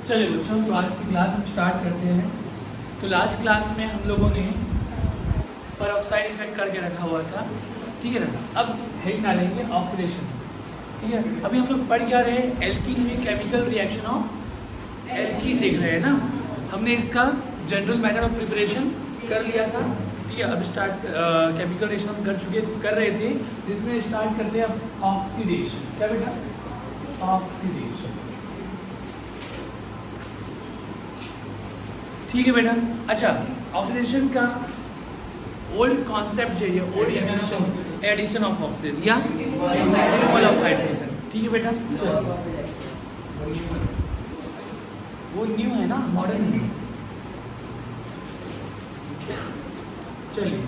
चलिए बच्चों, तो आज की क्लास हम स्टार्ट करते हैं। तो लास्ट क्लास में हम लोगों ने परऑक्साइड इफेक्ट करके रखा हुआ था, ठीक है ना। अब हेड डालेंगे ऑक्सीडेशन, ठीक है। अभी हम लोग पढ़ क्या रहे हैं, एल्कीन में केमिकल रिएक्शन ऑफ एल्कीन देख रहे हैं ना। हमने इसका जनरल मेथड ऑफ प्रिपरेशन कर लिया था, ठीक है। अब स्टार्ट केमिकल रिएक्शन हम कर रहे थे, जिसमें स्टार्ट करते हैं अब ऑक्सीडेशन। क्या बेटा? ऑक्सीडेशन, ठीक है बेटा। अच्छा, ऑक्सीडेशन का ओल्ड कॉन्सेप्ट जो है, old definition addition of oxygen या रिमूवल ऑफ हाइड्रोजन, ठीक है बेटा। वो न्यू है ना, मॉडर्न है। चलिए,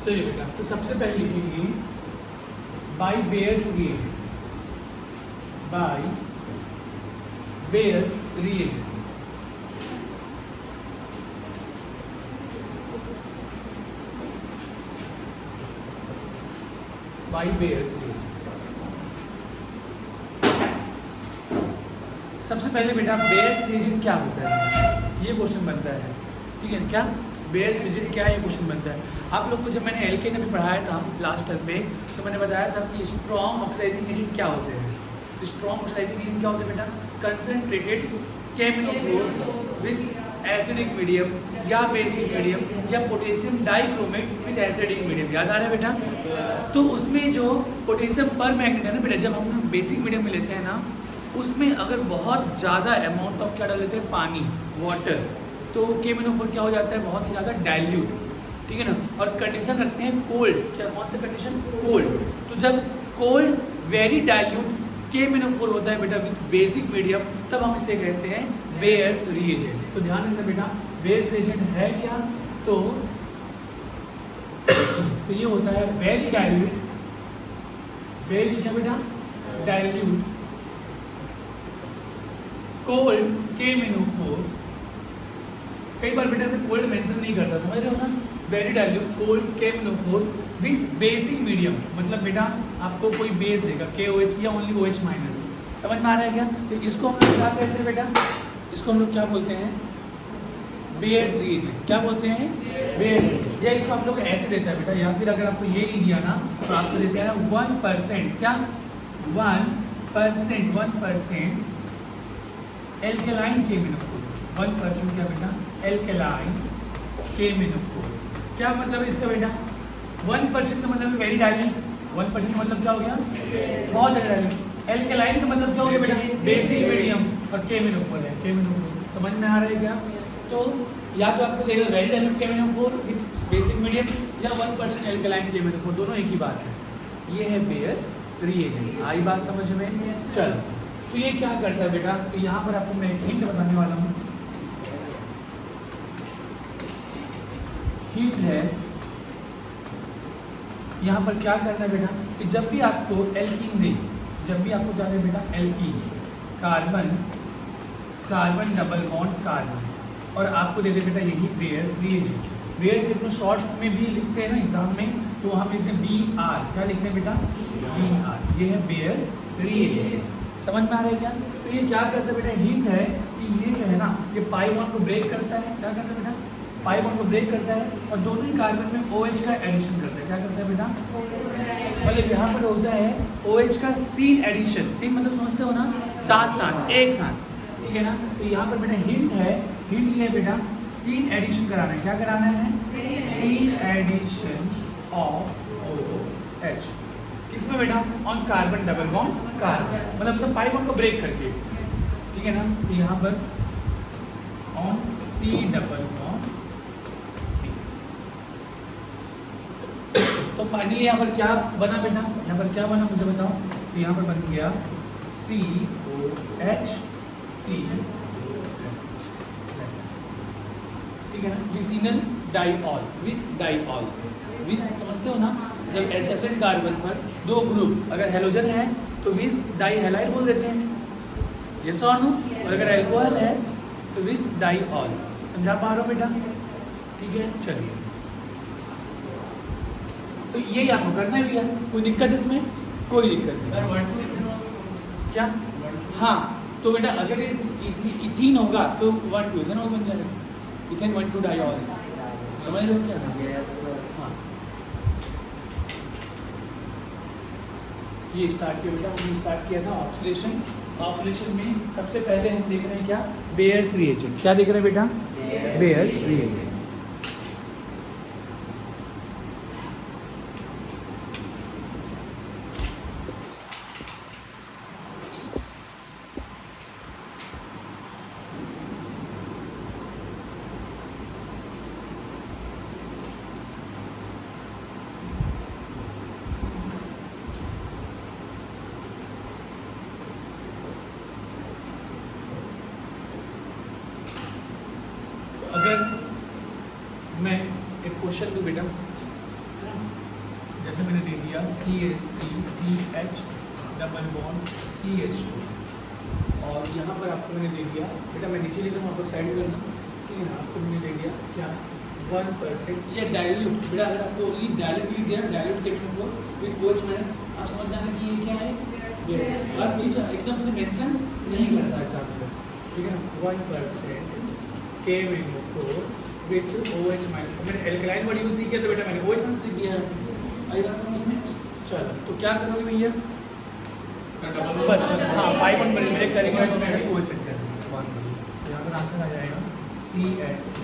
चलिए बेटा, तो सबसे पहले लिखेंगे by Baeyer's reagent, by Baeyer's reagent. By Baeyer's reagent. सबसे पहले बेटा, बेयर्स रिएजेंट क्या होता है, ये क्वेश्चन बनता है, ठीक है। क्या बेयर्स रिएजेंट क्या है, ये क्वेश्चन बनता है। आप लोग को जब मैंने एल्केन अभी पढ़ाया था लास्ट टर्म में, तो मैंने बताया था कि स्ट्रॉन्ग ऑक्सीडाइजिंग एजेंट क्या होते हैं। स्ट्रॉन्ग ऑक्सीडाइजिंग एजेंट क्या होते हैं बेटा? कंसंट्रेटेड केमिनोक्लोर विद एसिडिक मीडियम या बेसिक मीडियम या potassium dichromate with acidic medium. याद आ रहा है बेटा? तो उसमें जो पोटेशियम पर मैग्नेट है ना बेटा, जब हम बेसिक मीडियम में लेते हैं ना, उसमें अगर बहुत ज़्यादा अमाउंट ऑफ क्या डाल देते हैं, पानी, वाटर, तो केमिनोफोर क्या हो जाता है, बहुत ही ज़्यादा डाइल्यूट, ठीक है ना। और कंडीशन रखते हैं कोल्ड। क्या, कौन सा कंडीशन? कोल्ड। तो जब कोल्ड वेरी डाइल्यूट केमिनोफोर होता है बेटा विथ बेसिक मीडियम, तब हम इसे कहते हैं बेयर्स रिएजेंट। तो ध्यान रखना बेटा, बेयर्स रिएजेंट है क्या? तो ये होता है वेरी डाइल्यूट, वेरी क्या बेटा? डाइल्यूट कोल्ड केमिनोफोर। कई बार बेटा से कोल्ड मेंशन नहीं करता, समझ रहे हो ना। वेरी डाइल्यूट कोल्ड केमिनोफोर विथ बेसिक मीडियम, मतलब बेटा आपको कोई बेस देगा KOH या ओनली OH माइनस। समझ में आ रहा है क्या? तो इसको हम लोग क्या कहते हैं बेटा? इसको हम लोग क्या बोलते हैं? Bears reagent. क्या बोलते हैं? बेयर्स। या इसको आप लोग ऐसे देता है बेटा, या फिर अगर आपको ये नहीं दिया ना, तो आपको देता है 1%। क्या? 1% एल्केलाइन केमिनोफोर। 1% क्या बेटा? एल्केलाइन केमिनोफोर। क्या मतलब है इसका बेटा? 1% का मतलब वेरी डाइल्यूट। 1% का मतलब क्या हो गया? बहुत ज़्यादा डाइल्यूट। एल्केलाइन का मतलब क्या हो गया बेटा? Basic medium. और केमिनोफोर है, केमिनोफोर। समझ में आ रहा है क्या? तो या तो आपको देगा वेरी डाइल्यूट केमिनोफोर विथ बेसिक मीडियम, या 1% एल्केलाइन केमिनोफोर, दोनों एक ही बात है। ये है बेयर्स रिएजेंट। आई बात समझ में? चल, तो ये क्या करता है बेटा? तो यहाँ पर आपको मैं हिंट बताने वाला हूँ। हिंट है, यहाँ पर क्या करना है बेटा, कि जब भी आपको एल्कीन दे, जब भी आपको क्या है बेटा, alkene, carbon, carbon double bond carbon, और आपको दे दे बेटा यही बेयर्स रिएजेंट। बेयर्स इतना शॉर्ट में भी लिखते हैं ना एग्जाम में, तो वहाँ पे लिखते हैं BR। क्या लिखते हैं बेटा? BR। ये है बेयर्स रिएजेंट। समझ में आ रहा है क्या? तो ये क्या करता है बेटा? हिंट है कि ये जो है ना, ये पाई बॉन्ड को ब्रेक करता है। क्या करता है बेटा? पाई बॉन्ड को ब्रेक करता है, और दोनों ही कार्बन में OH का एडिशन करता है। क्या करता है बेटा? मतलब यहाँ पर होता है OH का सीन एडिशन। सीन मतलब समझते हो ना, साथ साथ, एक साथ, ठीक है ना। तो यहाँ पर बेटा हिंट है, हिंट ये बेटा सीन एडिशन कराना है। क्या कराना है? Syn addition of OH। किसमें बेटा? On carbon double bond carbon, मतलब पाई बॉन्ड को ब्रेक करके, ठीक है ना। तो यहाँ पर on C double bond C। तो फाइनली यहाँ पर क्या बना बेटा? यहाँ पर क्या बना मुझे बताओ। तो यहाँ पर बन गया COH C, ठीक है ना। विसिनल डाइऑल, विस डाइऑल, विस समझते हो ना। जब एसिड कार्बन पर दो ग्रुप अगर हेलोजन है तो विस डाई हैलाइड बोल देते हैं, ये और अगर अल्कोहल है तो विस डाइऑल। समझा पा रहे हो बेटा? ठीक है, चलिए। तो यही आपको करना है भैया, कोई दिक्कत इसमें? कोई दिक्कत नहीं। क्या? हाँ, तो बेटा अगर इस इथीन होगा तो 1,2 इथेनॉल बन जाएगा, इथेन 1,2 डाइऑल। समझ रहे हो क्या? हाँ, ये स्टार्ट किया बेटा, हमने स्टार्ट किया था ऑक्सीडेशन। ऑक्सीडेशन में सबसे पहले हम देख रहे हैं क्या? Bears reagent. क्या देख रहे हैं बेटा? Bears reagent. अगर मैं एक क्वेश्चन दूँ बेटा, जैसे मैंने दे दिया CH3CH डबल बॉन्ड CH2, और यहाँ पर आपको मैंने दे दिया बेटा, मैं नीचे लिखा हूँ, आप लोग साइड करना, ठीक है ना? आपको मैंने दे दिया क्या? 1% या डायल्यूट। बेटा अगर आपको ओनली डायल्यूट लिख दिया, dilute chemical with OH minus, आप समझ जाना कि ये क्या है? हर चीज़ एकदम से मेंशन नहीं करता एग्जाम्पल, ठीक है ना? 1% KMnO4 विथ OH माइनस। मैंने एल्कलाइन वर्ड यूज़ नहीं किया तो बेटा मैंने OH माइनस लिख दिया है। आई बात समझ में? चलो, तो क्या करोगे भैया? बस हाँ, 5 1 ब्रेक करेंगे तो मैंने OH चेक कर दिया। यहाँ पर आंसर आ जाएगा CH3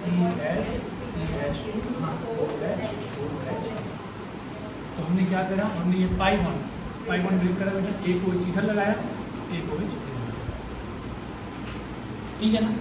CH2 हाँ OH। तो हमने क्या करा? हमने ये 5 1 ब्रेक करा बेटा, एक OH इधर लगाया, एक OH इधर, ठीक है ना?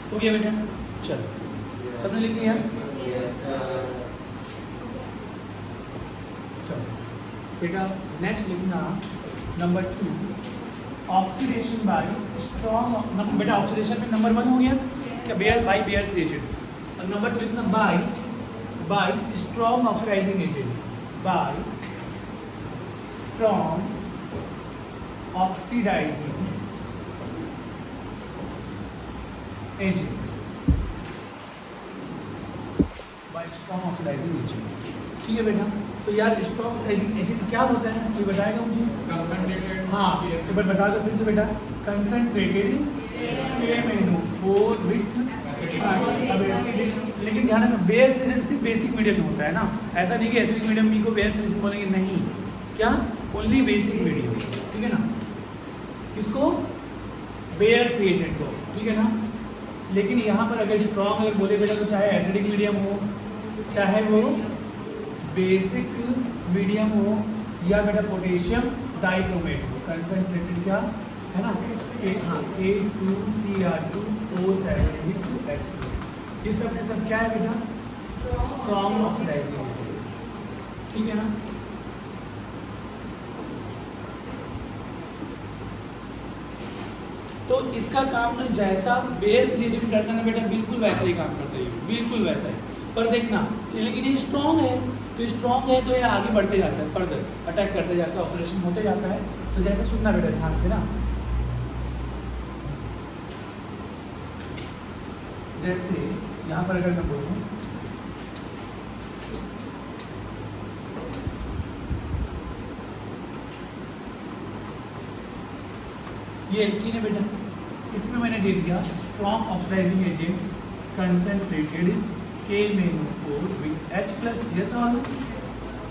हो गया बेटा? चलो, सबने लिख लिया? चलो बेटा, नेक्स्ट लिखना नंबर 2, ऑक्सीडेशन बाय स्ट्रॉन्ग। बेटा ऑक्सीडेशन में नंबर 1 हो गया क्या? Baeyer by Baeyer's agent. और नंबर 2 लिखना by strong oxidising agent, by strong oxidising agent, by strong oxidising agent. ठीक है बेटा? तो यार स्ट्रॉन्ग ऑक्सीडाइजिंग एजेंट क्या होता है ये बताएगा मुझे? कंसंट्रेटेड। हाँ, एक बार बता दो फिर से बेटा। कंसंट्रेटेड KMnO4 विथ, लेकिन ध्यान रखना बेस रिएजेंट सिर्फ बेसिक मीडियम में होता है ना, ऐसा नहीं कि एसिडिक मीडियम भी को बेस रिएजेंट बोलेंगे, नहीं। क्या? ओनली बेसिक मीडियम, ठीक है ना? किसको? बेस रिएजेंट को, ठीक है ना? लेकिन यहाँ पर अगर स्ट्रॉन्ग अगर बोले बेटा तो चाहे एसिडिक मीडियम हो, चाहे वो बेसिक मीडियम हो, या बेटा पोटेशियम डाइक्रोमेट हो, कंसंट्रेटेड क्या है ना? हाँ K2Cr2O7 विथ H+। ये सब ने सब क्या है बेटा? स्ट्रॉन्ग ऑक्सीडाइजिंग एजेंट, ठीक है ना? तो इसका काम ना जैसा बेस रिएजेंट करता है ना बेटा, बिल्कुल वैसा ही काम करता है, बिल्कुल वैसा ही। पर देखना, लेकिन ये स्ट्रॉन्ग है, तो स्ट्रॉन्ग है तो ये आगे बढ़ते जाता है, फर्दर अटैक करते जाता है, ऑपरेशन होते जाता है। तो जैसे सुनना बेटा ध्यान से ना, जैसे यहाँ पर अगर मैं बोलूँ ये एल्कीन है बेटा, इसमें मैंने दे दिया strong oxidising agent concentrated KMnO4 with H+। ये सवाल।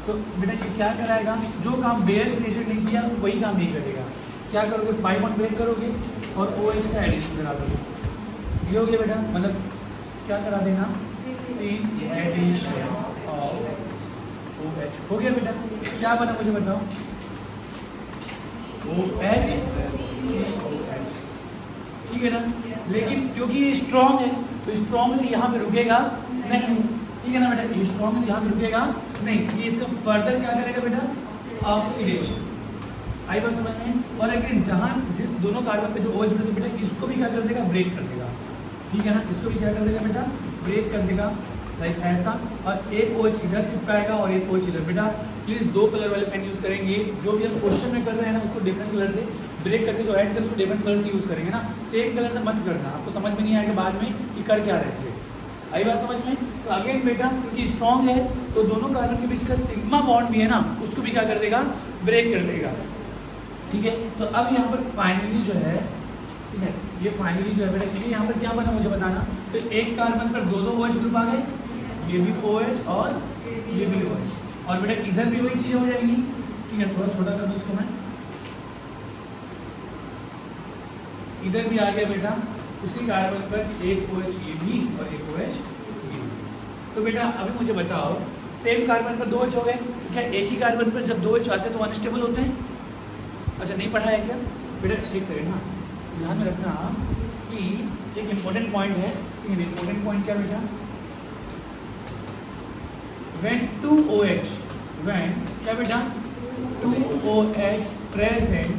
तो बेटा ये क्या कराएगा? जो काम बेस रिएजेंट ने किया वही काम नहीं करेगा। क्या करोगे? पाई बॉन्ड ब्रेक करोगे और OH का एडिशन करा दोगे। ये हो गया बेटा, मतलब क्या करा देना? सी एडिशन ऑफ OH। हो गया बेटा, क्या बना मुझे बताओ? OH, ठीक है ना। लेकिन क्योंकि ये स्ट्रॉन्ग है तो स्ट्रॉन्ग यहाँ पे रुकेगा नहीं, ठीक है ना बेटा, ये स्ट्रॉन्ग है यहाँ पे रुकेगा नहीं, ये इसका फर्दर क्या करेगा बेटा? ऑक्सीडेशन। आई बात समझ में? और अगेन जहाँ जिस दोनों कार्बन पे जो OH जुड़े बेटा इसको भी क्या कर देगा? ब्रेक कर देगा, ठीक है ना, इसको भी क्या कर देगा बेटा? ब्रेक कर देगा, लाइक ऐसा। और एक OH इधर चिपकाएगा और एक OH इधर। बेटा प्लीज़ 2 कलर वाले पेन यूज़ करेंगे, जो भी हम क्वेश्चन में कर रहे हैं ना उसको डिफरेंट कलर से ब्रेक करके जो ऐड करें उसको डिफरेंट कलर से यूज़ करेंगे ना, सेम कलर से मत करना, आपको समझ में नहीं आएगा बाद में कि कर क्या रहे थे। आई बात समझ में? तो अगेन बेटा क्योंकि स्ट्रॉन्ग है तो दोनों कार्बन के बीच का सिग्मा बॉन्ड भी है ना, उसको भी क्या कर देगा? ब्रेक कर देगा, ठीक है। तो अब यहाँ पर फाइनली जो है, ठीक है, ये फाइनली जो है बेटा क्योंकि यहाँ पर क्या बना मुझे बताना, तो एक कार्बन पर दो OH ग्रुप आ गए, ये भी OH और ये भी OH, और बेटा इधर भी वही चीज़ें हो जाएंगी, ठीक है। थोड़ा छोटा कर दूँ इसको मैं, इधर भी आ गया बेटा उसी कार्बन पर एक OH ये भी और एक OH ये भी। तो बेटा अभी मुझे बताओ, सेम कार्बन पर 2 OH हो गए, क्या एक ही कार्बन पर जब 2 OH आते हैं तो अनस्टेबल होते हैं? अच्छा नहीं पढ़ा है क्या बेटा? एक सेकेंड ना, ध्यान में रखना कि एक इम्पोर्टेंट पॉइंट है, ठीक है। इम्पोर्टेंट पॉइंट क्या बेटा? when 2 OH, when क्या बेटा? 2 OH present,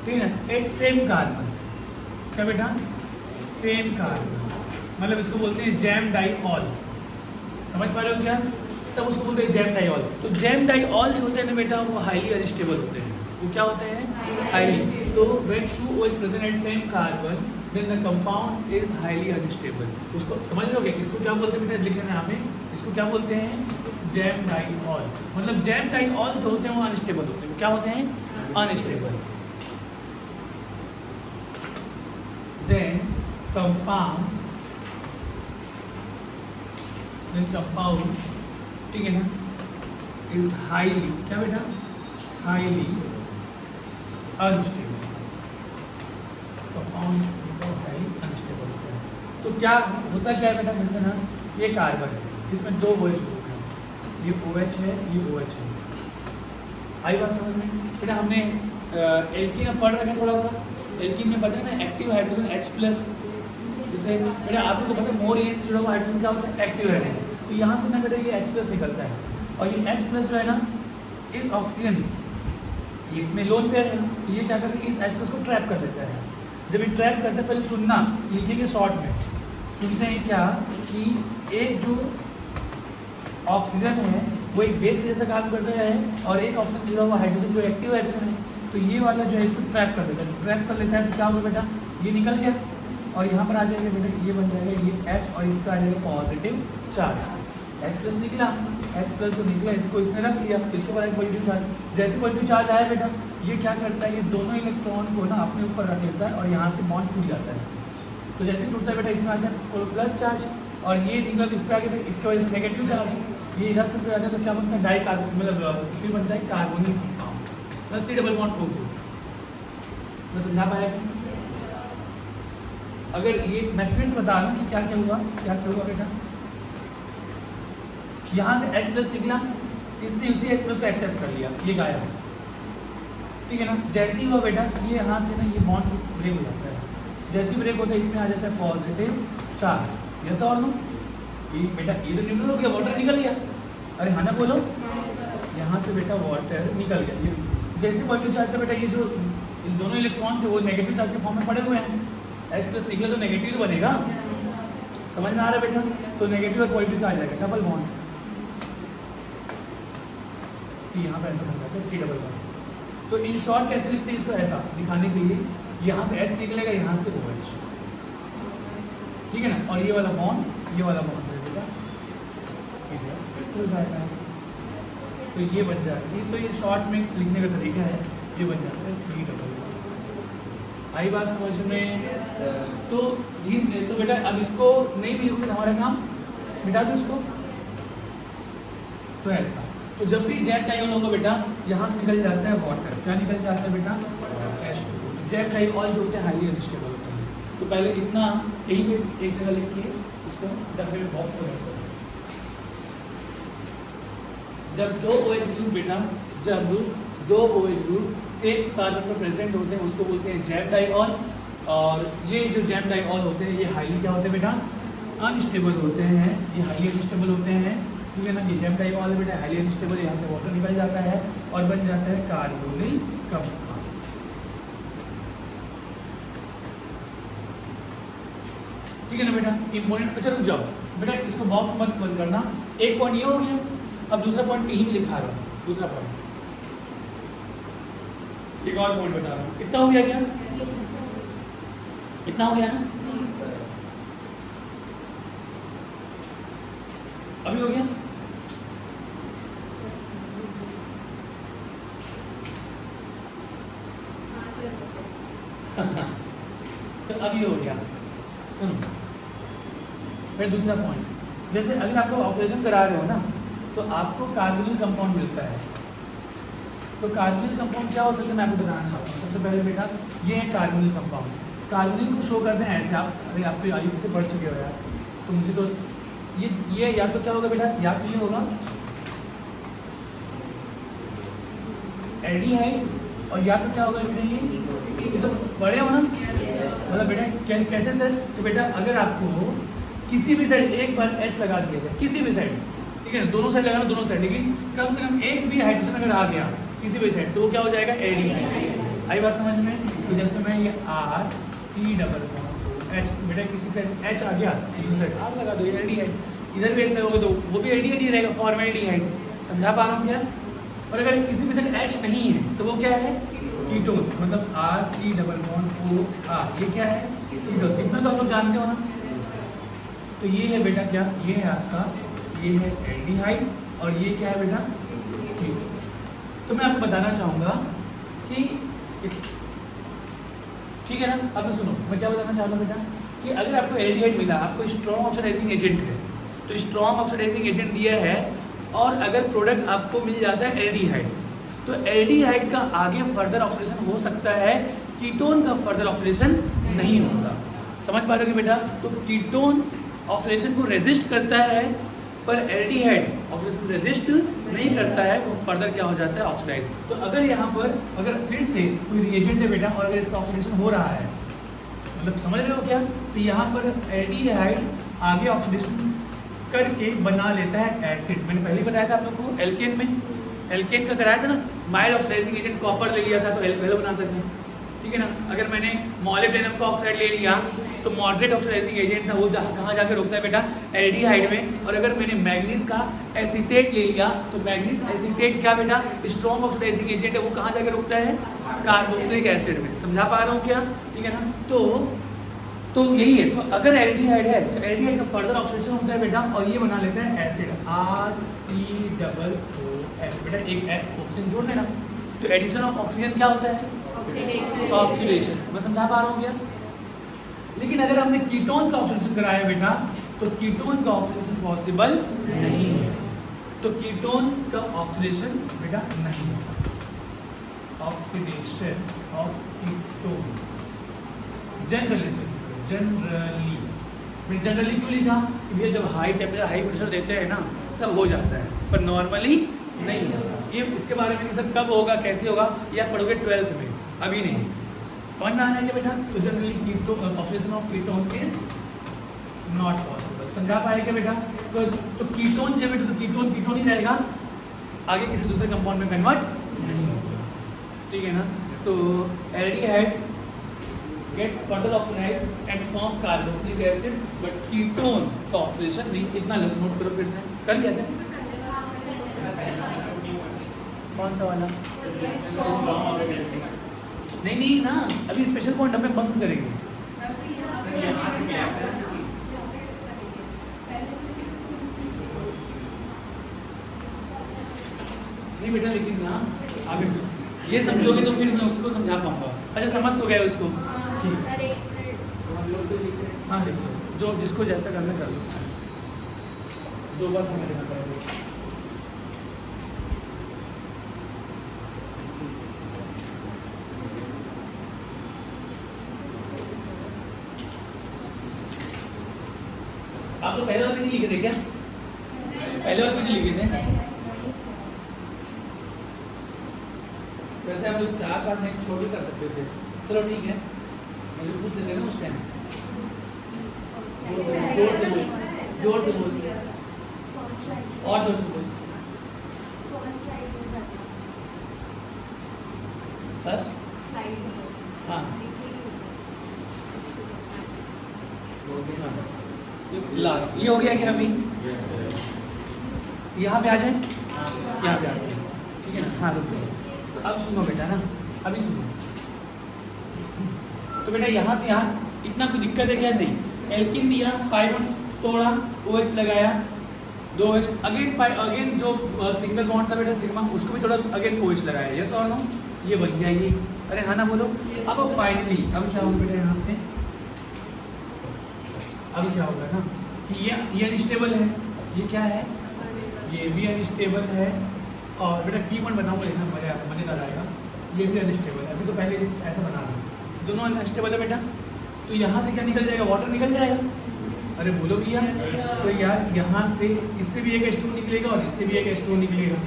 ठीक है ना, एट सेम कार्बन, क्या बेटा? सेम कार्बन, मतलब इसको बोलते हैं जैम डाइऑल, समझ पा रहे हो क्या? तब उसको बोलते हैं जैम डाइऑल। तो जैम डाइऑल जो होते हैं ना बेटा वो हाईली अनस्टेबल होते हैं, वो क्या होते हैं? हाईली। तो when 2 OH present at same carbon then the compound is highly unstable, उसको समझ लोगे? इसको क्या बोलते हैं बेटा? लिख लेना यहाँ पे, इसको क्या बोलते हैं? Jam diol. मतलब जैम डाइऑल जो होते हैं वो अनस्टेबल होते हैं, क्या होते हैं? अनस्टेबल। then compound, ठीक है ना, is highly, क्या बेटा? highly unstable, compound highly unstable होता है। तो क्या होता क्या है बेटा? जैसे ना ये कार्बन है, इसमें 2 OH ग्रुप हैं, ये OH है, ये OH है। आई बात समझ में? बेटा हमने एल्कीन अब पढ़ रखा है थोड़ा सा, एल्कीन में पता है ना एक्टिव हाइड्रोजन H+, जैसे बेटा आप लोगों को पता है मोर एच जुड़ा हुआ हाइड्रोजन क्या होता है? Active hydrogen. तो यहाँ से ना बेटा ये H+ निकलता है, और ये H+ जो है ना इस ऑक्सीजन इसमें लोन पेयर है, तो ये क्या करते हैं? इस H+ को ट्रैप कर देता है। जब ये ट्रैप करते हैं, पहले सुनना, लिखेंगे शॉर्ट में, सुनते हैं क्या कि एक जो ऑक्सीजन है वो एक बेस जैसा काम करता है, और एक ऑक्सीजन जुड़ा हुआ हाइड्रोजन जो एक्टिव हाइड्रोजन है, तो ये वाला जो है इसको ट्रैप कर देता है। ट्रैप कर लेता है तो क्या होगा बेटा? ये निकल गया और यहाँ पर आ जाएगा बेटा, ये बन जाएगा ये H, और इसका आ जाएगा पॉजिटिव चार्ज। H+ निकला, H+ जो निकला इसको इसने रख लिया, इसको बनाया पॉजिटिव चार्ज। जैसे पॉजिटिव चार्ज आया बेटा, ये क्या करता है? ये दोनों इलेक्ट्रॉन को ना अपने ऊपर रख लेता है और यहाँ से बॉन्ड टूट जाता है। तो जैसे टूटता है बेटा इसमें आ जाए प्लस चार्ज, और ये निकल इस पर आ गया, इसके वजह से नेगेटिव चार्ज, ये इधर से आ जाए तो क्या बनता है? डाई कार्बन, मतलब फिर बनता है कार्बोनिक कंपाउंड, मतलब C डबल बॉन्ड O2। मैं समझा पाया कि अगर ये मैं फिर से बता रहा हूँ कि क्या क्या हुआ, क्या क्या हुआ बेटा? यहाँ से H+ निकला, इसने उसी H+ को एक्सेप्ट कर लिया, ये गायब, ठीक है ना। जैसे ही हुआ बेटा ये यहाँ से ना ये बॉन्ड ब्रेक हो जाता है, जैसे ही ब्रेक होता है इसमें आ जाता है पॉजिटिव चार्ज। यस और नो? ये बेटा ये तो न्यूट्रल हो गया, वाटर निकल गया, अरे हाँ ना बोलो, यहाँ से बेटा वाटर निकल गया। ये जैसे पॉजिटिव चार्ज था बेटा, ये जो इन दोनों इलेक्ट्रॉन थे वो नेगेटिव चार्ज के फॉर्म में पड़े हुए हैं, H+ निकले तो नेगेटिव बनेगा, समझ में आ रहा है बेटा? तो नेगेटिव और पॉजिटिव का आ जाएगा डबल बॉन्ड, यहाँ पे ऐसा बन जाता है C डबल बॉन्ड। तो इन शॉर्ट कैसे लिखते हैं इसको? ऐसा दिखाने के लिए यहाँ से H निकलेगा, यहाँ से OH, ठीक है ना, और ये वाला बॉन्ड रहेगा, हो जाएगा ऐसे, तो ये बन जाएगी। तो ये शॉर्ट में लिखने का तरीका है, ये बन जाता है C डबल बॉन्ड। आई बात समझ में? तो तो बेटा अब इसको नहीं भी लिखोगे हमारा काम, मिटा दो इसको। तो ऐसा, तो जब भी जैम डाइऑल होगा बेटा यहाँ से निकल जाता है वाटर, क्या निकल जाता है बेटा? H2। जैम डाइऑल जो होते हैं हाईली अनस्टेबल होते हैं। तो पहले इतना कहीं पे एक जगह लिख के इसको डब्बे में बॉक्स में रखते हैं। जब दो OH ग्रुप बेटा, जब दो OH ग्रुप सेम कार्बन पर प्रेजेंट होते हैं उसको बोलते हैं जैम डाइऑल। और ये जो जैम डाइऑल होते हैं ये हाईली क्या होते हैं बेटा, अनस्टेबल होते हैं, ये हाईली अनस्टेबल होते हैं, ठीक है ना। ये जैम डाइऑल बेटा हाईली अनस्टेबल, यहाँ से वाटर निकल जाता है और बन जाता है कार्बोनिल कंपाउंड। ठीक है ना बेटा, इंपॉर्टेंट। अच्छा रुक जाओ बेटा, इसको बॉक्स मत बंद करना। एक पॉइंट ये हो गया, अब दूसरा पॉइंट यहीं भी लिखा रहा हूँ। दूसरा पॉइंट एक और पॉइंट बता रहा हूँ। कितना हो गया, क्या इतना हो गया ना, अभी हो गया। तो अभी हो गया। सुनो फिर दूसरा पॉइंट, जैसे अगर आप लोग ऑपरेशन करा रहे हो ना तो आपको कार्बोनिल कंपाउंड मिलता है। तो कार्बोनिल कंपाउंड क्या हो सकता है मैं आपको बताना चाहता हूँ। सबसे पहले बेटा ये है कार्बोनिल कंपाउंड। कार्बोनिल को शो करते हैं ऐसे, आप अरे आप तो आयु से पढ़ चुके हो यार, तो मुझे तो ये या तो क्या होगा बेटा, या तो ये होगा एल्डिहाइड और या तो क्या होगा बेटा ये तो बड़े हो ना, मतलब बेटा कैसे सर। तो बेटा अगर आपको किसी भी साइड एक बार H लगा दिया जाए, किसी भी साइड, ठीक है ना, दोनों साइड लगाना दोनों साइड, लेकिन कम से कम एक भी हाइड्रोजन अगर आ गया किसी भी साइड तो वो क्या हो जाएगा, एल्डिहाइड। आई बात समझ में। तो जैसे मैं ये RC⋯H बेटा किसी साइड H आ गया, दूसरी साइड R लगा दो, एल्डिहाइड। इधर भी H लगोगे तो वो भी एल्डिहाइड ही रहेगा, फॉर्मेल्डिहाइड। समझा पा रहा हूँ क्या। और अगर किसी भी साइड H नहीं है तो वो क्या है, कीटोन, मतलब RC⋯OR। ये क्या है, कीटोन। इतना तो आप लोग जानते हो ना। तो ये है बेटा क्या, ये है आपका, ये है एल्डिहाइड और ये क्या है बेटा, कीटोन। तो मैं आपको बताना चाहूँगा कि ठीक है ना। अब सुनो मैं क्या बताना चाह रहा हूँ बेटा, कि अगर आपको एल्डिहाइड मिला, आपको स्ट्रॉन्ग ऑक्सीडाइजिंग एजेंट है, तो स्ट्रॉन्ग ऑक्सीडाइजिंग एजेंट दिया है, और अगर प्रोडक्ट आपको मिल जाता है एल्डिहाइड, तो एल्डिहाइड का आगे फर्दर ऑक्सीडेशन हो सकता है, कीटोन का फर्दर ऑक्सीडेशन नहीं होगा। समझ पा रहे हो कि बेटा, तो कीटोन ऑक्सीडेशन को रेजिस्ट करता है पर एल्डिहाइड ऑक्सीडेशन को रेजिस्ट नहीं करता है, वो फर्दर क्या हो जाता है, ऑक्सीडाइज। तो अगर यहाँ पर अगर फिर से कोई रिएजेंट है बेटा और अगर इसका ऑक्सीडेशन हो रहा है, मतलब समझ रहे हो क्या, तो यहाँ पर एल्डिहाइड आगे ऑक्सीडेशन करके बना लेता है एसिड। मैंने पहले बताया था आप लोग को, एल्केन में, एल्केन का कराया था ना, माइल्ड ऑक्सीडाइजिंग एजेंट कॉपर ले लिया था तो एल्केन बनाता था, ठीक है ना। अगर मैंने मॉलिब्डेनम का ऑक्साइड ले लिया तो मॉडरेट ऑक्सीडाइजिंग एजेंट था, वो जहाँ कहाँ जाकर रुकता है बेटा, एल्डिहाइड में। और अगर मैंने मैग्नीज का एसीटेट ले लिया तो मैग्नीज एसीटेट क्या बेटा, स्ट्रॉन्ग ऑक्सीडाइजिंग एजेंट है, वो कहाँ जाकर रुकता है, कार्बोक्सिलिक एसिड में। समझा पा रहा हूँ क्या, ठीक है ना। तो यही है। तो अगर एल्डिहाइड है तो एल्डिहाइड का फर्दर ऑक्सीडेशन होता है बेटा, और ये बना लेता है एसिड RC⋯OH। बेटा एक ऑक्सीजन जोड़ लेना, तो एडिशन ऑफ ऑक्सीजन क्या होता है, ऑक्सीडेशन। मैं समझा पा रहा हूँ क्या। लेकिन अगर हमने कीटोन का ऑक्सीडेशन कराया बेटा, तो कीटोन का ऑक्सीडेशन पॉसिबल नहीं है। तो कीटोन का ऑक्सीडेशन बेटा नहीं होता, ऑक्सीडेशन ऑफ कीटोन जनरली क्यों लिखा, ये जब हाई टेम्परेचर हाई प्रेशर देते हैं ना तब हो जाता है, पर नॉर्मली नहीं होता। ये इसके बारे में सब कब होगा, कैसे होगा, ये आप पढ़ोगे 12th में, अभी नहीं। समझ में आ जाएगा बेटा। तो generally ketone oxidation of ketone is not possible. समझा पाएगा बेटा। तो कीटोन जो बेटा, तो कीटोन ही रहेगा, आगे किसी दूसरे कंपाउंड में कन्वर्ट नहीं होगा, ठीक है ना। तो aldehydes gets further oxidized and form carboxylic acid, but ketone का ऑक्सीडेशन नहीं। इतना नोट करो, फिर से कर लिया क्या, कौन सा वाला, नहीं ना, अभी स्पेशल पॉइंट हमें बंद करेंगे। नहीं बेटा, लेकिन ना आगे ये समझोगे तो फिर मैं उसको समझा पाऊंगा। अच्छा समझ तो गए उसको, हाँ देखो, जो जिसको जैसा करना कर लो, 2 बार समझ लेना पड़ेगा। आप तो पहले वाले भी नहीं लिखे थे क्या, पहले वाले भी नहीं लिखे थे, हम लोग 4-5 लाइन छोड़ भी कर सकते थे। चलो ठीक है, मुझे पूछ लेते ना उस टाइम। जोर से बोल, जोर से बोल, जोर से बोल, और जोर से बोल। फर्स्ट हाँ ला, ये हो गया क्या अभी? यहाँ पे आ जाए, यहाँ पे आ जाए, ठीक है ना? हाँ रुको, तो अब सुनो बेटा ना, अभी सुनो। तो बेटा यहाँ से यहाँ इतना कोई दिक्कत है क्या? नहीं। एल्किन दिया, पाइवन तोड़ा, OH लगाया, 2 OH, अगेन जो सिंगल बॉन्ड था बेटा सिग्मा, उसको भी थोड़ा अगेन OH लगाया, यस और नो? ये बन गया ये। अरे हाँ ना बोलो। अब फाइनली अब क्या होगा बेटा यहाँ से? अब क्या होगा ना कि ये अनस्टेबल है, ये क्या है? ये भी अनस्टेबल है। और बेटा की पॉइंट बनाऊंगा, देखना मज़ेदार आएगा। ये भी अनस्टेबल है, अभी तो पहले ऐसा बना रहा, दोनों अनस्टेबल है बेटा। तो यहाँ से क्या निकल जाएगा? वाटर निकल जाएगा। अरे बोलो भैया। तो यार यहाँ से इससे भी एक H2O निकलेगा और इससे भी एक H2O निकलेगा।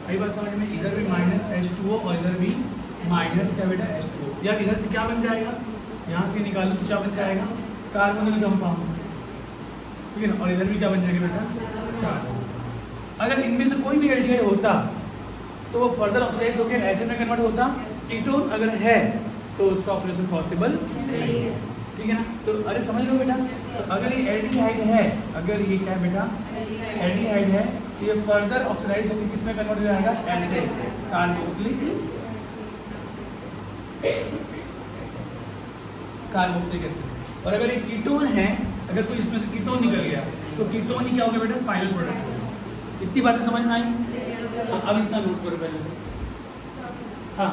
आई बात समझ में? इधर भी माइनस H2O और इधर भी माइनस क्या बेटा? H2O। यार इधर से क्या बन जाएगा? यहाँ से निकालूँ तो क्या बन जाएगा? कार्बोनिल कंपाउंड, ठीक है ना? और इधर भी क्या बन जाएगा बेटा? कार्बन। अगर इनमें से कोई भी एल्डिहाइड होता तो वो फर्दर ऑक्सीडाइज होकर एसिड में कन्वर्ट होता। कीटोन अगर है तो उसका ऑपरेशन पॉसिबल नहीं है, ठीक है ना? तो अरे समझ लो बेटा, तो अगर ये एल्डिहाइड है, अगर ये क्या है बेटा? एल्डिहाइड है, तो ये फर्दर ऑक्सीडाइज होकर किस में कन्वर्ट हो जाएगा? एसिड से, कार्बोक्सिलिक एसिड। और अगर ये कीटोन है, अगर कोई इसमें से कीटोन निकल गया तो कीटोन ही क्या होगा बेटा? Final product. इतनी बातें समझ में आई? अब इतना नोट करो पहले। हाँ,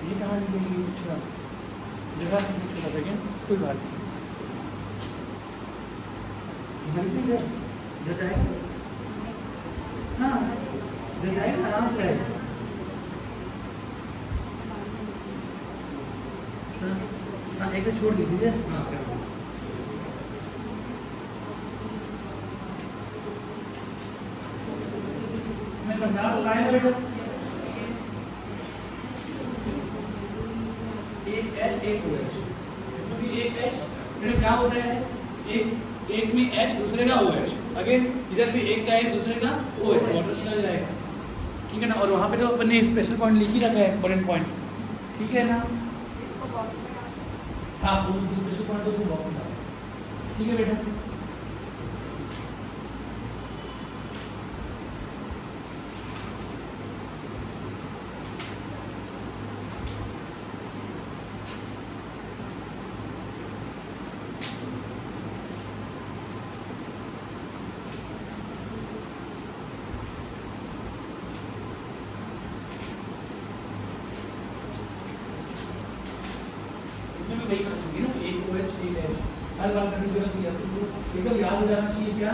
ये कहाँ निकलेगी? पूछा जगह पूछा था क्या? कोई बात नहीं, जाएगा। हाँ जाएगा, आराम से आएगा। हाँ एक छोड़ दीजिए। हाँ मैं समझा पाया बेटा? एक H एक OH, इसमें भी एक H, फिर क्या होता है? एक में H दूसरे का OH, अगेन इधर भी एक का H दूसरे का OH, वाटर चला जाएगा, ठीक है ना? और वहाँ पे तो अपन ने स्पेशल पॉइंट लिख ही रखा है, इंपॉर्टेंट पॉइंट, ठीक है ना? हाँ वो स्पेशल पॉइंट तो उसको बॉक्स में डालो, ठीक है बेटा? वही कर दूंगी ना, एक OH एक H, हर बार करने की जरूरत नहीं है। तो एकदम याद हो जाना चाहिए क्या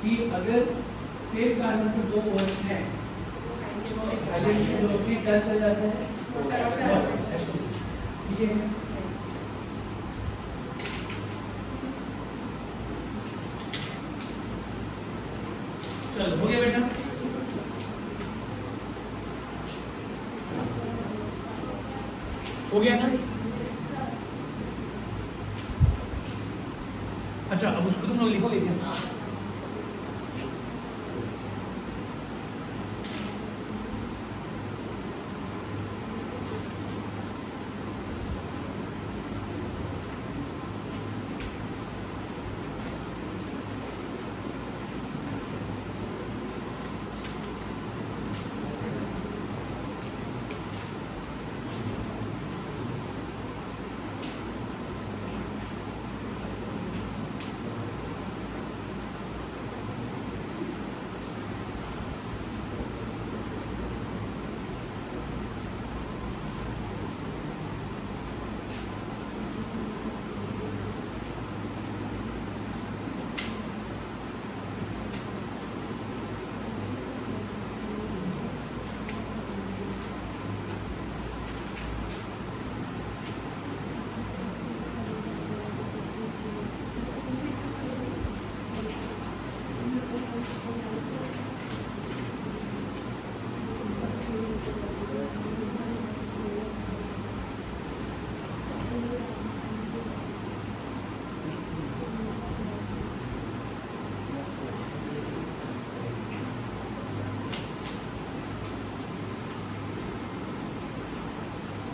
कि अगर सेम कार्बन पर 2 OH हैं तो हाइड्रोजन जो होती है क्या कर जाता है? ठीक है। चलो हो गया बेटा? हो गया ना? अच्छा अब उसको तुम लोग लिखोगे क्या?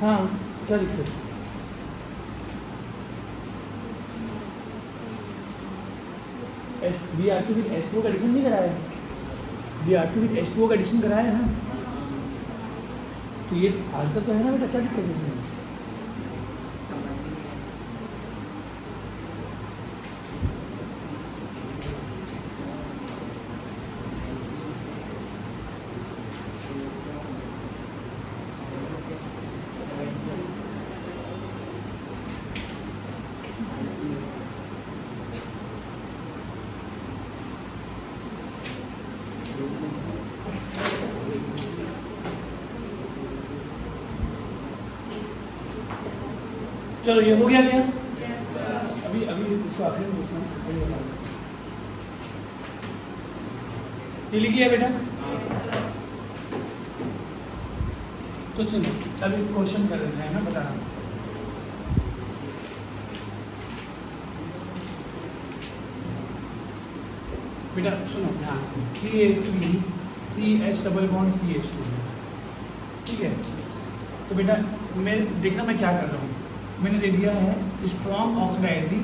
हाँ क्या दिक्कत? Br2 विद H2O का एडिशन नहीं कराया है? Br2 विद H2O का एडिशन कराया है ना? तो ये आंसर तो है ना बेटा, क्या दिक्कत है इसमें? चलो ये हो गया क्या? अभी इसको आखिर में पूछना, ये लिख लिया बेटा? तो सुनो अभी क्वेश्चन कर रहे हैं ना, बता रहा हूँ। बेटा सुनो ध्यान से, CH डबल बॉन्ड CH2, ठीक है? तो बेटा मैं देखना मैं क्या कर रहा हूँ, मैंने दे दिया है स्ट्रॉन्ग ऑक्सीडाइजिंग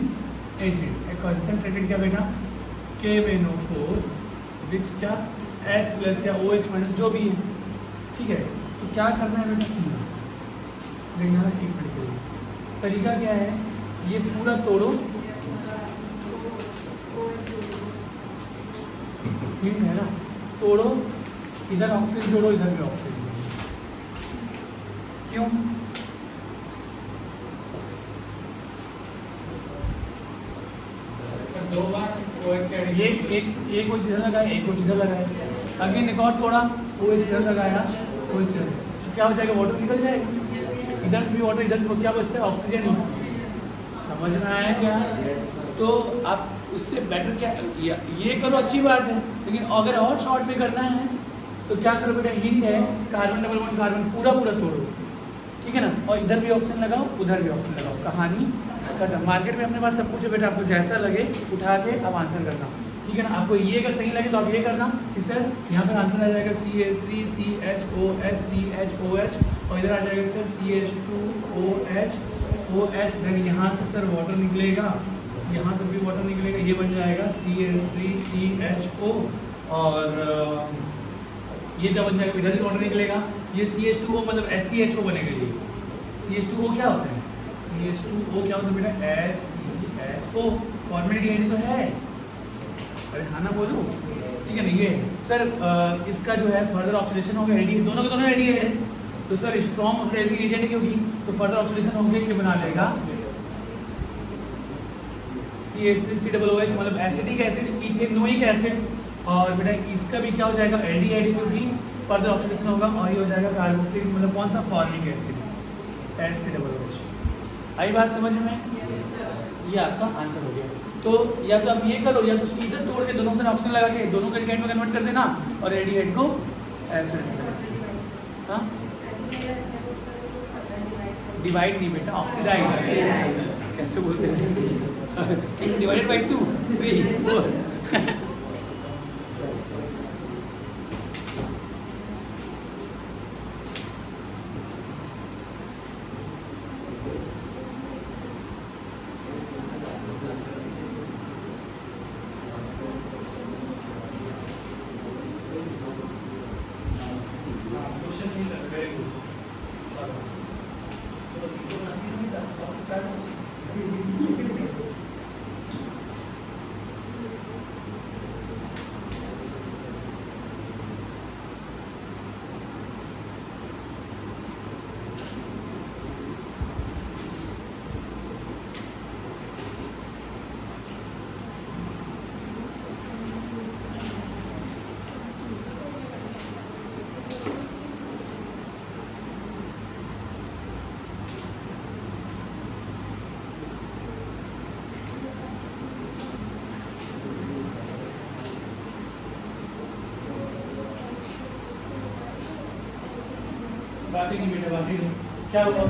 एजेंट, कंसनट्रेटेड क्या बेटा KMnO4 विथ क्या H प्लस या OH माइनस जो भी है, ठीक है? तो क्या करना है बेटा, सुनना देखना, एक मिनट के लिए तरीका क्या है, ये पूरा तोड़ो, ठीक है ना? तोड़ो, इधर ऑक्सीजन जोड़ो, इधर भी ऑक्सीजन जोड़ो, क्यों? दो बार ये एक OH इधर लगाया, एक OH इधर लगाया, अगेन एक और तोड़ा, OH इधर लगाया, OH इधर, तो क्या हो जाएगा, वाटर निकल जाएगा, इधर से भी वाटर, इधर से क्या बचता है, ऑक्सीजन ही। समझ में आया क्या? तो आप उससे बेटर क्या, ये करो अच्छी बात है, लेकिन अगर और शॉर्ट में करना है तो क्या करो बेटा, हिंट है, कार्बन डबल बॉन्ड कार्बन पूरा तोड़ो, ठीक है ना? और इधर भी ऑक्सीजन लगाओ, उधर भी ऑक्सीजन लगाओ, कहानी खत्म। मार्केट में अपने पास सब कुछ है बेटा, आपको जैसा लगे उठा के आप आंसर करना, ठीक है ना? आपको ये अगर सही लगे तो आप ये करना कि सर यहाँ पर आंसर आ जाएगा CH3 CHOH CHOH, और इधर आ जाएगा सर CH2OH OH, देन यहाँ से सर वाटर निकलेगा, यहाँ से भी वाटर निकलेगा, ये बन जाएगा CH3CHO, और ये क्या बन जाएगा, इधर भी वाटर निकलेगा, ये CH2O मतलब SCHO बनेगा। ये CH2O क्या होता है, CH2O क्या होता है बेटा, SCHO, फॉर्मेलिटी तो है, अरे खाना बोलो, ठीक है ना? ये सर इसका जो है फर्दर ऑक्सीडेशन होगा, रेडी दोनों के दोनों रेडी है, तो सर स्ट्रॉन्ग ऑक्सीडाइजिंग एजेंट क्योंकि, तो फर्दर ऑक्सीडेशन हो गया, ये बना लेगा CH3COOH मतलब एसिडिक एसिड, इथेनोइक एसिड, और बेटा इसका भी क्या हो जाएगा, एल्डिहाइड क्योंकि फर्दर ऑक्सीडेशन होगा, और ये हो जाएगा कार्बोक्सिलिक मतलब कौन सा, फॉर्मिक एसिड HCOOH। आई बात समझ में? ये आपका आंसर हो गया। तो या तो आप ये करो, या तो सीधा तोड़ के दोनों से ऑक्सीजन लगा के दोनों को एल्डिहाइड में कन्वर्ट कर देना, और एल्डिहाइड को एसिड में कन्वर्ट कर देना। हाँ डिवाइड नहीं बेटा, ऑक्सीडाइज कैसे बोलते हैं, डिवाइडेड बाई 2 3 4 बातें नहीं बेटा, बातें नहीं, क्या हुआ,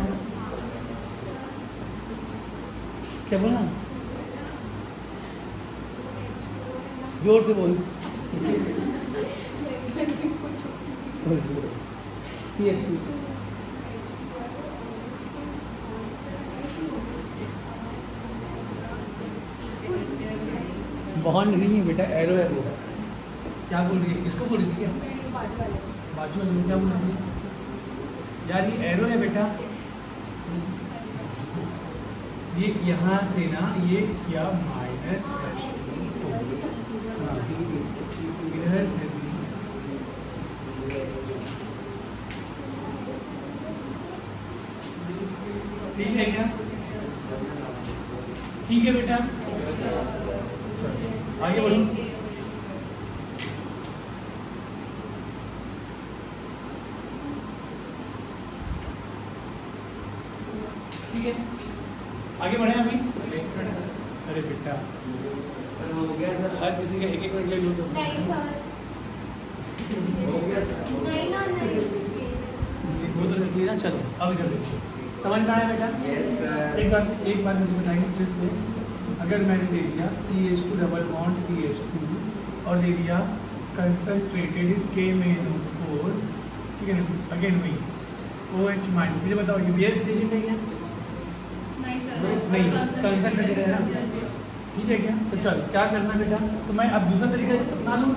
क्या बोला, जोर से बोल। CH2 बॉन्ड नहीं है बेटा, एरो है वो। क्या बोल रही है, इसको बोल रही थी क्या? बाजू वाले क्या बोल रही है यार, ये एरो है बेटा। ये यहाँ से ना ये किया माइनस इधर से ठीक है क्या? ठीक है बेटा, आगे बढ़ो। ठीक है, आगे बढ़े अभी। अरे बेटा सर हो गया सर, हर किसी का एक एक मिनट ले लो तो। नहीं सर, हो गया सर। नहीं ना, नहीं। वो तो निकली ना, चलो अब कर देखो, समझ में आया बेटा? Yes sir. एक बार मुझे बताएंगे फिर से। अगर मैंने दे दिया CH2 डबल बॉन्ड CH2 और दे दिया कंसंट्रेटेड KMnO4, ठीक है ना, अगेन वही OH माइनस, मुझे बताओ ये बेस रिलेशन नहीं है? नहीं सर, नहीं, कंसंट्रेटेड है ना, ठीक है क्या? तो चल क्या करना बेटा, तो मैं अब दूसरा तरीका अपना लूँ।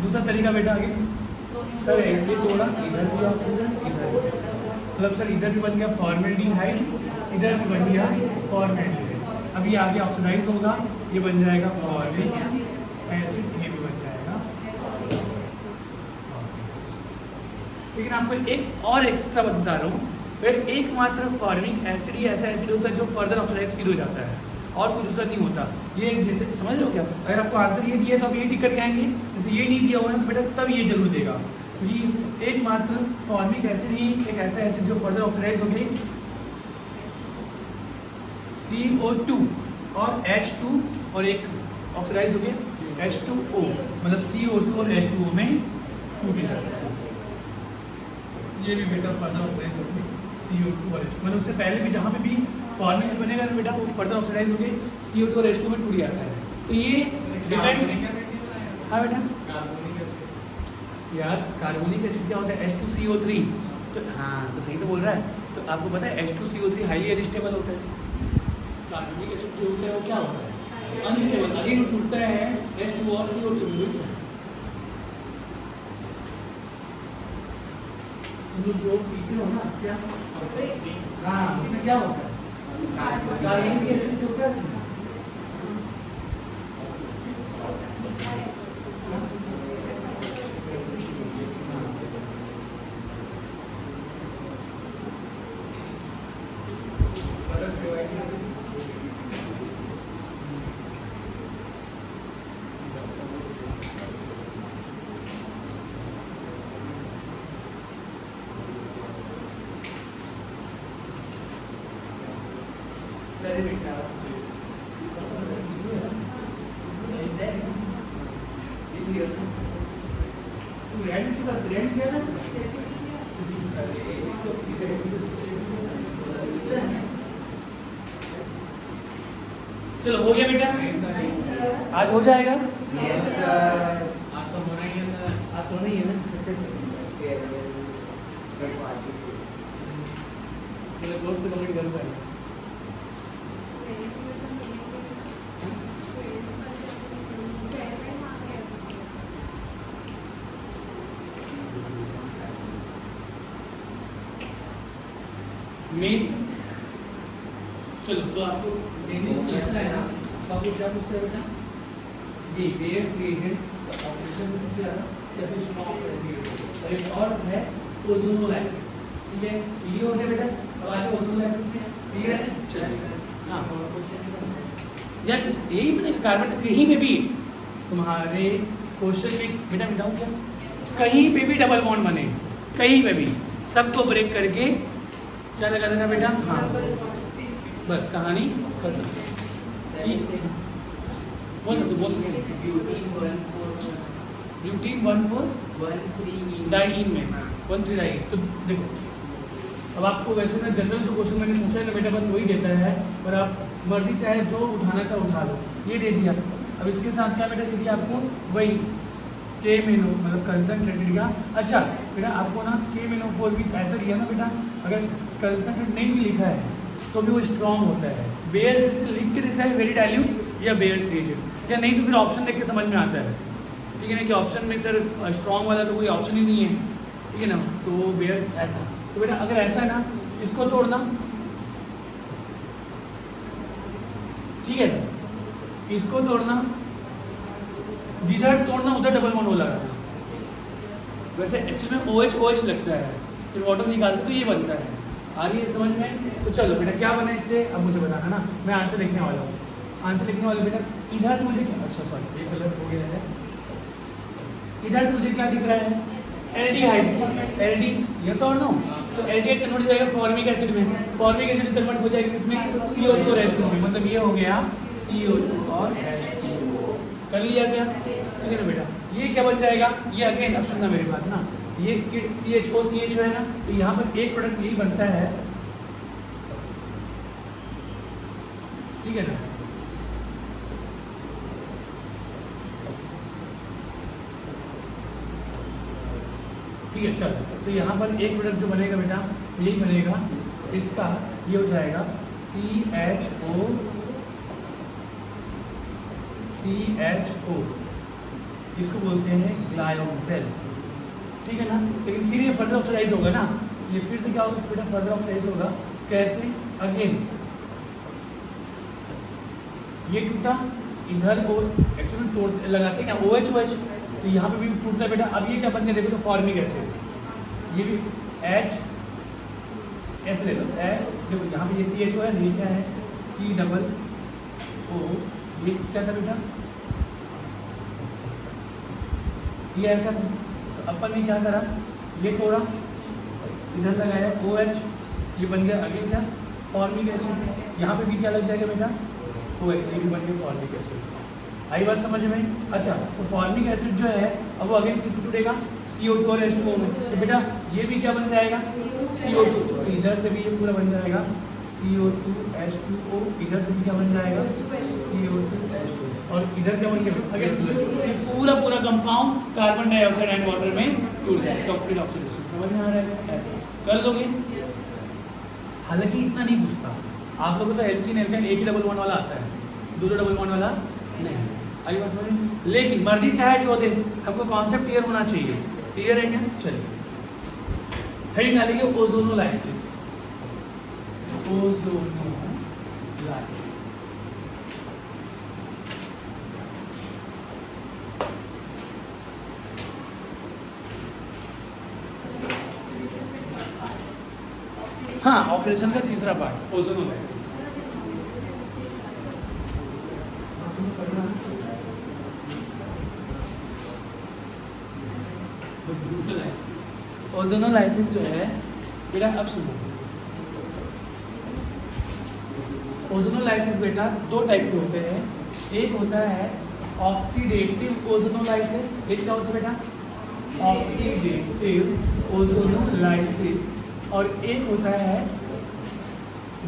दूसरा तरीका बेटा आगे सर, ये थोड़ा इधर भी ऑक्सीजन, इधर मतलब सर इधर भी बन गया फॉर्मेल्डिहाइड, इधर भी बन गया फॉर्मेल्डिहाइड। अभी आगे ऑक्सीडाइज होगा, ये बन जाएगा फॉर्मिक एसिड, ये भी बन जाएगा। लेकिन आपको एक और एक्स्ट्रा बता रहा हूँ, एकमात्र फॉर्मिक एसिड ही ऐसा एसिड होता है जो फर्दर ऑक्सीडाइज फील हो जाता है, और कोई दूसरा नहीं होता। ये जैसे समझ रहे हो क्या? अगर आपको आंसर ये दिया तो आप ये टिक करके आएंगे, जैसे ये नहीं दिया होगा तो बेटा तब ये जरूर देगा, क्योंकि एकमात्र फॉर्मिक एसिड ही एक ऐसा एसिड जो फर्दर ऑक्सीडाइज हो गई CO2 और H2 और एक ऑक्सीडाइज हो गया H2O, मतलब CO2 और H2O में टूट जाता है। ये भी बेटा फर्दर ऑक्सीडाइज हो गई CO2 और H2, मतलब उससे पहले भी जहाँ पे भी फॉर्मिक बनेगा ना बेटा वो फर्दर ऑक्सीडाइज हो गई CO2 और H2 में टूट जाता है। तो ये डिपेंड, हाँ बेटा यार कार्बोनिक एसिड क्या होता है? H2CO3, तो हाँ तो सही तो बोल रहा है। तो आपको पता है H2CO3 हाईली अनस्टेबल होता है, कार्बोनिक एसिड जो होता है वो क्या होता है? अनस्टेबल। अगेन टूटता है H2 और CO2 में टूटता है। तुम लोग जो पीते हो ना क्या, हाँ उसमें क्या होता है? कार्बोनिक एसिड जो होता है चलो हो गया बेटा, आज हो जाएगा। Yes sir. आज तो होना ही है सर, आज तो नहीं है ना। चलो कोर्स से कंप्लीट कर पाएंगे। मेन चलो तो आपको देने से पूछना है ना, तो आपको क्या पूछना है बेटा? ये बेस रिएजेंट ऑक्सीडेशन में सबसे ज़्यादा या फिर स्ट्रॉन्ग रिएजेंट, और एक और है ओजोनोलाइसिस, ठीक है? ये हो गया बेटा सवाल है ओजोनोलाइसिस में, क्लियर है? चलिए हाँ यार यही मैंने कार्बन कहीं में भी तुम्हारे क्वेश्चन में बेटा बताऊँ क्या, कहीं पे भी डबल बॉन्ड बने, कहीं पे भी सबको ब्रेक करके क्या लगा देना बेटा? हाँ बस कहानी खत्म। ठीक बोल तो बोल ब्यूटीन 1,4 डाइईन में 1,3 डाइईन। तो देखो अब आपको वैसे ना जनरल जो क्वेश्चन मैंने पूछा है ना बेटा बस वही देता है, पर आप मर्जी चाहे जो उठाना चाहे उठा लो, ये दे दिया। अब इसके साथ क्या बेटा दे दिया आपको? वही KMnO मतलब कंसंट्रेटेड का। अच्छा बेटा आपको ना KMnO4 भी ऐसा दिया ना बेटा, अगर कंसंट्रेट नहीं भी लिखा है तो भी वो स्ट्रॉन्ग होता है। बेस लिख के देता है वेरी डाइल्यूट, या बेयर्स रिएजेंट, या नहीं तो फिर ऑप्शन देख के समझ में आता है, ठीक है ना, कि ऑप्शन में सर स्ट्रॉन्ग वाला तो कोई ऑप्शन ही नहीं है, ठीक है ना, तो बेयर्स ऐसा। तो बेटा अगर ऐसा है ना, इसको तोड़ना, ठीक है ना, इसको तोड़ना, जिधर तोड़ना उधर डबल बॉन्ड हो लगाना। वैसे एक्चुअली में OH OH लगता है, फिर वाटर निकालते तो ये बनता है। आ रही है समझ में? तो चलो बेटा क्या बना इससे अब मुझे बताना ना, मैं आंसर लिखने वाला हूँ। आंसर लिखने वाले बेटा इधर से मुझे क्या, अच्छा सॉरी ये गलत हो गया है, इधर से मुझे क्या दिख रहा है, एल्डिहाइड, एल्डी, यस और नो? तो एल्डिहाइड कन्वर्ट हो जाएगा फॉर्मिक एसिड में, फॉर्मिक एसिड कन्वर्ट हो जाएगी इसमें CO2 और H2 में, मतलब ये हो गया CO2 और H2। कर लिया क्या? ठीक है ना बेटा, ये क्या बन जाएगा, ये अगेन अब सुनना मेरी बात ना, ये CHO है ना, तो यहाँ पर एक प्रोडक्ट यही बनता है, ठीक है ना। ठीक है चल, तो यहाँ पर एक प्रोडक्ट जो बनेगा बेटा यही बनेगा, इसका ये हो जाएगा CHO, इसको बोलते हैं ग्लायोक्सेल, ठीक है ना। लेकिन फिर ये फर्दर ऑक्सीडाइज होगा ना, ये फिर से क्या होगा बेटा, फर्दर ऑक्सीडाइज होगा। कैसे? अगेन ये टूटा, इधर को एक्चुअली तोड़ लगाते क्या OH OH, तो यहाँ पे भी टूटता है बेटा। अब ये क्या बन गया देखो, तो फॉर्मिक एसिड, ये भी H ऐसे ले लो, देखो यहाँ पे ये CHO है, ये क्या है COO, ये क्या था बेटा, ये ऐसा था। तो अपन ने क्या करा, ये तोड़ा, इधर लगाया OH, ये बन गया आगे क्या, फॉर्मिक एसिड। यहाँ पे भी क्या लग जाएगा बेटा, OH, ये भी बन गया फॉर्मिक एसिड। आई बात समझ में? अच्छा, तो फॉर्मिक एसिड जो है अब वो अगेन किस में टूटेगा, CO2 और H2O में। तो बेटा ये भी क्या बन जाएगा, CO2, तो इधर से भी ये पूरा बन जाएगा CO2 H2O, इधर से भी क्या बन जाएगा CO2 H2O, और इधर क्या बन गया अगेन, ये पूरा पूरा compound carbon dioxide and water में टूट जाएगा, कंप्लीट ऑक्सीडेशन। समझ में आ रहा है? ऐसा कर दोगे। हालांकि इतना नहीं पूछता आप लोगों को, तो एल्कीन एल्काइन एक ही डबल बॉन्ड वाला आता है, दो डबल बॉन्ड वाला नहीं। आई बात समझ में? लेकिन मर्जी चाहे जो दे, हमको कॉन्सेप्ट क्लियर होना चाहिए। क्लियर है क्या? चलिए हेडिंग डालेंगे ओजोनोलाइसिस। ओजोनोलाइसिस हाँ, ऑक्सीडेशन का तीसरा पार्ट ओजोनोलाइसिस। ओजोनोलाइसिस जो है बेटा, अब सुनो, ओजोनोलाइसिस बेटा दो टाइप के होते हैं। एक होता है ऑक्सीडेटिव ओजोनोलाइसिस, एक क्या होता है बेटा, ऑक्सीडेटिव ओजोनोलाइसिस, और एक होता है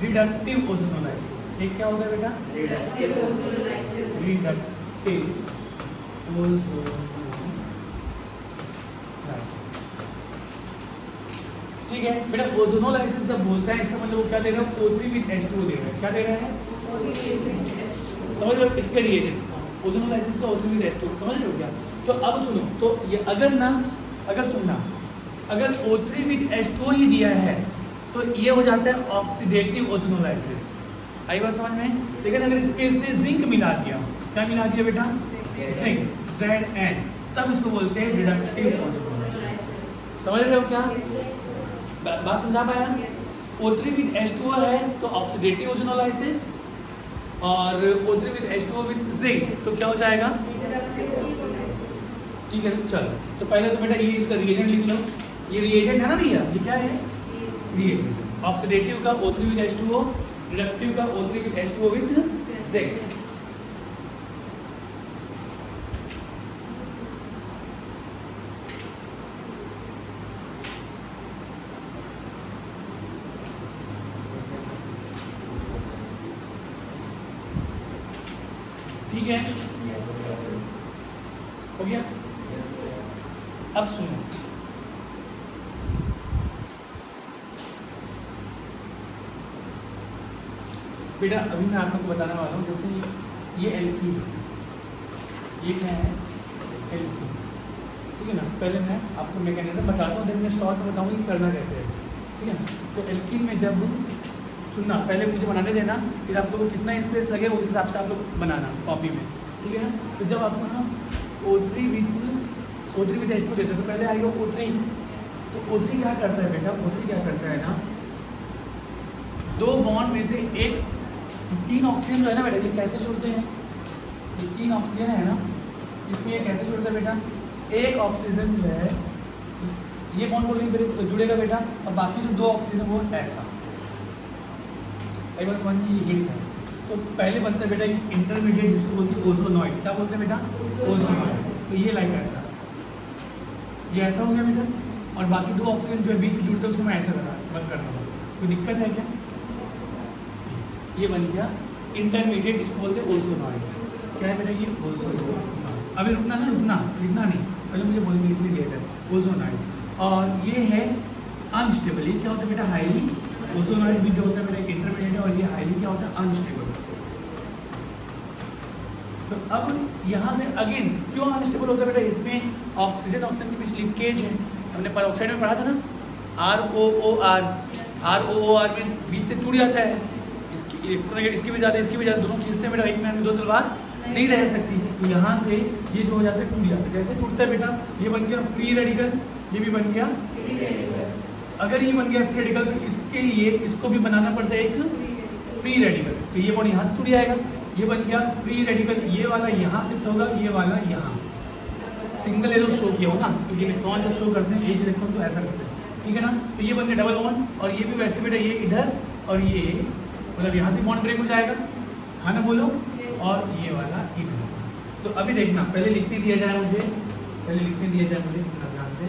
रिडक्टिव ओजोनोलाइसिस। एक क्या होता है बेटा, रिडक्टिव ओजोनोलाइसिस। ठीक है बेटा, ओजोनोलाइसिस जब बोलता है इसका मतलब वो क्या दे रहा है, O3 विद H2O दे रहा है। क्या दे रहा है, समझ रहे हो? इसके रिएजेंट ओजोनोलाइसिस का O3 विद H2O, समझ रहे हो क्या? तो अब सुनो, तो ये अगर सुनना, अगर O3 विद H2O ही दिया है तो ये हो जाता है ऑक्सीडेटिव ओजोनोलाइसिस। आई बात समझ में? लेकिन अगर इसके इसने जिंक मिला दिया, क्या मिला दिया बेटा, जिंक, Zn, तब इसको बोलते हैं रिडक्टिव ओजोनोलाइसिस। समझ रहे हो क्या? बात समझा पाया? O3 विद H2O है तो ऑक्सीडेटिव ओजोनोलाइसिस, और O3 with H2O with zinc तो क्या हो जाएगा, ठीक है। चलो, तो पहले तो बेटा ये इसका रिएजेंट लिख लो। ये रिएजेंट है ना भैया, ये क्या है, रिएजेंट। ऑक्सीडेटिव का O3 विद H2O, रिडक्टिव का O3 with H2O with zinc. ठीक है, हो गया। अब सुनो, बेटा अभी मैं आप लोग को बताने वाला हूँ, जैसे ये एल्कीन है, ये क्या है एल्कीन, ठीक है ना। पहले मैं आपको मैकेनिज्म बताता हूँ, देन मैं शॉर्ट में बताऊँगी कि करना कैसे है, ठीक है ना। तो एल्कीन में जब सुनना, पहले मुझे बनाने देना, फिर आप लोगों को कितना स्पेस लगे उस हिसाब से आप लोग बनाना कॉपी में, ठीक है ना। तो जब आपको ना O3 विद H2 देते हैं तो पहले आएगा O3। तो O3 क्या करता है बेटा, O3 क्या करता है ना, दो बॉन्ड में से एक, 3 ऑक्सीजन जो है ना बेटा, ये कैसे जुड़ते हैं, ये 3 ऑक्सीजन है ना, इसमें ये कैसे जुड़ता है बेटा, एक ऑक्सीजन जो है ये बॉन्ड को जुड़ेगा बेटा, और बाकी जो 2 ऑक्सीजन वो ऐसा, बस समझ में ये हिंट है। तो पहले बनता है बेटा इंटरमीडिएट, जिसको बोलते हैं ओजोनॉइड। क्या बोलते हैं बेटा, ओजोनॉइड। तो ये लाइक ऐसा, ये ऐसा हो गया बेटा, और बाकी 2 ऑक्सीजन जो है बीच में जुड़ते हैं उसको मैं ऐसे बंद करना होगा। कोई दिक्कत है क्या, ये बन गया इंटरमीडिएट, इसको बोलते हैं ओजोनॉइड। क्या है बेटा, ये ओजोनॉइड। अभी रुकना ना, लिखना नहीं, पहले मुझे बोलने लिख लिया जाए ओजोनॉइड। और ये है अनस्टेबल, ये क्या होता है बेटा, हाईली, ओजोनॉइड भी जो होता है बेटा इंटरमीडिएट है, और ये हाईली क्या होता है, अनस्टेबल। तो अब यहाँ से अगेन क्यों अनस्टेबल होता है बेटा, इसमें ऑक्सीजन के बीच लिंकेज है, हमने पेरोक्साइड में पढ़ा था ना, ROOR में बीच से टूट जाता है, इसकी इलेक्ट्रोनेगेटिव, इसकी भी ज़्यादा इसकी भी ज़्यादा, दोनों खींचते हैं बेटा, एक में हमें 2 तलवार नहीं रह सकती। तो यहाँ से ये जो हो जाता है टूट जाता है, जैसे टूटता है बेटा, ये बन गया फ्री रेडिकल, ये भी बन गया फ्री रेडिकल। अगर ये बन गया फ्री रेडिकल तो इसके लिए इसको भी बनाना पड़ता है एक फ्री रेडिकल, तो ये बॉन्ड यहाँ से टूट जाएगा, ये बन गया फ्री रेडिकल, ये वाला यहाँ शिफ्ट होगा, ये वाला यहाँ, सिंगल इलेक्ट्रॉन शो किया हो ना, क्योंकि इलेक्ट्रॉन जब शो करते हैं एक इलेक्ट्रॉन तो ऐसा करते हैं, ठीक है ना। तो ये बन गया डबल बॉन्ड, और ये भी वैसे बेटा, ये इधर और ये मतलब यहाँ से बॉन्ड ब्रेक हो जाएगा, हाँ ना बोलो, और ये वाला इधर। तो अभी देखना, पहले लिखने दिया जाए मुझे, सुनना ध्यान से।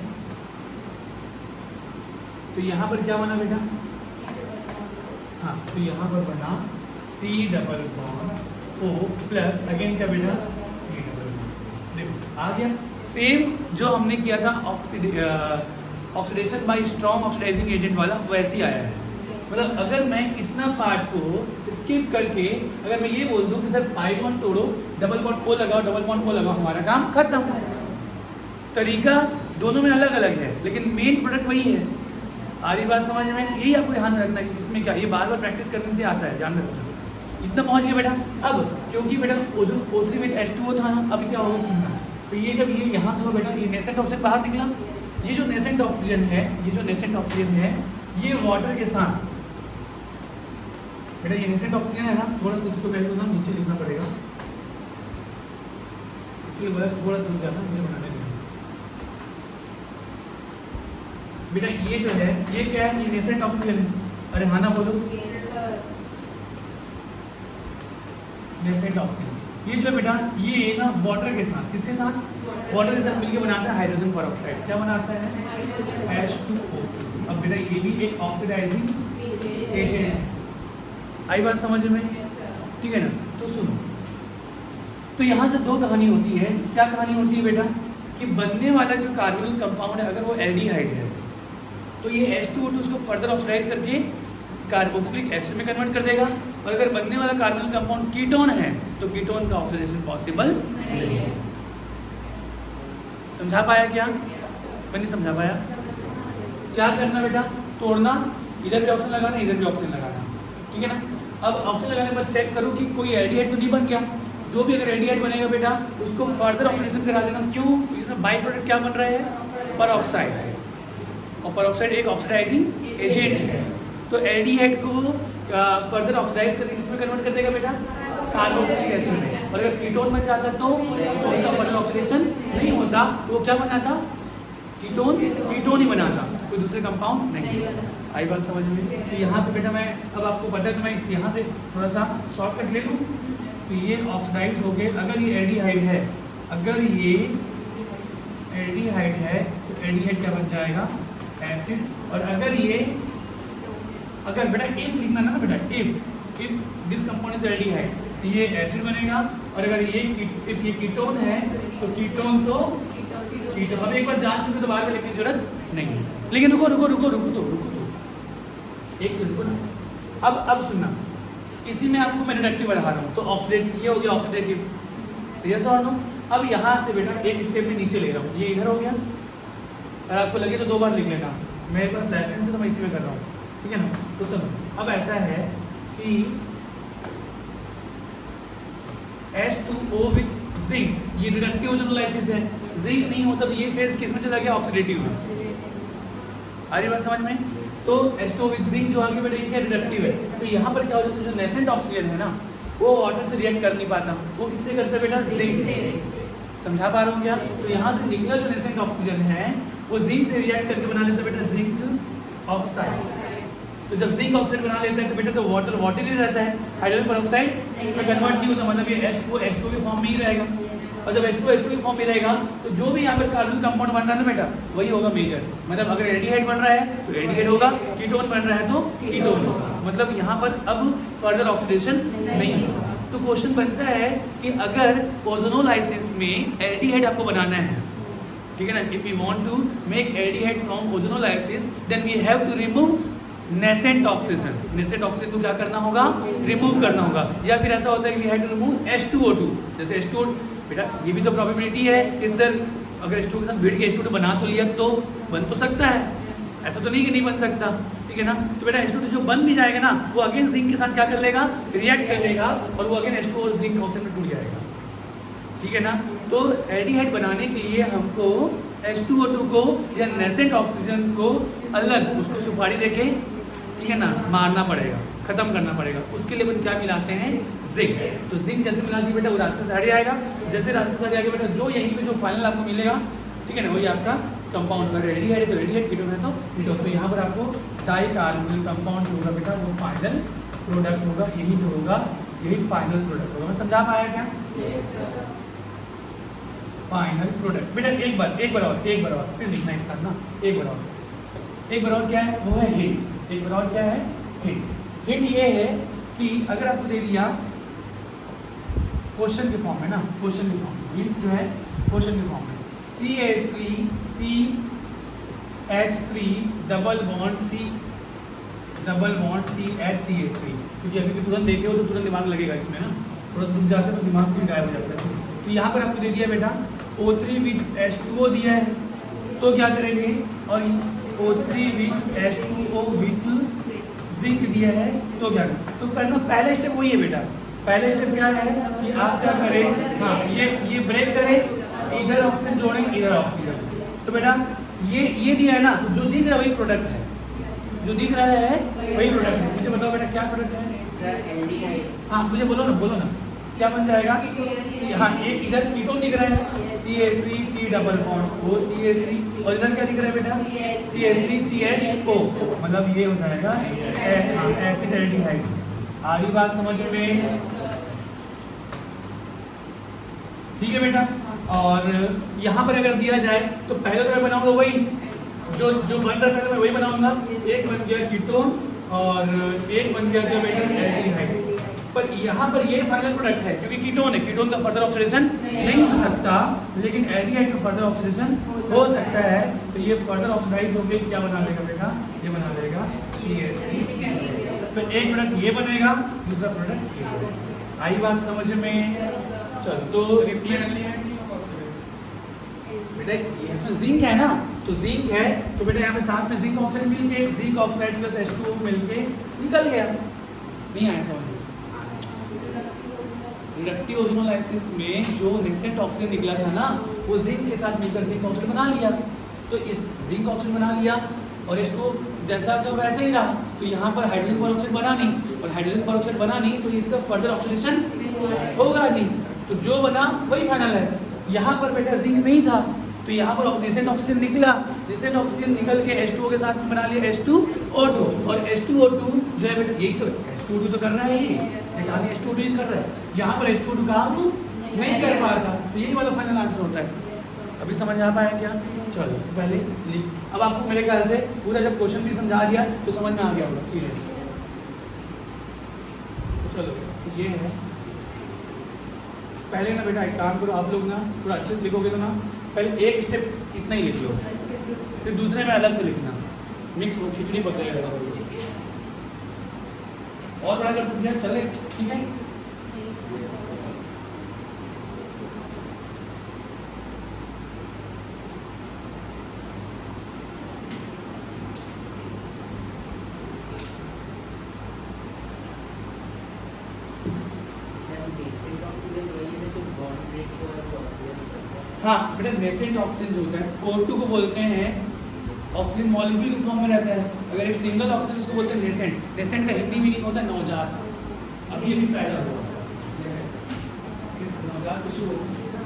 तो यहाँ पर क्या बना बेटा, हाँ, तो यहाँ पर बना C double bond O plus again क्या बेटा, C डबल बॉन्ड। देखो आ गया, सेम जो हमने किया था oxidation by strong oxidising agent वाला, वैसे ही आया है। मतलब अगर मैं इतना पार्ट को स्किप करके अगर मैं ये बोल दूं कि सर पाई बॉन्ड तोड़ो, डबल बॉन्ड O लगाओ, डबल बॉन्ड O लगाओ, हमारा काम खत्म। तरीका दोनों में अलग अलग है, लेकिन मेन प्रोडक्ट वही है। सारी बात समझ में, यही आपको ध्यान रखना है कि इसमें क्या, ये बार बार प्रैक्टिस करने से आता है, ध्यान रखना। इतना पहुंच गया बेटा। अब क्योंकि बेटा ओजोन O3 विद H2O था ना, अभी क्या होगा सुनना। तो ये जब ये यहाँ से हो बेटा, ये नेसेंट ऑक्सीजन बाहर निकला, ये जो नेसेंट ऑक्सीजन है, ये वाटर के साथ बेटा, ये नेसेंट ऑक्सीजन है ना, थोड़ा सा इसको पहले ना नीचे लिखना पड़ेगा, इसलिए बोला थोड़ा सा रुक जाना, मुझे बनाने देना बेटा। ये जो है ये क्या है, ये नेसेंट ऑक्सीजन है, अरे हाँ ना बोलो, नेसेंट ऑक्सीजन। ये जो है बेटा, ये ना वाटर के साथ, किसके साथ, वाटर के साथ मिलकर बनाता है हाइड्रोजन पेरोक्साइड। क्या बनाता है, H2O। अब बेटा ये भी एक ऑक्सीडाइजिंग एजेंट है, आई बात समझ में, ठीक है ना। तो सुनो, तो यहाँ से 2 कहानी होती है। क्या कहानी होती है बेटा, कि बनने वाला जो कार्बोनिल कंपाउंड है, अगर वो एल्डिहाइड है तो ये H2O2 उसको फर्दर ऑक्सीडाइज करके कार्बोक्सिलिक एसिड में कन्वर्ट कर देगा, और अगर बनने वाला कार्बोनिल कंपाउंड कीटोन है तो कीटोन का ऑक्सीडेशन पॉसिबल नहीं है। समझा पाया क्या, नहीं समझा पाया? क्या करना बेटा, तोड़ना, इधर भी ऑक्सीजन लगाना, इधर भी ऑक्सीजन लगाना, ठीक है ना। अब ऑक्सीजन लगाने के बाद चेक करो कि कोई एल्डिहाइड तो नहीं बन गया। जो भी अगर एल्डिहाइड बनेगा बेटा, उसको फर्दर ऑक्सीडेशन करा देना। क्यों, इसमें बाई प्रोडक्ट क्या बन रहा है, पेरोक्साइड, और पेरोक्साइड एक ऑक्सीडाइजिंग एजेंट है। तो एल्डिहाइड को फर्दर ऑक्सीडाइज करके किसमें कन्वर्ट कर देगा बेटा, कार्बोक्सिलिक एसिड में। और अगर कीटोन बन जाता तो उसका फर्दर ऑक्सीडेशन नहीं होता, तो वो क्या बनाता, कीटोन ही बनाता, कोई दूसरे कंपाउंड नहीं। आई बात समझ में। तो यहाँ से बेटा मैं अब आपको पता है तो मैं यहाँ से थोड़ा सा शॉर्टकट ले लूँ। तो ये ऑक्सीडाइज हो गए, अगर ये एल्डिहाइड है, अगर ये एल्डिहाइड है तो एल्डिहाइड क्या बन जाएगा, एसिड। और अगर ये, अगर बेटा इफ लिखना ना बेटा, if this compound is aldehyde, तो ये एसिड बनेगा। और अगर ये इफ ये कीटोन है तो कीटोन तो कीटोन। अब एक बार जान चुके तो बार बार लिखने की जरूरत नहीं है। लेकिन रुको, एक से रुको ना। अब सुनना, इसी में आपको मैं रिडक्टिव बढ़ा रहा हूँ, तो ऑक्सीडेटिव ये हो गया ऑक्सीडेटिव, यस और नो। अब यहाँ से बेटा एक स्टेप में नीचे ले रहा हूँ, ये इधर हो गया, अगर आपको लगे तो 2 बार लिख लेना, मेरे पास लाइसेंस है तो मैं इसी में कर रहा हूँ, ठीक है ना। तो सुनो, अब ऐसा है कि H2O विद जिंक, ये रिडक्टिव ओजोनोलाइसिस है, जिंक नहीं होता तो ये फेज किस में चला गया, ऑक्सीडेटिव में। आ रही बात समझ में? तो H2O विद जिंक जो आगे बेटा ये क्या रिडक्टिव है, तो यहाँ पर क्या हो जाता है, जो नेसेंट ऑक्सीजन है ना वो वाटर से रिएक्ट कर नहीं पाता, वो किससे करता है बेटा, जिंक से। समझा पा रहा हूँ क्या? तो यहाँ से निकला जो नेसेंट ऑक्सीजन है वो जिंक से रिएक्ट करके बना लेता है बेटा जिंक ऑक्साइड। तो जब जिंक ऑक्साइड बना लेता है तो बेटा तो वाटर वाटर ही रहता है, हाइड्रोजन पेरोक्साइड में कन्वर्ट नहीं होता, मतलब ये H2O के फॉर्म में ही रहेगा। और जब H2O के फॉर्म में रहेगा तो जो भी यहाँ पर कार्बन कंपाउंड बन रहा है ना बेटा वही होगा मेजर, मतलब अगर एल्डिहाइड बन रहा है तो एल्डिहाइड होगा, कीटोन बन रहा है तो कीटोन होगा, मतलब यहाँ पर अब फर्दर ऑक्सीडेशन नहीं होगा। तो क्वेश्चन बनता है कि अगर ओजोनोलाइसिस में एल्डिहाइड आपको बनाना है, ठीक है ना, if you want to make aldehyde from ozonolysis then we have to remove nascent oxygen. Nascent oxygen को क्या करना होगा, रिमूव करना होगा, या फिर ऐसा होता है कि we have to remove H2O2। जैसे H2O बेटा ये भी तो प्रोबेबिलिटी है कि सर अगर H2O के साथ भिड़ के H2O2 बना तो लिया तो बन तो सकता है, ऐसा तो नहीं कि नहीं बन सकता, ठीक है ना। तो बेटा H2O2 जो बन भी जाएगा ना वो अगेन जिंक के साथ क्या कर लेगा, रिएक्ट कर लेगा और वो अगेन H2O और जिंक ऑक्सीजन में टूट जाएगा, ठीक है ना। तो एल्डिहाइड बनाने के लिए हमको H2O2 को या नेसेंट ऑक्सीजन को अलग उसको सुपारी देके, ठीक है ना, मारना पड़ेगा, खत्म करना पड़ेगा। उसके लिए अपन क्या मिलाते हैं, जिंक। तो जिंक जैसे मिला दी बेटा वो रास्ते से हट जाएगा, जैसे रास्ते से हट जाएगा बेटा जो यहीं पे जो फाइनल आपको मिलेगा, ठीक है ना, वही आपका कंपाउंड होगा। एल्डिहाइड है तो एल्डिहाइड, कीटोन है तो कीटोन। तो यहाँ पर आपको डाई कार्बोनिल कंपाउंड जो होगा बेटा वो फाइनल प्रोडक्ट होगा, यही जो होगा यही फाइनल प्रोडक्ट होगा। मैं समझा पाया क्या? फाइनल प्रोडक्ट बेटा एक बार और फिर लिखना एक साथ ना, एक बार और क्या है, वो है हिट। एक बार और क्या है, हिट। हिट ये है कि अगर आपको दे दिया क्वेश्चन के फॉर्म में ना, क्वेश्चन के फॉर्म में, हिट जो है क्वेश्चन के फॉर्म में, CH3 CH3 double bond CH3, क्योंकि अभी भी तुरंत देखे हो तो तुरंत दिमाग लगेगा इसमें ना, थोड़ा सा रुक जाता है तो दिमाग भी गायब हो जाता है। तो यहाँ पर आपको दे दिया बेटा O3 विथ H2O दिया है, तो क्या करेंगे, और O3 with H2O with zinc दिया है तो क्या तो करना, पहला स्टेप वही है बेटा। पहले स्टेप क्या है कि आप क्या करें, हाँ ये ब्रेक करें, इधर ऑक्सीजन जोड़ें, इधर ऑक्सीजन। तो बेटा ये दिया है ना, तो जो दिख रहा है वही प्रोडक्ट है, जो दिख रहा है वही प्रोडक्ट है। मुझे बताओ बेटा क्या प्रोडक्ट है सर एल्डिहाइड। हाँ मुझे बोलो ना क्या बन जाएगा, हाँ एक इधर कीटोन दिख रहा है CH3 C double bond O CH3, और इधर क्या दिख रहा है बेटा CH3 CHO, मतलब ये हो जाएगा एसिड एल्डिहाइड। आ रही बात समझ में? ठीक है बेटा। और यहाँ पर अगर दिया जाए तो पहले तो मैं बनाऊंगा वही जो बन रहा है, पहले मैं वही बनाऊंगा। एक बन गया कीटोन और एक बन गया क्या बेटा एल्डिहाइड। पर यहाँ पर ये फाइनल प्रोडक्ट है क्योंकि कीटोन है, कीटोन का फर्दर ऑक्सीडेशन नहीं हो सकता, लेकिन एल्डिहाइड का फर्दर ऑक्सीडेशन हो सकता है। तो ये फर्दर ऑक्सीडाइज होकर क्या बना लेगा बेटा, ये बना लेगा CH3। तो एक प्रोडक्ट ये बनेगा, दूसरा प्रोडक्ट ये बनेगा। आई बात समझ में? चल तो बेटा इसमें जिंक है ना, तो जिंक है तो बेटा यहाँ पे साथ में जिंक ऑक्साइड मिलके, जिंक ऑक्साइड प्लस H2O मिलके निकल गया। नहीं आया समझ में? रिडक्टिव ओजोनोलाइसिस में जो नेसेंट ऑक्सीजन निकला था ना वो जिंक के साथ मिलकर जिंक ऑक्साइड बना लिया। तो इस जिंक ऑक्साइड बना लिया और H2O जैसा था वैसा ही रहा। तो यहाँ पर हाइड्रोजन पेरोक्साइड बना नहीं, और हाइड्रोजन पेरोक्साइड बना नहीं तो इसका फर्दर ऑक्सीडेशन होगा नहीं। तो जो बना वही फाइनल है। यहाँ पर बेटा जिंक नहीं था तो यहाँ पर नेसेंट ऑक्सीजन निकला, नेसेंट ऑक्सीजन निकल के H2O के साथ बना लिया H2O2, और H2O2 जो है बेटा यही तो H2O2 तो कर रहा है, ये खाली H2O2 कर रहा है। यहाँ पर H2O2 काम नहीं कर पा रहा, तो यही वाला फाइनल आंसर होता है। अभी समझ आ पाया क्या? चलो पहले लिख। अब आपको मेरे ख्याल से पूरा जब क्वेश्चन भी समझा दिया तो समझ में आ गया होगा चीज़ें। तो चलो ये है पहले ना बेटा एक काम करो, आप लोग ना थोड़ा अच्छे से लिखोगे तो ना पहले एक स्टेप इतना ही लिख लो, फिर दूसरे में अलग से लिखना, मिक्स हो खिचड़ी पक जाएगा। और बड़ा कर दूँ चले, ठीक है। हाँ बेटा, नेसेंट ऑक्सीजन जो होता है O2 को बोलते हैं, ऑक्सीजन मॉलिक्यूल फॉर्म में रहता है। अगर एक सिंगल ऑक्सीजन उसको बोलते हैं नेसेंट। नेसेंट का हिंदी मीनिंग होता है नवजात। अब ये भी पैदा हुआ नवजात शिशु होता है।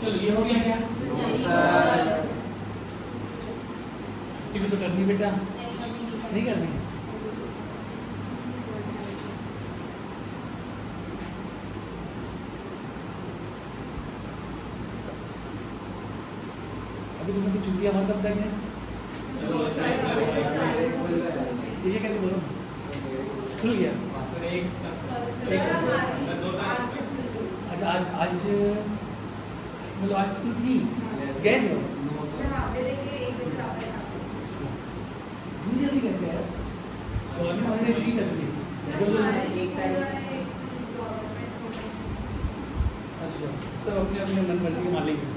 चलो ये हो गया क्या? इसकी भी तो करनी बेटा, नहीं करनी? अभी तुमने की छुट्टियां वहाँ कब तक है? ये कैसे बोलो? खुल गया? अच्छा आज मतलब आज स्कूल थी, गए थे? जल्दी कैसे है? गवर्नमेंट हॉलिडे नहीं करती। अच्छा, सब अपने अपने मन मर्जी के मालिक हैं।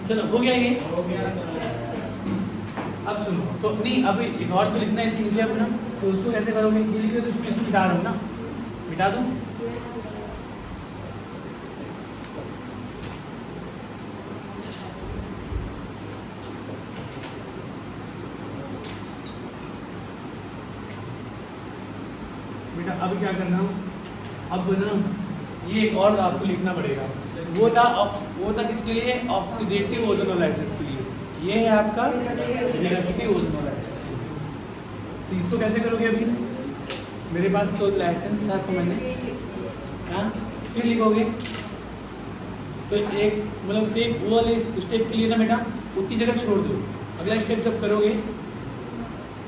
चलो हो गया ये? अब सुनो तो नहीं, अभी एक और तो लिखना है इसके नीचे अपना, तो उसको कैसे करोगे? ये लिख रहे तो इसको मिटा दूँ ना, मिटा दूँ? बेटा अब क्या करना, अब ना ये एक और आपको लिखना पड़ेगा। वो था किसके लिए? ऑक्सीडेटिव ओजोनोलाइसिस के लिए। ये है आपका नेगेटिव ओजोनोलाइसिस के लिए। तो इसको कैसे करोगे? अभी मेरे पास तो लाइसेंस था तो मैंने, हाँ फिर लिखोगे तो एक मतलब सेम वो वाले स्टेप के लिए ना बेटा उतनी जगह छोड़ दो। अगला स्टेप जब करोगे,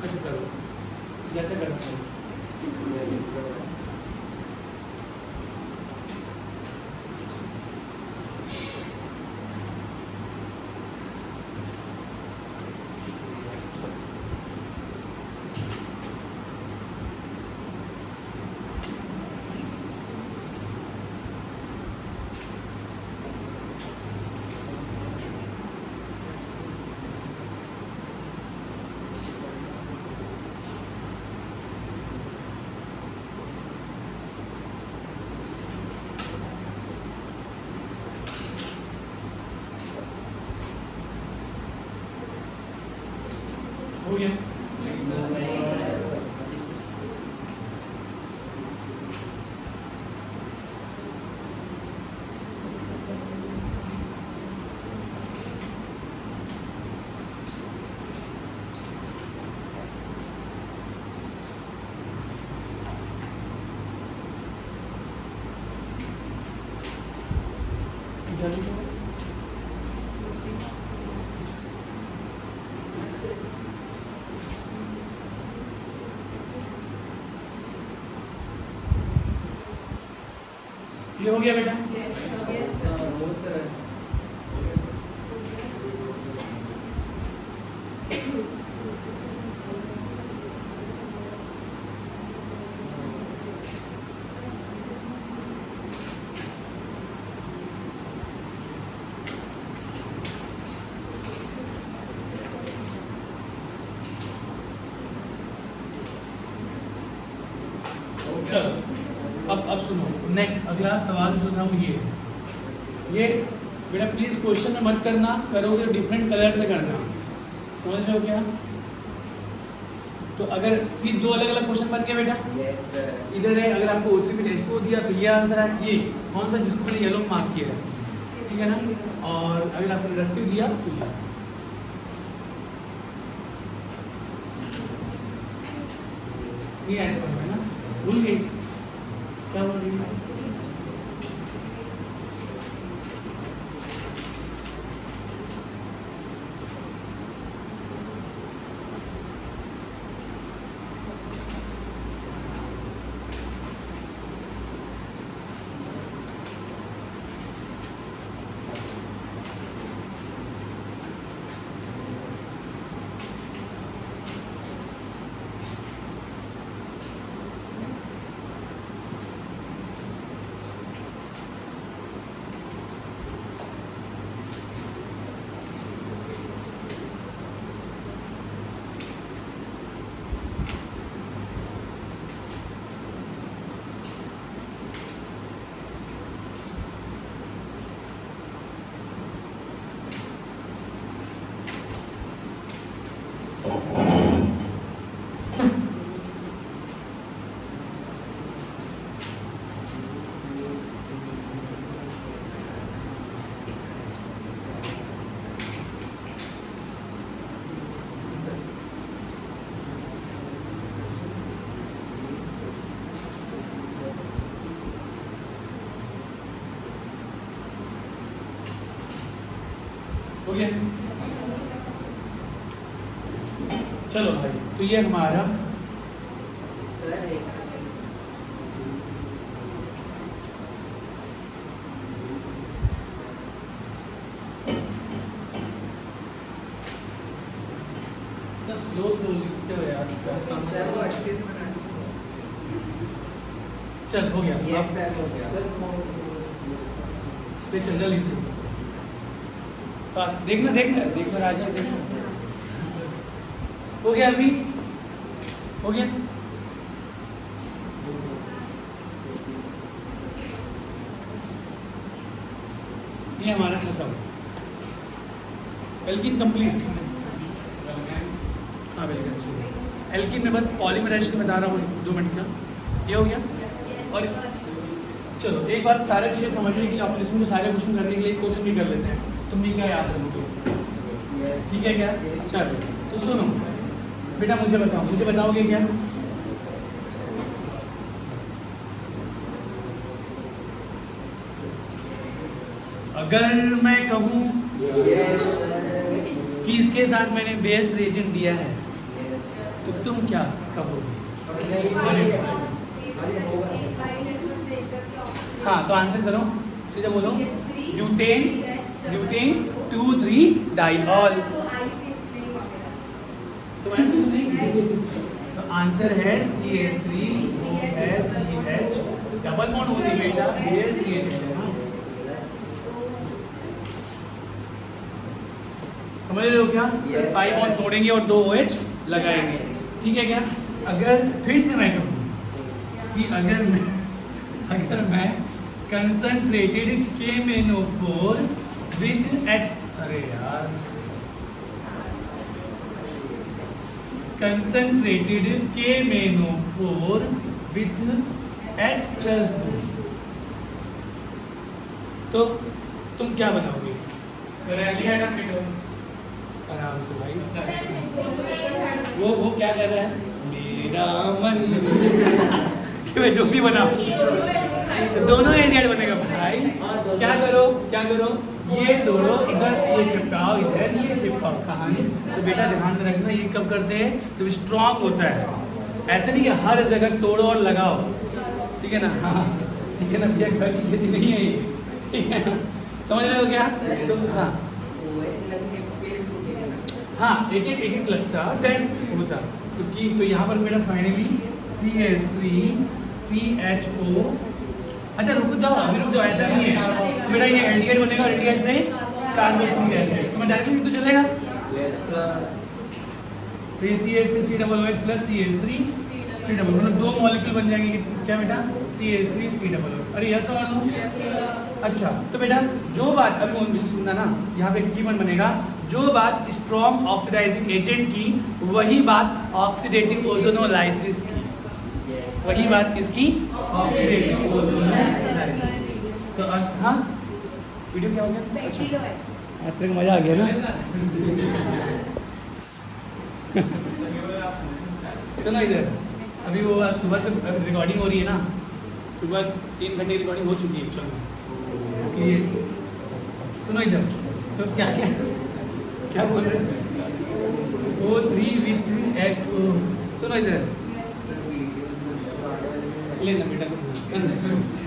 अच्छा करो जैसे करना चाहिए। गया? ये हो गया बेटा? हो सर। चलो अब सुनो, नेक्स्ट अगला सवाल जो था वो ये बेटा प्लीज क्वेश्चन में मत करना, करोगे डिफरेंट कलर से करना, समझ रहे हो क्या? तो अगर प्लीज दो अलग अलग क्वेश्चन बन गए बेटा। Yes sir. इधर है, अगर आपको O3 में H2 दिया तो ये आंसर है, ये कौन सा जिसको मैंने येलो मार्क किया है, ठीक है ना? और अगर आपको रिडक्टिव दिया तो ये ऐसे बनना है ना, भूल गई क्या बोल रही है? हो गया? चलो भाई, तो ये हमारा सर एक स्लो लिखते हो यार। सर वो अच्छे से बना। चल हो गया। यस सर हो गया सर। पे चल जल्दी से पास देखना राजा देखना। हो गया अभी? हो गया? ये हमारा खत्म, एल्किन कंप्लीट। हाँ बिल्कुल, एल्किन में बस पॉलीमराइजेशन बता रहा हूँ 2 मिनट का। ये हो गया? और चलो एक बात, सारे चीज़ें समझने के लिए आप इसमें सारे क्वेश्चन करने के लिए क्वेश्चन भी कर लेते हैं। तुमने क्या याद रखोगे? ठीक है क्या? चलो तो सुनो बेटा, मुझे बताओगे क्या? अगर मैं कहूँ कि इसके साथ मैंने बेस रिएजेंट दिया है तो तुम क्या कहोगे? हाँ तो आंसर करो, सीधा बोलो। Butane 2,3 diol. तो मैंने कुछ नहीं, तो आंसर है CH3OH डबल बॉन्ड होती बेटा, बेस रिएजेंट है ना। समझ रहे हो क्या? Yes, पाई बॉन्ड तोड़ेंगे और 2 OH लगाएंगे, ठीक है क्या? अगर फिर से मैं कहूँ कि अगर मैं कंसंट्रेटेड KMnO4 विद H, अरे यार कंसंट्रेटेड KMnO4 विथ H+O। तो तुम क्या बनाओगे? आराम से भाई। वो क्या कर रहा है? मेरा मन कि मैं जो भी बनाऊं तो दोनों एंडियड बनेगा भाई। क्या करो ये तोड़ो, इधर ये चिपकाओ, इधर ये चिपकाओ। कहानी तो बेटा ध्यान में रखना, ये कब करते हैं जब स्ट्रांग होता है। ऐसे नहीं कि हर जगह तोड़ो और लगाओ, ठीक है ना? हाँ ठीक है ना भैया, घर की खेती नहीं है ये, ठीक है ना? समझ रहे हो क्या? तो हाँ एक एक लगता देन होता। तो यहाँ पर मेरा फाइनली CH3 CHO। अच्छा रुक जाओ, अभी रुक जाओ, ऐसा नहीं है तो बेटा ये एल्डिहाइड बनेगा और एल्डिहाइड से कार्बोक्सिलिक एसिड। तो मैं डायरेक्टली तो चलेगा तो CH3 COOH plus CH3 C मतलब दो मॉलिक्यूल बन जाएंगे। क्या बेटा? CH3 COOH। अरे यस और नो? अच्छा तो बेटा जो बात अभी मुझे सुनना ना, यहाँ पे की पॉइंट बनेगा, जो बात स्ट्रॉन्ग ऑक्सीडाइजिंग एजेंट की वही बात ऑक्सीडेटिव ओजोनोलाइसिस की। वही बात किसकी? Oxidative ozonolysis. तो हाँ वीडियो क्या हो गया? अच्छा तेरे को मजा आ गया ना? सुनो इधर, अभी वो सुबह से रिकॉर्डिंग हो रही है ना, सुबह 3 घंटे की रिकॉर्डिंग हो चुकी है एक्चुअल में, इसलिए सुनो इधर। तो क्या क्या क्या बोल रहे हैं? O3 with H2O। सुनो इधर, लेना बेटा,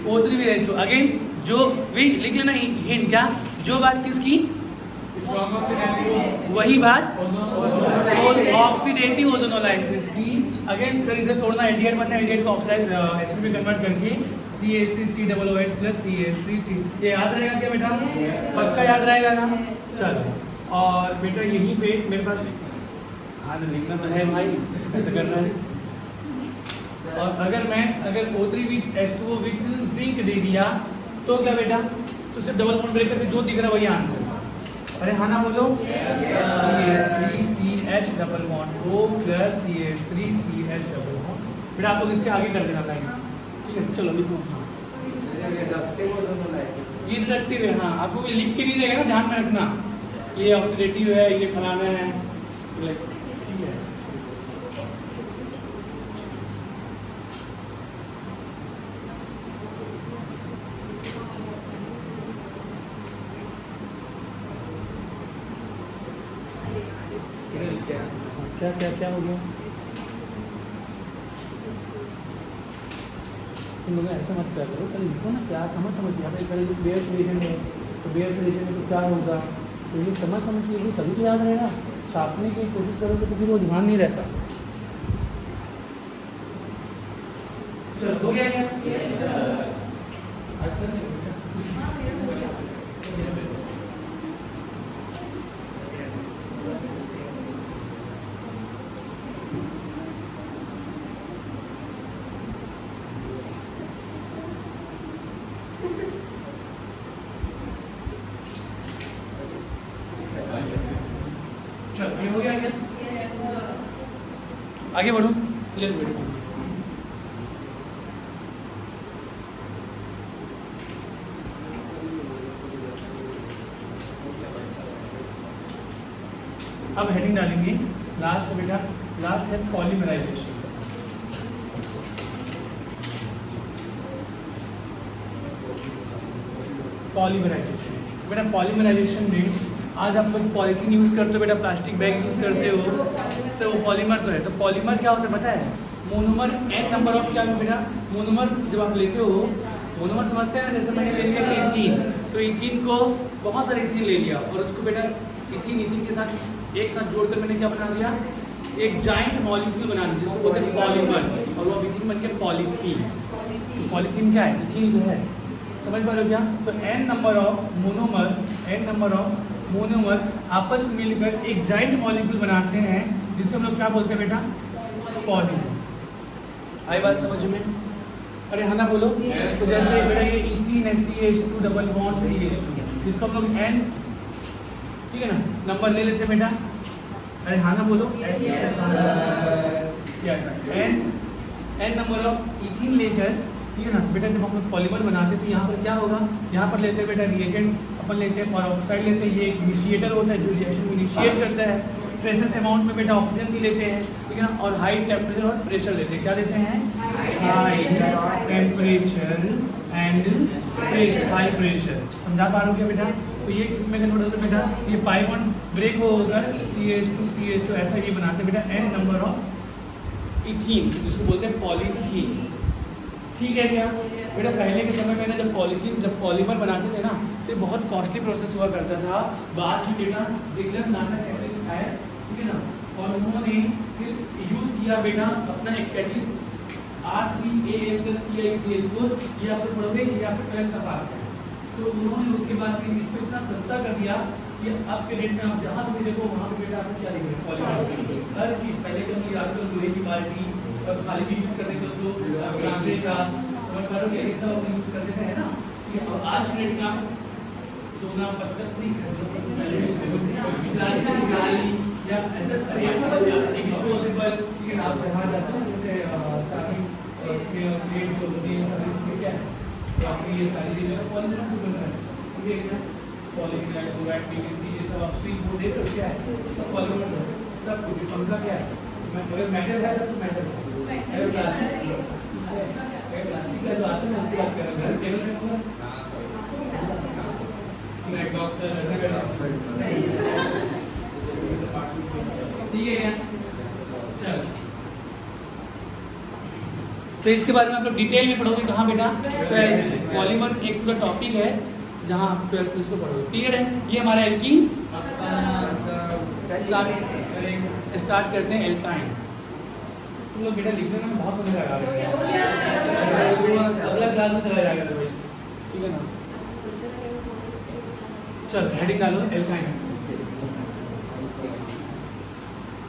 O3 with H2O। अगेन जो भी लिख लेना हिंट, क्या जो बात किसकी? वही बात ऑक्सीडेटिव ओजोनोलाइसिस की। अगेन सर इधर थोड़ा एल्डिहाइड बनना है, एल्डिहाइड को ऑक्सीडाइज एसिड में कन्वर्ट करके CH3 COOH प्लस CH3 ये याद रहेगा क्या बेटा? पक्का याद रहेगा ना? चलो और बेटा यहीं पे मेरे पास हाँ लिखना तो है भाई, ऐसा करना है। और अगर O3 with H2O with zinc दे दिया तो क्या बेटा? तो सिर्फ डबल बॉन्ड ब्रेक करके जो दिख रहा है वही आंसर। अरे हाँ ना बोलो, CH3 CH double bond O plus CH3 CH double bond. बेटा आप लोग इसके आगे कर देना लाइन, ठीक है? चलो लिखो। ये डिडक्टिव है, हाँ आपको ये लिख के नहीं देगा ना, ध्यान में रखना। ये ऑक्सीडेटिव है, ये फलाना है, ठीक है? क्या क्या क्या हो गया? तुम लोग ऐसा मत क्या करो, कल लिखो ना, क्या समझ गया भाई। बेयर सोल्यूशन है तो बेयर सोल्यूशन में तो क्या होगा, तो ये समझ लीजिए तभी तो याद रहेगा। छापने की कोशिश करोगे तो फिर वो ध्यान नहीं रहता। चलो हो गया क्या? चलो ये हो गया क्या? आगे बढ़ो, क्लियर बैठो। अब हेडिंग डालेंगे लास्ट बेटा, लास्ट है पॉलीमराइजेशन। पॉलीमराइजेशन बेटा, पॉलीमराइजेशन मीन्स आज आप लोग पॉलीथीन यूज़ करते हो बेटा, प्लास्टिक बैग यूज़ करते हो, सर वो पॉलीमर तो है। तो पॉलीमर क्या होता है पता है? मोनोमर n नंबर ऑफ क्या है बेटा? मोनोमर जब आप लेते हो, मोनोमर समझते हैं ना, जैसे मैंने ले लिया इथीन, तो इथीन को बहुत सारे इथीन ले लिया और उसको बेटा इथीन के साथ एक साथ जोड़कर मैंने क्या बना दिया? एक जाइंट मॉलिक्यूल बना दिया जिसको बोलते हैं पॉलीमर, और वो इथीन बन के पॉलीथीन। पॉलीथीन क्या है? इथीन तो है, समझ पा रहे हो क्या? तो n नंबर ऑफ मोनोमर आपस में मिलकर एक जाइंट मॉलिक्यूल बनाते हैं जिसको हम लोग क्या बोलते हैं बेटा? पॉलीमर। आई बात समझ में? अरे हाँ ना बोलो। तो जैसे बेटा ये इथीन है, CH2 डबल बॉन्ड CH2, जिसको हम लोग n, ठीक है ना, नंबर ले लेते हैं बेटा। अरे हाँ ना बोलो। Yes, sir. Yes n number of ethene लेकर, ठीक है ना बेटा, जब हम लोग पॉलीमर बनाते हैं तो यहाँ पर क्या होगा, यहाँ पर लेते हैं बेटा रिएजेंट अपन लेते हैं, ऑक्साइड लेते हैं, ये एक इनिशिएटर होता है जो रिएक्शन को इनिशिएट करता है। ट्रेसेस अमाउंट में बेटा ऑक्सीजन भी लेते हैं, ठीक है ना, और हाई टेम्परेचर और प्रेशर लेते हैं। क्या लेते हैं? High temperature and high pressure. समझा पा रहे हो क्या बेटा? तो ये किसमें कन्वर्ट होता है बेटा, ये पाई बॉन्ड ब्रेक होकर CH2 ऐसा ये बनाते हैं बेटा एन नंबर ऑफ इथीन, जिसको बोलते हैं पॉलीथीन। ठीक है क्या बेटा? पहले के समय में ना जब पॉलीमर बनाते थे ना तो ये बहुत कॉस्टली प्रोसेस हुआ करता था। बाद में बेटा जिगलर नाम का कैटलिस्ट आया, ठीक है ना, और उन्होंने फिर यूज़ किया बेटा अपना एक कैटलिस्ट R3Al+TiCl4, ये आप लोग पढ़ोगे, ये आपको 12th का पार्ट है। तो उन्होंने उसके बाद फिर इसको इतना सस्ता कर दिया कि अब के डेट में आप जहाँ भी देखो वहाँ पे बेटा आपको क्या लिखेंगे? पॉलीमर। हर चीज़ पहले के हम याद करो, लोहे की बाल्टी और खाली भी यूज़ करते थे तो कांसे का, समझ पा रहे हो, ये सब हम यूज़ करते थे, है ना। ठीक है, और आज के डेट में आप दोना पत्थर नहीं कर सकते या ऐसा डिस्पोजेबल, ठीक है ना, आप बाहर जाते हैं जैसे सारी उसमें प्लेट जो होती है सारी चीज़ें क्या है, तो आपकी ये सारी चीज़ें पॉलीमर से बन रहा है, ठीक है, पॉलीविनाइल क्लोराइड PVC ये सब आप स्विच बोर्ड देख रहे हो, क्या है, सब पॉलीमर है, सब कुछ। पंखा क्या है, अगर मेटल है तो मेटल है, अगर प्लास्टिक है तो आते हैं उसकी बात कर रहे हैं, टेबल पे होगा ठीक है क्या? चलो, तो इसके बारे में आप लोग डिटेल में पढ़ोगे कहाँ बेटा? 12th। पॉलीमर एक पूरा टॉपिक है जहाँ आप 12th में इसको पढ़ोगे। क्लियर है? ये हमारा एल्कीन। स्टार्ट करते हैं एल्काइन। तुम लोग बेटा लिखने में बहुत समय लगा रहे हैं, अगला क्लास में चला जाएगा तो वैसे, ठीक है ना। चल हेडिंग डालो एल्काइन।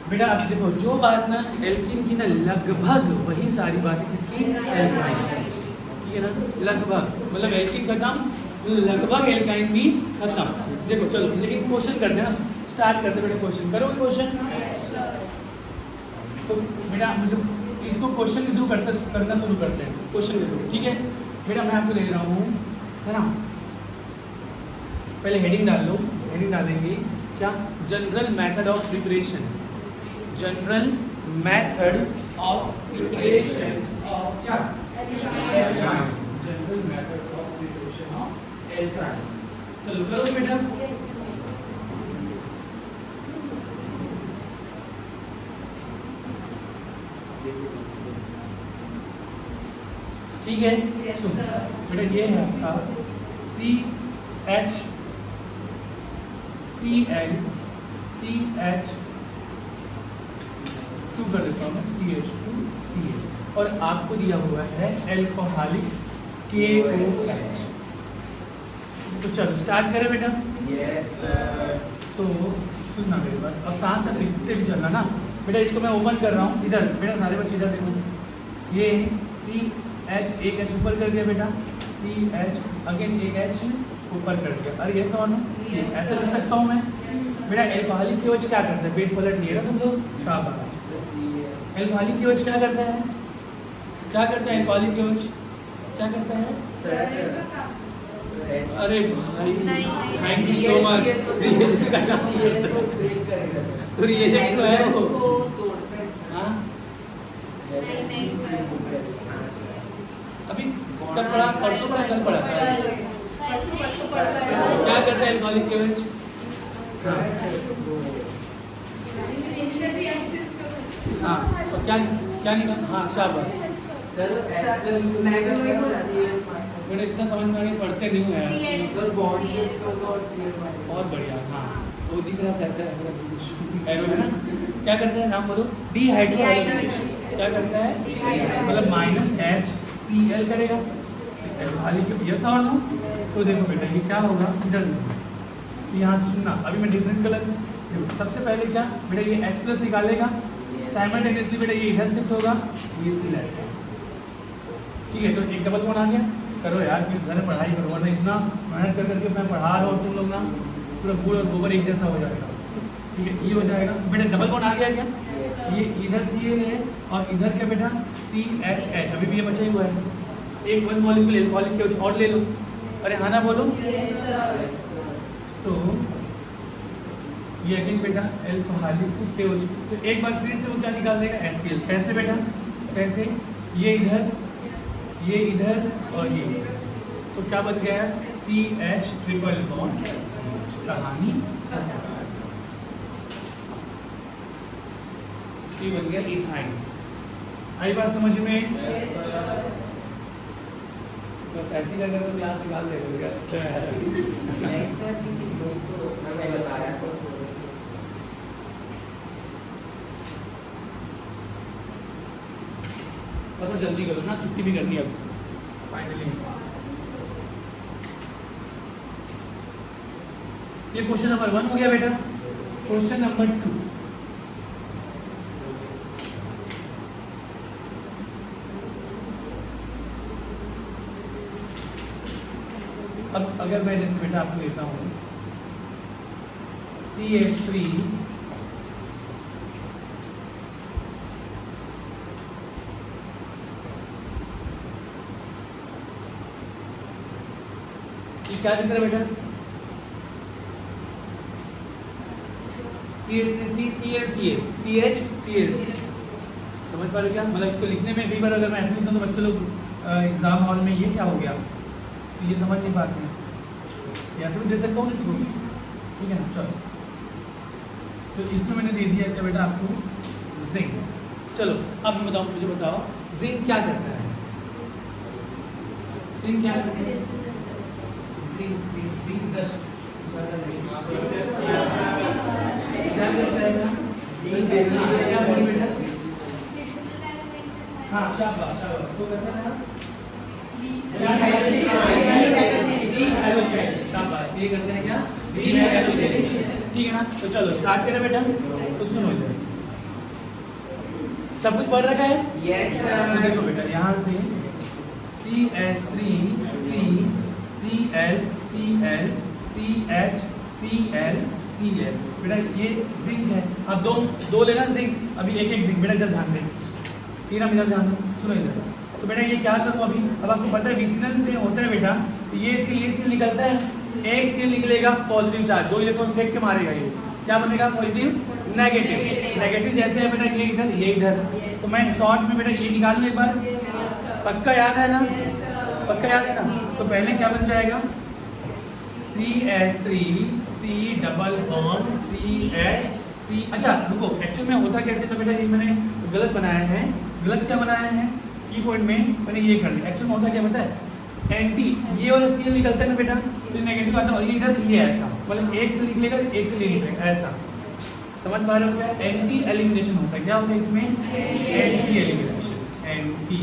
बेटा आप देखो, जो बात ना एल्कीन की ना लगभग वही सारी बातें किसकी? एल्काइन, ठीक है ना, लगभग, मतलब एल्कीन खत्म, लगभग एल्काइन भी खत्म। देखो चलो, लेकिन क्वेश्चन करते हैं ना, स्टार्ट करते बेटा क्वेश्चन। करोगे क्वेश्चन? तो बेटा मुझे इसको क्वेश्चन के थ्रू करना शुरू करते हैं, क्वेश्चन के थ्रू, ठीक है बेटा। मैं आपको ले रहा हूँ, है ना, पहले हेडिंग डाल लो। हेडिंग डालेंगे क्या? General method of preparation, general method of preparation of क्या? Alkyne, general method of preparation of alkyne. चलो करो बेटा। ठीक है, सुन बेटा, ये है आपका CH CL CH 2 कर देता हूँ मैं, CH2Cl, और आपको दिया हुआ है एल्कोहलिक KOH। तो चलो स्टार्ट करें बेटा। Yes, sir. तो सुनना मेरी बात, अब साथ साथ लिखते भी चलना ना बेटा। इसको मैं ओपन कर रहा हूँ, इधर बेटा सारे बच्चे इधर देखो, ये CH एक H ऊपर कर दिया बेटा, CH अगेन एक H ऊपर कर दिया, और ये सवाल ऐसा लिख सकता हूँ मैं बेटा। एल्कोहलिक KOH क्या करता है? पेज पलट लिएगा तुम लोग, शाबाश। एल्कोहलिक KOH क्या करता है? क्या करता है एल्कोहलिक KOH? क्या करता है? अरे भाई thank you so much. Reagent का काम करता है, तो रिएजेंट तो है वो। हाँ नहीं सर, अभी कब पढ़ा? परसों पढ़ा, कल पढ़ा? परसों पढ़ा। क्या करता है एल्कोहलिक KOH? हाँ, तो क्या क्या निकाल? हाँ शाबाश। सर मैंने इतना समझ में नहीं, पढ़ते नहीं है सर बॉन्ड और CL बहुत बढ़िया। हाँ वो दिख रहा था ऐसा ऐसा कुछ एरो है ना। क्या करता है, नाम बोलो? डिहाइड्रोजनेशन। क्या करता है? मतलब -HCl करेगा, एल्कोहलिक के ये सवाल हो। तो देखो बेटा ये क्या होगा, इधर यहाँ से सुनना। अभी मैं डिफरेंट कलर, सबसे पहले क्या बेटा, ये H+ निकालेगा, साइमल्टेनियसली बेटा ये इधर शिफ्ट होगा, ये CL से, ठीक है। तो एक डबल बॉन्ड आ गया। करो यार प्लीज, घर में पढ़ाई करो, वरना इतना मेहनत कर करके मैं पढ़ा रहा हूँ, तुम लोग ना पूरा गुड़ और गोबर एक जैसा हो जाएगा। ठीक है, ये हो जाएगा बेटा। डबल बॉन्ड आ गया क्या? ये इधर Cl है और इधर क्या बेटा CHH, अभी भी ये बचा ही हुआ है। एक वन मॉलिक्यूल एल्कोहलिक के और ले लो। अरे हाँ ना बोलो। तो ये अगेन बेटा एल्कोहलिक KOH, तो एक बार फिर से वो क्या निकाल देगा HCl। कैसे बेटा? कैसे? ये इधर और ये, तो क्या बन गया CH ट्रिपल बॉन्ड। कहानी ये बन गया इथाइन। आई बात समझ में? बस ऐसी लगा तो क्लास निकाल देगा। समय बता रहा है। तो जल्दी करो ना, छुट्टी भी करनी है अब फाइनली। ये क्वेश्चन नंबर 1 हो गया बेटा। क्वेश्चन नंबर 2, अब अगर मैं जैसे बेटा आपको लेता हूँ CH3 ये क्या दिख रहा है बेटा? CH3CCl समझ पा रहे हो क्या? मतलब इसको लिखने में कई बार अगर मैं ऐसे लिखता हूँ तो बच्चे लोग एग्जाम हॉल में ये क्या हो गया तो ये समझ नहीं पाते हैं। ऐसे भी दे सकता हूँ इसको, ठीक है ना? चलो, तो इसमें मैंने दे दिया क्या बेटा आपको जिंक। चलो अब बताओ, मुझे बताओ जिंक क्या करता है? जिंक क्या करता है? जिंक डस्ट क्या करता है? क्या बोल बेटा? हाँ शाबाश शाबाश, तो करता है शाबाश, ये करते हैं क्या? ठीक है ना? तो चलो स्टार्ट करें बेटा। तो सुनो इधर, सब कुछ पढ़ रखा है? यस तो देखो बेटा, यहाँ से CH3 CCl CL CH CL CH बेटा ये जिंक है। अब दो लेना जिंक, अभी एक जिंक बेटा। इधर ध्यान दे, ठीक है? इधर ध्यान दो, सुनो इधर। तो बेटा ये क्या करूँ अभी? अब आपको पता है विसिनल में होता है बेटा, तो ये सील निकलता है। एक सील निकलेगा पॉजिटिव चार्ज, 2 इलेक्ट्रॉन फेंक के मारेगा। ये क्या बनेगा? पॉजिटिव नेगेटिव जैसे है बेटा, ये इधर। तो मैं शॉर्ट में बेटा ये निकाल लूँ एक बार, पक्का याद है ना? पक्का याद है ना? तो पहले क्या बन जाएगा CH3 C double bond CH। अच्छा रुको, एक्चुअल में होता कैसे था बेटा? ये मैंने गलत बनाया है। गलत क्या बनाया है? की पॉइंट में मैंने ये कर दिया। एक्चुअल में होता क्या पता है? एंटी, ये वाला सील निकलता है ना बेटा, तो नेगेटिव आता है। और ये इधर ये ऐसा, मतलब एक से निकलेगा एक से निकलेगा ऐसा। समझ पा रहे हो क्या? एंटी एलिमिनेशन होता है। क्या होता है इसमें? Anti elimination. Anti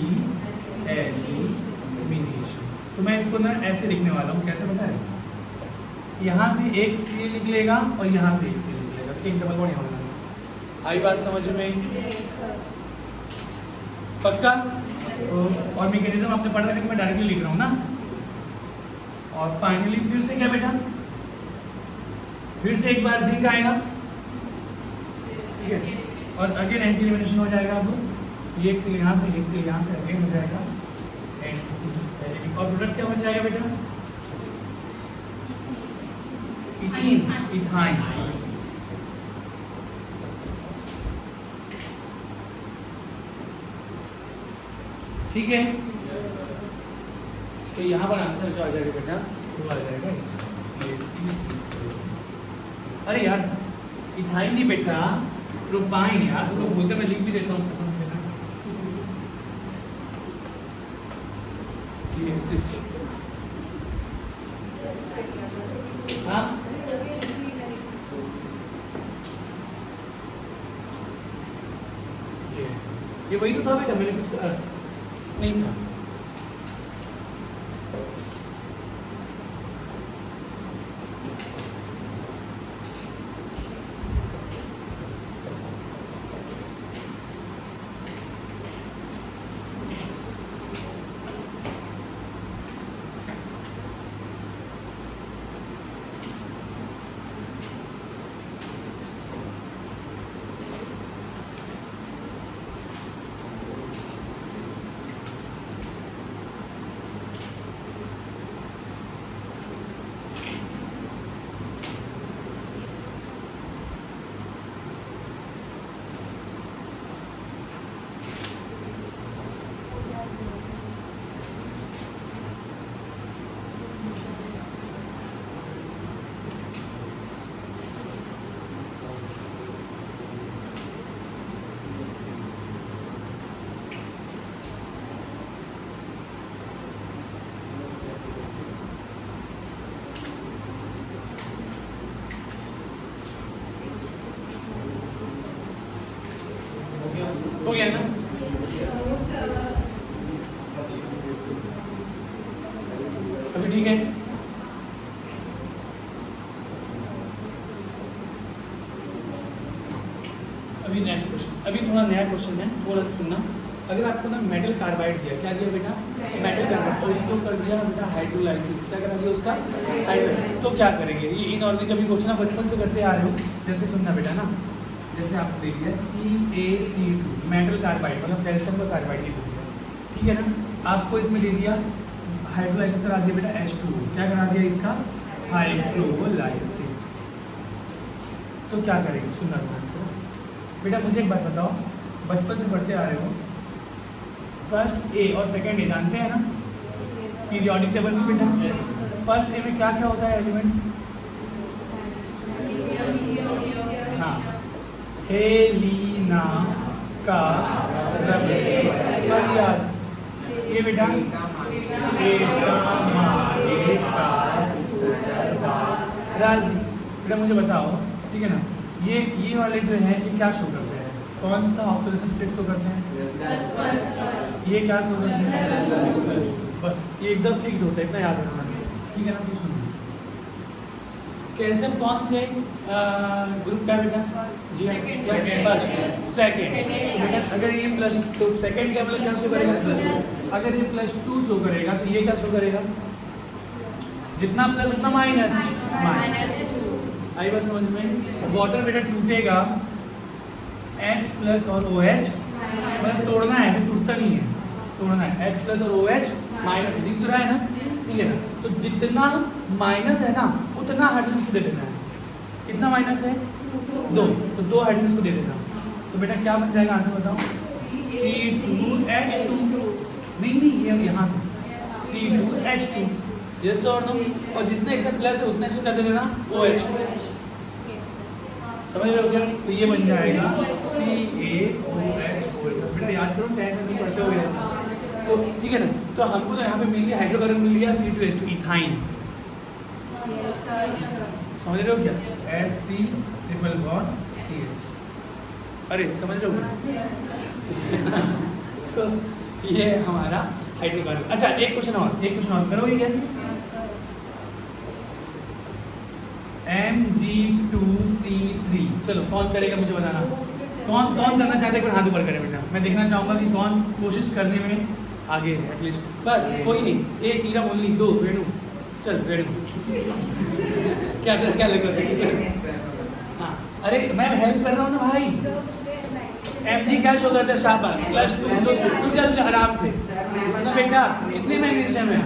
elimination. तो मैं इसको ना ऐसे लिखने वाला हूँ। कैसे पता है? यहाँ से एक सील निकलेगा और यहाँ से एक सील निकलेगा, एक डबल बॉन्ड यहाँ बनेगा। आई बात समझ में? पक्का? और मैकेनिज्म आपने पढ़ा है कि मैं डायरेक्टली लिख रहा हूँ ना। और फाइनली फिर से क्या बेटा? फिर से एक बार जिंक आएगा, ठीक है? और अगेन एंटी एलिमिनेशन हो जाएगा। अब एक से यहाँ से, एक से यहाँ से अगेन हो जाएगा एंटी। और प्रोडक्ट क्या बन जाएगा बेटा? इथाइन। ठीक है? तो यहाँ पर आंसर जो आ जाएगा बेटा वो आ जाएगा अरे यार इथाइन नहीं बेटा, प्रोपाइन। यार तुम लोग बोलते, मैं लिख भी देता हूँ कसम से ना। हाँ ये वही तो था बेटा, मैंने कुछ नहीं था। सभी ठीक है? अभी नेक्स्ट क्वेश्चन, अभी थोड़ा नया क्वेश्चन है, थोड़ा सुनना। अगर आपको ना मेटल कार्बाइड दिया, क्या दिया बेटा? मेटल कार्बाइड, और उसको कर दिया बेटा हाइड्रोलाइसिस, क्या करा दिया उसका? हाइड्रोलाइसिस। तो क्या करेंगे? ये इनऑर्गेनिक कभी क्वेश्चन आप बचपन से करते आ रहे हो। जैसे सुनना बेटा ना, जैसे आपको दे दिया CaC2 मेटल कार्बाइड, मतलब कैल्शियम का कार्बाइड ये दे दिया, ठीक है ना? आपको इसमें दे दिया हाइड्रोलाइसिस करा दिया बेटा H2, क्या करा दिया इसका? हाइड्रोलाइसिस। तो क्या करेंगे? सुनना ध्यान से बेटा, मुझे एक बात बताओ, बचपन से पढ़ते आ रहे हो, फर्स्ट ए और सेकंड ए जानते हैं ना पीरियोडिक टेबल में बेटा? फर्स्ट ए में क्या क्या होता है एलिमेंट? हाँ, हेलिना का याद ये बेटा राजी। बेटा मुझे बताओ, ठीक है ना, ये वाले जो हैं ये क्या शो करते हैं? कौन सा ऑक्सीडेशन स्टेट शो करते हैं? ये क्या शो करते हैं? बस ये एकदम फिक्स्ड होता है, इतना याद रखना, ठीक है ना? तो सुनो, कैल्शियम कौन से ग्रुप का बेटा? जी सेकेंड। बेटा अगर ये प्लस, तो सेकेंड का मतलब क्या शो करेगा? अगर ये +2 शो करेगा तो ये क्या शो करेगा? जितना प्लस उतना माइनस। आई बात समझ में? वाटर बेटा टूटेगा H प्लस और OH, बस तोड़ना है, ऐसे टूटता नहीं है, तोड़ना है। H प्लस और OH माइनस दिख रहा है ना, ठीक है ना? तो जितना माइनस है ना उतना हाइड्रोजन को दे देना है। कितना माइनस है? 2, तो 2 हाइड्रोजन को दे देना। तो बेटा क्या बन जाएगा? आंसर बताओ। C2H2। नहीं ये यहाँ से C2H2, यस और नो? और जितने इसका प्लस है उतने से क्या दे देना? OH। समझ रहे हो क्या? तो ये बन जाएगा CaOH। बेटा याद करो, 10 में पढ़ते हो गए, तो ठीक है ना? तो हमको तो यहाँ पे मिल गया हाइड्रोकार्बन, मिल गया C2H2 इथाइन। समझ रहे हो क्या? HC∏CH। अरे समझ रहे हो क्या? तो ये हमारा हाइड्रोकार्बन। अच्छा एक क्वेश्चन और करोगे क्या? Mg2C3, चलो कौन करेगा मुझे बताना। कौन करना चाहता है? एक बार हाथ ऊपर करे बेटा, मैं देखना चाहूँगा कि कौन कोशिश करने में आगे है एटलीस्ट। बस कोई नहीं, एक ईरा बोलनी, 2 वेणु, चल वेणु। क्या लग रहा है? हाँ अरे मैं हेल्प कर रहा हूँ ना भाई। Mg क्या शो करता है? शाबाश, +2। रुक आराम से ना बेटा, कितने मैग्नीशियम है?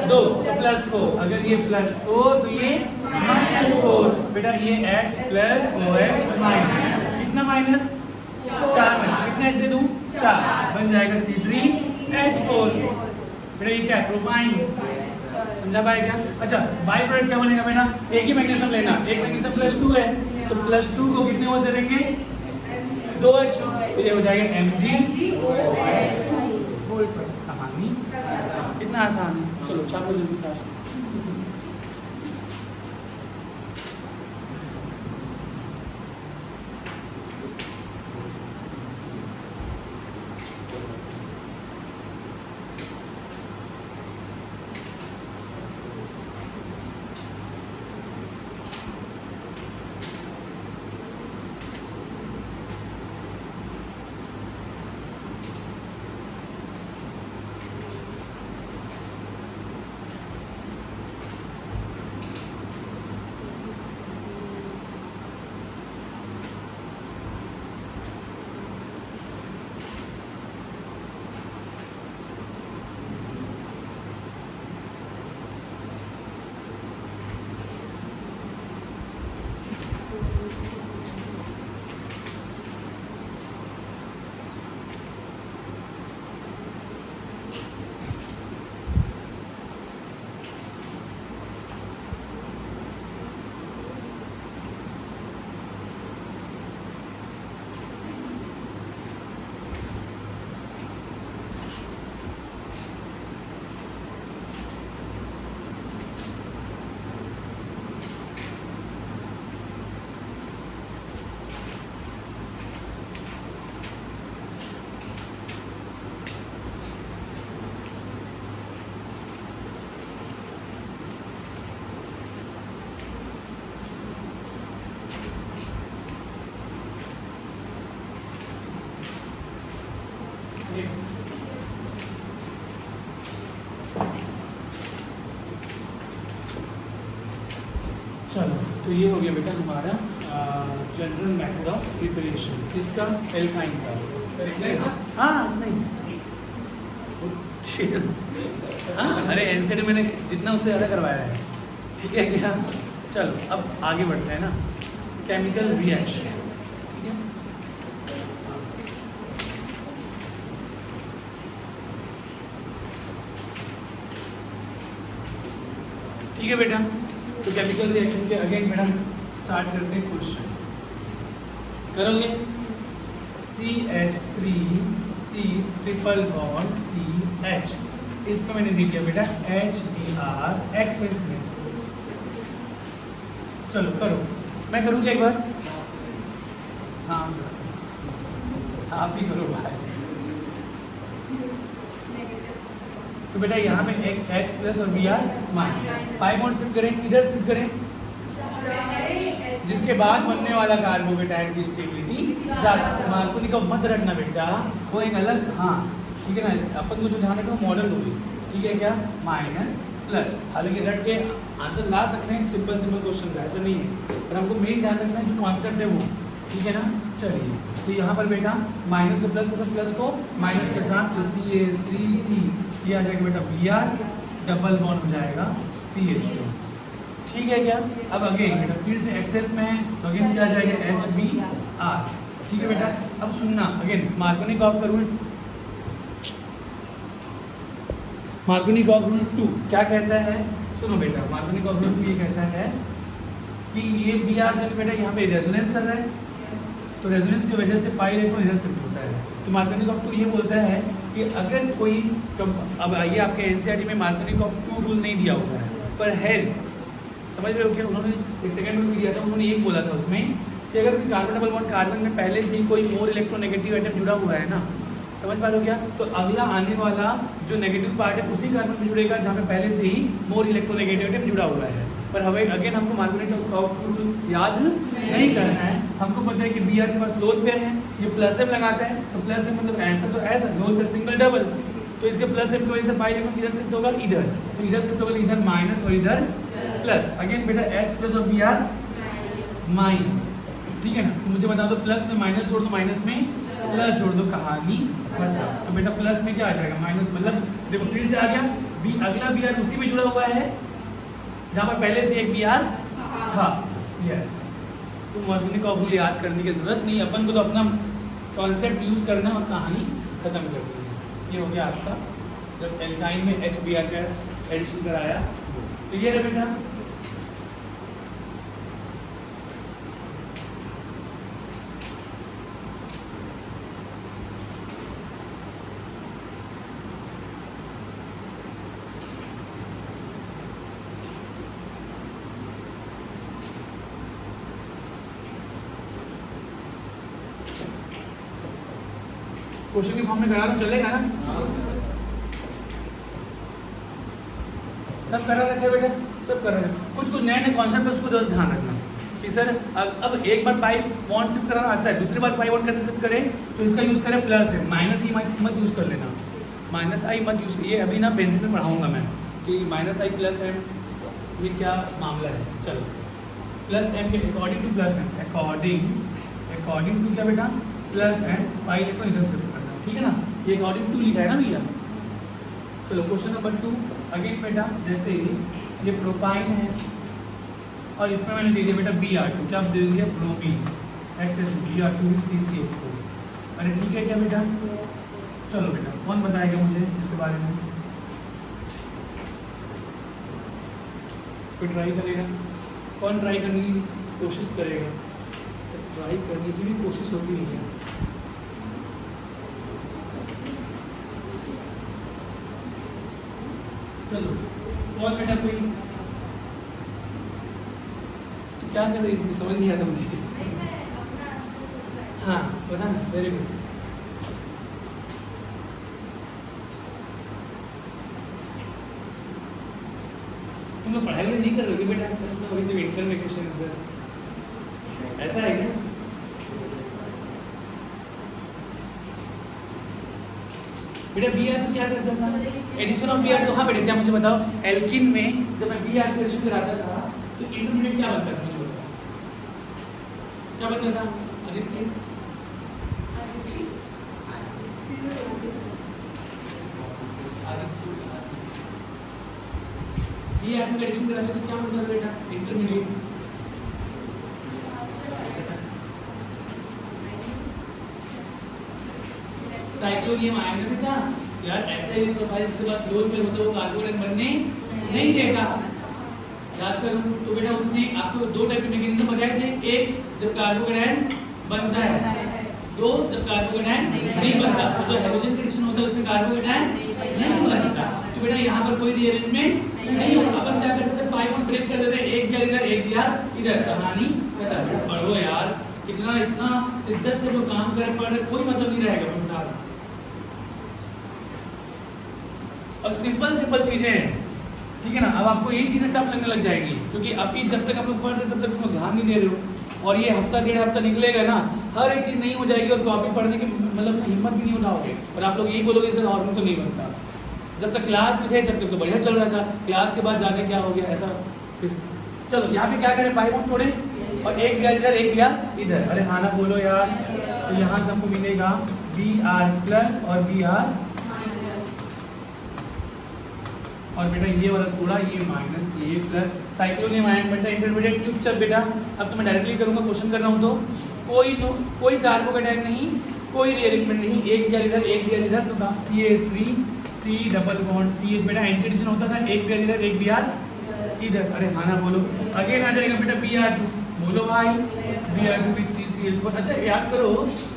2, तो +4। अगर ये +4 तो ये -4। बेटा ये H प्लस OH माइनस, कितना माइनस? 4 में कितना दे दूँ? 4, बन जाएगा C3H4। बेटा ये क्या है? प्रोपाइन। समझा पाए क्या? अच्छा बाई प्रोडक्ट क्या बनेगा बेटा? एक ही मैग्नीशियम लेना, एक मैग्नीशियम +2 है, तो +2 को कितने हो देंगे? 2H, तो ये हो जाएगा Mg। कहानी कितना आसान है। चलो छापो जल्दी पास। चलो, तो ये हो गया बेटा हमारा जनरल मेथड ऑफ प्रिपरेशन किसका, एल्काइन का। हाँ नहीं, हाँ अरे एनसीडी मैंने जितना उससे ज़्यादा करवाया है, ठीक है क्या। चलो अब आगे बढ़ते हैं ना, केमिकल रिएक्शन, ठीक है। ठीक है बेटा, तो केमिकल रिएक्शन के अगेन मैडम स्टार्ट करते हैं क्वेश्चन, करोगे। CH3 C triple bond CH, इसको मैंने लिख दिया बेटा HBr एक्सेस में। चलो करो, मैं करूँ क्या एक बार? हाँ आप ही करो भाई। तो बेटा यहाँ पे एक H प्लस और Br माइनस, 5 बॉन्ड शिफ्ट करें, किधर शिफ्ट करें? जिसके बाद बनने वाला कार्बोकेटाइन की स्टेबिलिटी ज़्यादा। मार्कोनी का मत रखना बेटा, वो एक अलग, हाँ ठीक है ना, अपन को जो ध्यान रखना मॉडल होगी, ठीक है क्या, माइनस प्लस। हालांकि रट के आंसर ला सकते हैं सिंपल सिंपल क्वेश्चन का, ऐसा नहीं है, पर हमको मेन ध्यान रखना है जो कॉन्सेप्ट है वो, ठीक है ना। चलिए, तो यहाँ पर बेटा माइनस को प्लस के साथ, प्लस को माइनस के साथ, तो CH3C ये आ जाएगा बेटा Br, डबल बॉन्ड हो जाएगा CH2, ठीक है क्या। अब अगेन बेटा फिर से एक्सेस में है, तो अगेन क्या आ जाएगा HBr, ठीक है बेटा। अब सुनना अगेन, मार्कोनी कॉफ का रूल, मार्कोनी कॉफ रूल 2 क्या कहता है, सुनो बेटा, मार्कोनी कॉफ रूल 2 ये कहता है कि ये Br जब बेटा यहाँ पे रेजोनेंस कर रहा है, तो रेजोनेंस की वजह से पाई इलेक्ट्रॉन इधर शिफ्ट होता है। तो मार्कोनी कॉफ 2 ये बोलता है कि अगर कोई अब आइए, आपके एनसीईआरटी में मार्कोनी कॉफ 2 रूल नहीं दिया हुआ है, पर है, समझ रहे हो क्या, उन्होंने एक सेकंड रूल भी दिया था, उन्होंने ये बोला था उसमें कि अगर कार्बन डबल बॉन्ड कार्बन में पहले से ही कोई मोर इलेक्ट्रोनेगेटिव आइटम जुड़ा हुआ है ना, समझ पा रहे हो क्या, तो अगला आने वाला जो नेगेटिव पार्ट है उसी कार्बन में जुड़ेगा जहाँ पे पहले से ही मोर इलेक्ट्रोनेगेटिव आइटम जुड़ा हुआ है। पर हमें अगेन हमको मार्कोनी कॉफ रूल याद नहीं करना है, हमको पता है कि Br के पास लोन पेयर है, ये प्लस एम लगाता है, तो प्लस एम मतलब ऐसा तो ऐसा, लोन पेयर सिंगल डबल, तो इसके प्लस एम की वजह से पाई इलेक्ट्रॉन इधर शिफ्ट होगा इधर, तो इधर शिफ्ट होगा इधर माइनस और इधर प्लस। अगेन बेटा H प्लस और Br माइनस, ठीक है ना। तो मुझे बता दो, प्लस में माइनस जोड़ दो, माइनस में प्लस जोड़ दो, कहानी खत्म। तो बेटा प्लस में क्या आ जाएगा, माइनस, मतलब देखो फिर से आ गया बी, अगला Br उसी में जुड़ा हुआ है जहाँ पर पहले से एक Br था, यस। तो मार्कोनी कॉफ रूल याद करने की जरूरत नहीं, अपन को तो अपना कॉन्सेप्ट यूज करना और कहानी खत्म कर दी है। ये हो गया आपका जब एल्काइन में HBr का एडिशन कराया, तो ये है बेटा। क्वेश्चन की फॉर्म में करा तो चलेगा ना, सब करा रखा है बेटा, सब करा रखा है। कुछ कुछ नए नए कॉन्सेप्ट उसको दोस्त ध्यान रखना कि सर अब एक बार पाई बॉन्ड शिफ्ट कराना आता है, दूसरी बार पाई बॉन्ड कैसे शिफ्ट करें, तो इसका यूज़ करें प्लस है, माइनस ही मत यूज़ कर लेना, माइनस आई मत यूज़। ये अभी ना बेंसिक में पढ़ाऊँगा मैं कि माइनस आई प्लस एम ये क्या मामला है। चलो, प्लस एम के according to plus M, according to क्या बेटा, प्लस एम पाई इलेक्ट्रॉन इधर शिफ्ट करना, ठीक है ना। ये अकॉर्डिंग टू लिखा है ना भैया। चलो क्वेश्चन नंबर 2 अगेन बेटा, जैसे ये प्रोपाइन है और इसमें मैंने दे दिया बेटा Br2, क्या दे दिया, ब्रोमीन, एक्सेस Br2 CCH4, अरे ठीक है क्या बेटा। चलो बेटा, कौन बताएगा मुझे इसके बारे में, कोई ट्राई करेगा, कौन ट्राई करने की कोशिश करेगा, सब ट्राई करने की भी कोशिश होती है। चलो कौन बेटा, कोई तो क्या कर रही थी, समझ नहीं आता मुझे। हाँ बता ना, वेरी गुड। तुम लोग पढ़ाई नहीं कर रहे हो बेटा, सर में अभी तो इंटर वेकेशन है सर, ऐसा है क्या। बेटा Br2 क्या करता था, एडिशन ऑफ Br2। हाँ बेटा, क्या मुझे बताओ, एल्किन में जब मैं Br2 एडिशन कराता था तो इंटरमीडिएट क्या बनता था मुझे बताओ, क्या बनता था आदित्य? ये आपकी एडिशन कराने से क्या मतलब बेटा इंटरमीडिएट? साइक्लोनियम आएगा बेटा यार, ऐसे ही प्रोफाइल इसके पास क्लोज में होते वो कार्बोनेट बनने नहीं देगा, याद करो। तो बेटा उसमें आपको दो टाइप के मैकेनिज्म बताए थे, एक जब कार्बोकेटायन बनता है, दो जब कार्बोकेटायन नहीं बनता। तो जो हाइड्रोजन कंडीशन होता है उसमें कार्बोकेटायन नहीं बनता, तो बेटा यहाँ पर कोई रीअरेंजमेंट नहीं होगा। अपन क्या करते थे, पाई बॉन्ड ब्रेक कर देते, एक गैर इधर एक गैर इधर, कहानी खत्म। पढ़ो यार, इतना शिद्दत से जो काम कर पढ़ रहे कोई मतलब नहीं रहेगा बता। और सिंपल चीजें हैं, ठीक है ना। अब आपको यही चीजें टफ लगने लग जाएगी, क्योंकि अभी जब तक आप लोग पढ़ रहे तब तक तुम ध्यान नहीं दे रहे हो, और ये हफ्ता डेढ़ हफ्ता निकलेगा ना, हर एक चीज नहीं हो जाएगी और कॉपी पढ़ने की मतलब हिम्मत भी नहीं उठाओगे, और आप लोग यही बोलोगे सर और तो नहीं बनता। जब तक क्लास में थे तब तक तो बढ़िया चल रहा था, क्लास के बाद जाने क्या हो गया ऐसा। चलो यहाँ पे क्या करें, पाई बॉन्ड तोड़े और एक गया इधर एक गया इधर। अरे हाँ ना बोलो यार, तो यहाँ से हमको मिलेगा Br+ और Br, और बेटा ये वाला थोड़ा ये माइनस ये प्लस, साइक्लोनियम आयन बेटा इंटरमीडिएट क्यूब। चल बेटा अब तो मैं डायरेक्टली करूँगा, क्वेश्चन कर रहा हूँ तो कोई कार्बोकेटायन नहीं, कोई रीअरेंजमेंट नहीं, एक गैर इधर एक गैर इधर, तो CH3 C double bond CH बेटा एंटी एडिशन होता था, एक गैर इधर एक Br इधर। अरे हाँ ना बोलो, अगेन आ जाएगा बेटा Br2, बोलो भाई Br2 विद CCl4। अच्छा याद करो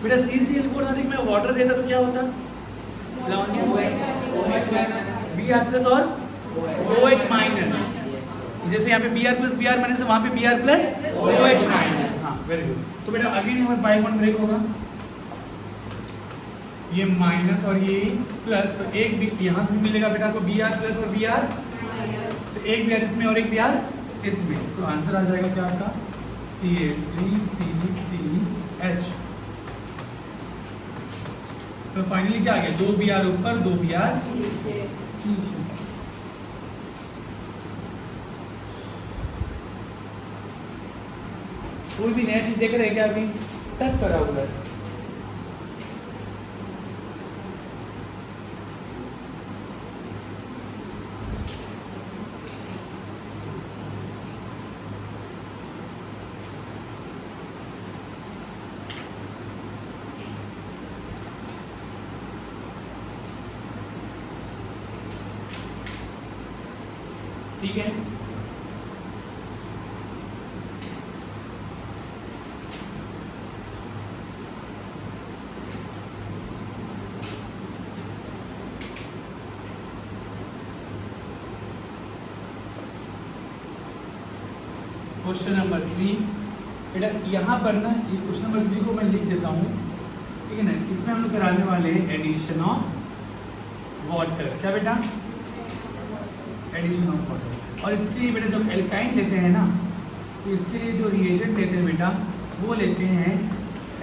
बेटा CCl4 अधिक में वाटर देता तो क्या होता, Br+ और OH माइनस, जैसे यहाँ पे Br+ Br माइनस वहाँ पे Br+ OH माइनस। हाँ वेरी गुड। तो बेटा अगेन यहाँ पर पाई बॉन्ड ब्रेक होगा, ये माइनस और ये प्लस, तो एक भी यहाँ से भी मिलेगा बेटा आपको Br+ और Br, तो एक Br इसमें और एक Br इसमें, तो आंसर आ जाएगा क्या आपका CH3CCH। तो फाइनली क्या आ गया, 2 Br ऊपर 2 Br नीचे। कोई भी नया चीज देख रहे हैं क्या, अभी सब करा हुआ है। ठीक है, क्वेश्चन नंबर 3 बेटा यहाँ पर ना ये क्वेश्चन नंबर 3 को मैं लिख देता हूँ, ठीक है ना। इसमें हम लोग कराने वाले हैं एडिशन ऑफ वाटर, क्या बेटा एडिशन ऑफ वाटर। और इसके लिए बेटा जब एल्काइन लेते हैं ना, तो इसके लिए जो रिएजेंट लेते हैं बेटा वो लेते हैं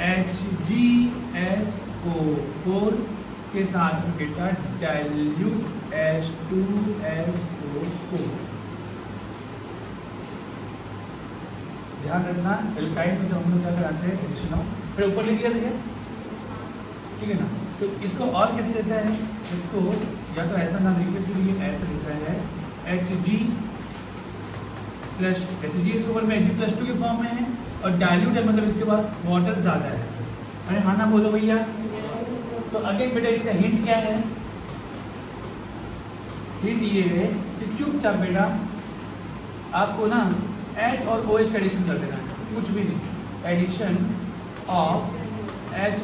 HgSO4 के साथ में बेटा डाइल्यूट H2SO4। ध्यान रखना एल्काइन में जब हम लोग क्या कराते हैं एडिशन ऑफ, फिर ऊपर लिख दिया था क्या, ठीक है ना। तो इसको और कैसे देता है, इसको या तो ऐसा नाम लिखिए, फिर ये ऐसे लिखा है HgSO4 में Hg+2 के फॉर्म में है, और डाइल्यूट है मतलब इसके पास वाटर ज़्यादा है। अरे हाँ ना बोलो भैया। तो अगेन बेटा इसका हिंट क्या है, हिंट ये है कि चुपचाप बेटा आपको ना H और OH का एडिशन कर देना है, कुछ भी नहीं, addition of H+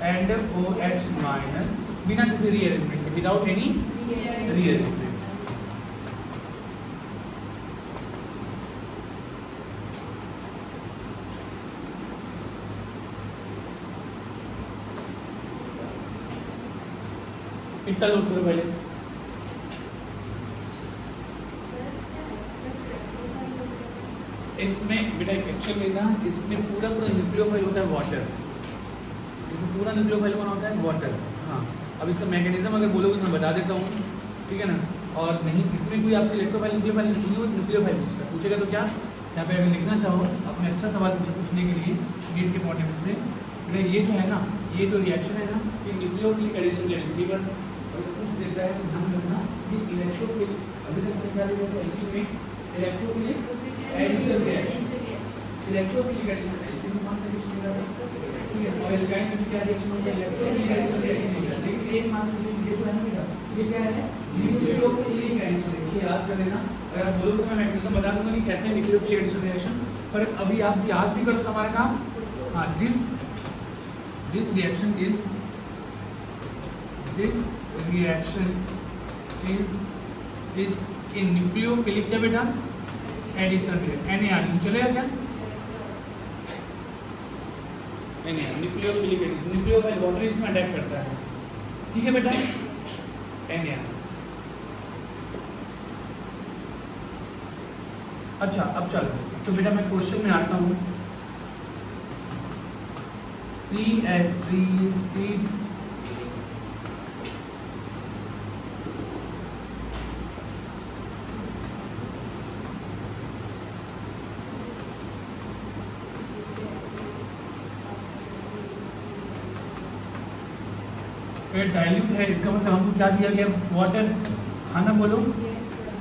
and OH minus बिना किसी रीअरेंजमेंट के, विदाउट एनी रीअरेंजमेंट। इतना लोग करो पहले। इसमें बेटा एक्चुअल में ना इसमें पूरा न्यूक्लियोफाइल होता है वाटर, इसमें पूरा न्यूक्लियोफाइल कौन होता है वाटर। हाँ अब इसका मैकेनिज्म अगर बोलोगे तो मैं बता देता हूँ, ठीक है ना। और नहीं इसमें कोई आपसे इलेक्ट्रोफाइल न्यूक्लियोफाइल पूछता है, पूछेगा तो क्या यहाँ पे अगर लिखना चाहो अपने अच्छा सवाल पूछने के लिए नीट के पॉइंट ऑफ व्यू से, बेटा ये जो है ना, ये जो रिएक्शन है ना, ये न्यूक्लियोफिलिक एडिशन रिएक्शन पर कुछ देता है, ध्यान रखना ये इलेक्ट्रोफिलिक, अभी तक क्या लिखा है एल्कीन में electrophilic addition reaction, electrophilic addition alkene में कौन सा रिएक्शन होता है, ठीक है, और एल्काइन में क्या रिएक्शन होता है, इलेक्ट्रोफिलिक एडिशन रिएक्शन होता है। लेकिन एक मान लीजिए ये जो है ना बेटा, ये क्या है न्यूक्लियोफिलिक एडिशन, ये याद कर लेना। अगर आप बोलो तो मैं मैकेनिज्म बता दूंगा कि कैसे है न्यूक्लियोफिलिक एडिशन रिएक्शन, पर अभी आप याद भी करो तो हमारा काम। हाँ, this reaction is in nucleophilic क्या बेटा एडिशन रिएक्शन, NaR चलेगा क्या, NaR nucleophilic addition, nucleophile water इसमें अटैक करता है, ठीक है बेटा NaR। अच्छा अब चलो तो बेटा मैं क्वेश्चन में आता हूँ, CH3 डाइल्यूट है, इसका मतलब हमको क्या दिया गया वाटर, हाँ ना बोलो,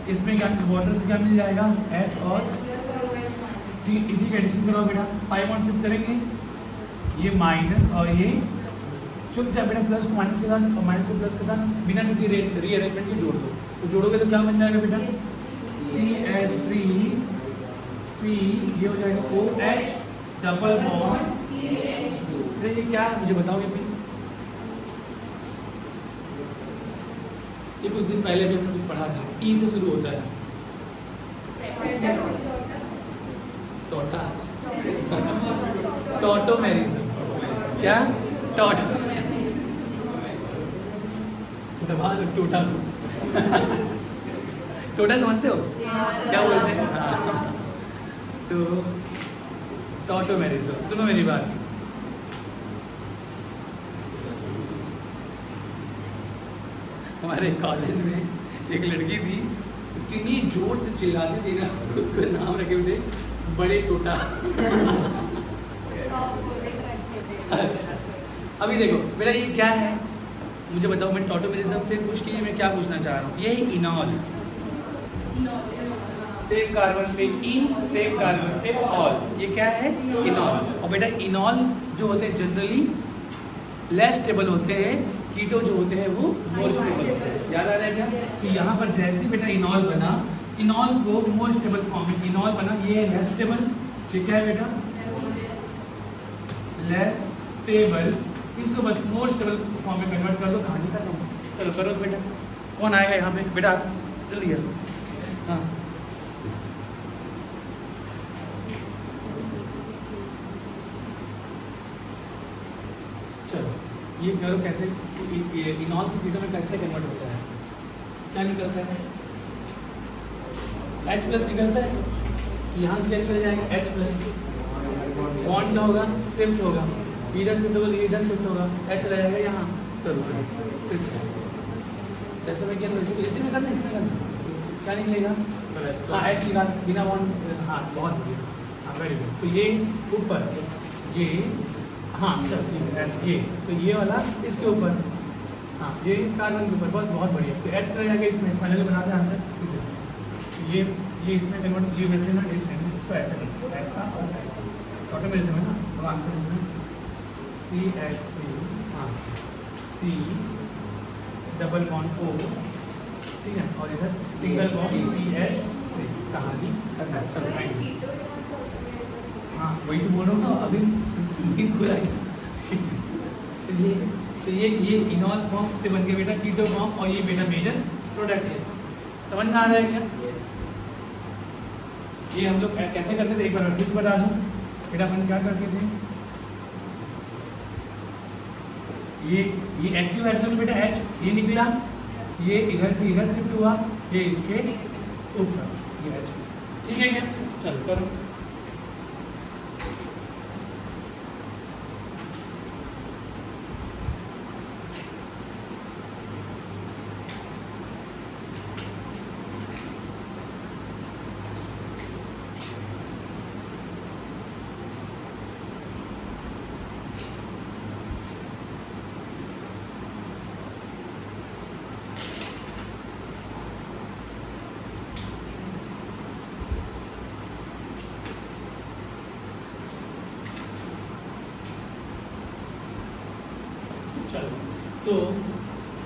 इसमें क्या वाटर से क्या मिल जाएगा H और ठीक, इसी का एडिशन करो बेटा, पाई बॉन्ड शिफ्ट करेंगे, ये माइनस और ये चुपचाप बेटा प्लस को माइनस के साथ और माइनस को प्लस के साथ बिना किसी रीअरेंजमेंट के जोड़ दो, तो जोड़ोगे तो क्या बन जाएगा बेटा CH3C, ये हो जाएगा OH डबल बॉन्ड, ये क्या है मुझे बताओगे भाई, ये कुछ दिन पहले भी हमने पढ़ा था, टी से शुरू होता है, टोटा टोटोमेरिज्म, क्या टोटा दबा दो टोटा टोटा समझते हो क्या बोलते हैं, हाँ तो टोटोमेरिज्म। सुनो मेरी बात, हमारे कॉलेज में एक लड़की थी, इतनी जोर से चिल्लाती थी ना, उसको नाम रखे थे बड़े टोटा। अच्छा अभी देखो मेरा ये क्या है मुझे बताओ, मैं टोटोमेरिज्म से कुछ की मैं क्या पूछना चाह रहा हूँ, यही इनॉल, सेम कार्बन पे इन, सेम कार्बन पे ऑल, ये क्या है इनॉल। और बेटा इनॉल जो होते हैं जनरली लेस स्टेबल होते हैं, कीटो जो होते हैं वो मोर स्टेबल होते हैं, याद आ रहा है क्या, तो यहाँ पर जैसे बेटा इनॉल बना, इनॉल को मोर स्टेबल फॉर्म में इनॉल बना, ये लेस स्टेबल, ये क्या है बेटा लेस स्टेबल, इसको बस मोर स्टेबल फॉर्म में कन्वर्ट कर दो, कहानी खत्म। चलो करो बेटा, कौन आएगा यहाँ पे बेटा, जल्दी करो, हाँ चलो ये करो कैसे, इनॉल से कीटो में कैसे कन्वर्ट होता है, क्या निकलता है H प्लस निकलता है, यहाँ से क्या निकल जाएगा H प्लस, बॉन्ड क्या होगा शिफ्ट होगा, इधर शिफ्ट होगा इधर शिफ्ट होगा, H रहेगा यहाँ, करो फिर से जैसे मैं क्या इसी में करना, इसमें करना, क्या निकलेगा हाँ H निकाल बिना बॉन्ड, हाँ बहुत बढ़िया, हाँ वेरी गुड। तो ये ऊपर ये हाँ ये तो ये वाला इसके ऊपर, हाँ ये कार्बन के ऊपर, बहुत बढ़िया। तो H रह जाएगा इसमें, फाइनली बनाते हैं आंसर, ठीक है। ये इसमें कन्वर्ट, ये वैसे ना इसको ऐसे नहीं, ऐसा और ऐसा टोटोमेरिज्म है ना, तो आंसर है CH3, हाँ C डबल बॉन्ड O, ठीक है, और इधर सिंगल बॉन्ड CH3, कहानी खत्म। हाँ वही तो बोल रहा हूँ ना अभी पूरा तो ये इनॉल फॉर्म से बन के बेटा कीटो फॉर्म, और ये बेटा मेजर प्रोडक्ट है, समझ में आ रहा है क्या। ये हम लोग कैसे करते थे एक बार फिर बता दूँ बेटा, अपन क्या करते थे, ये एक्टिव हाइड्रोजन बेटा H, ये निकला, ये इधर से इधर शिफ्ट हुआ, ये इसके ऊपर ये H, ठीक है क्या, चल करो।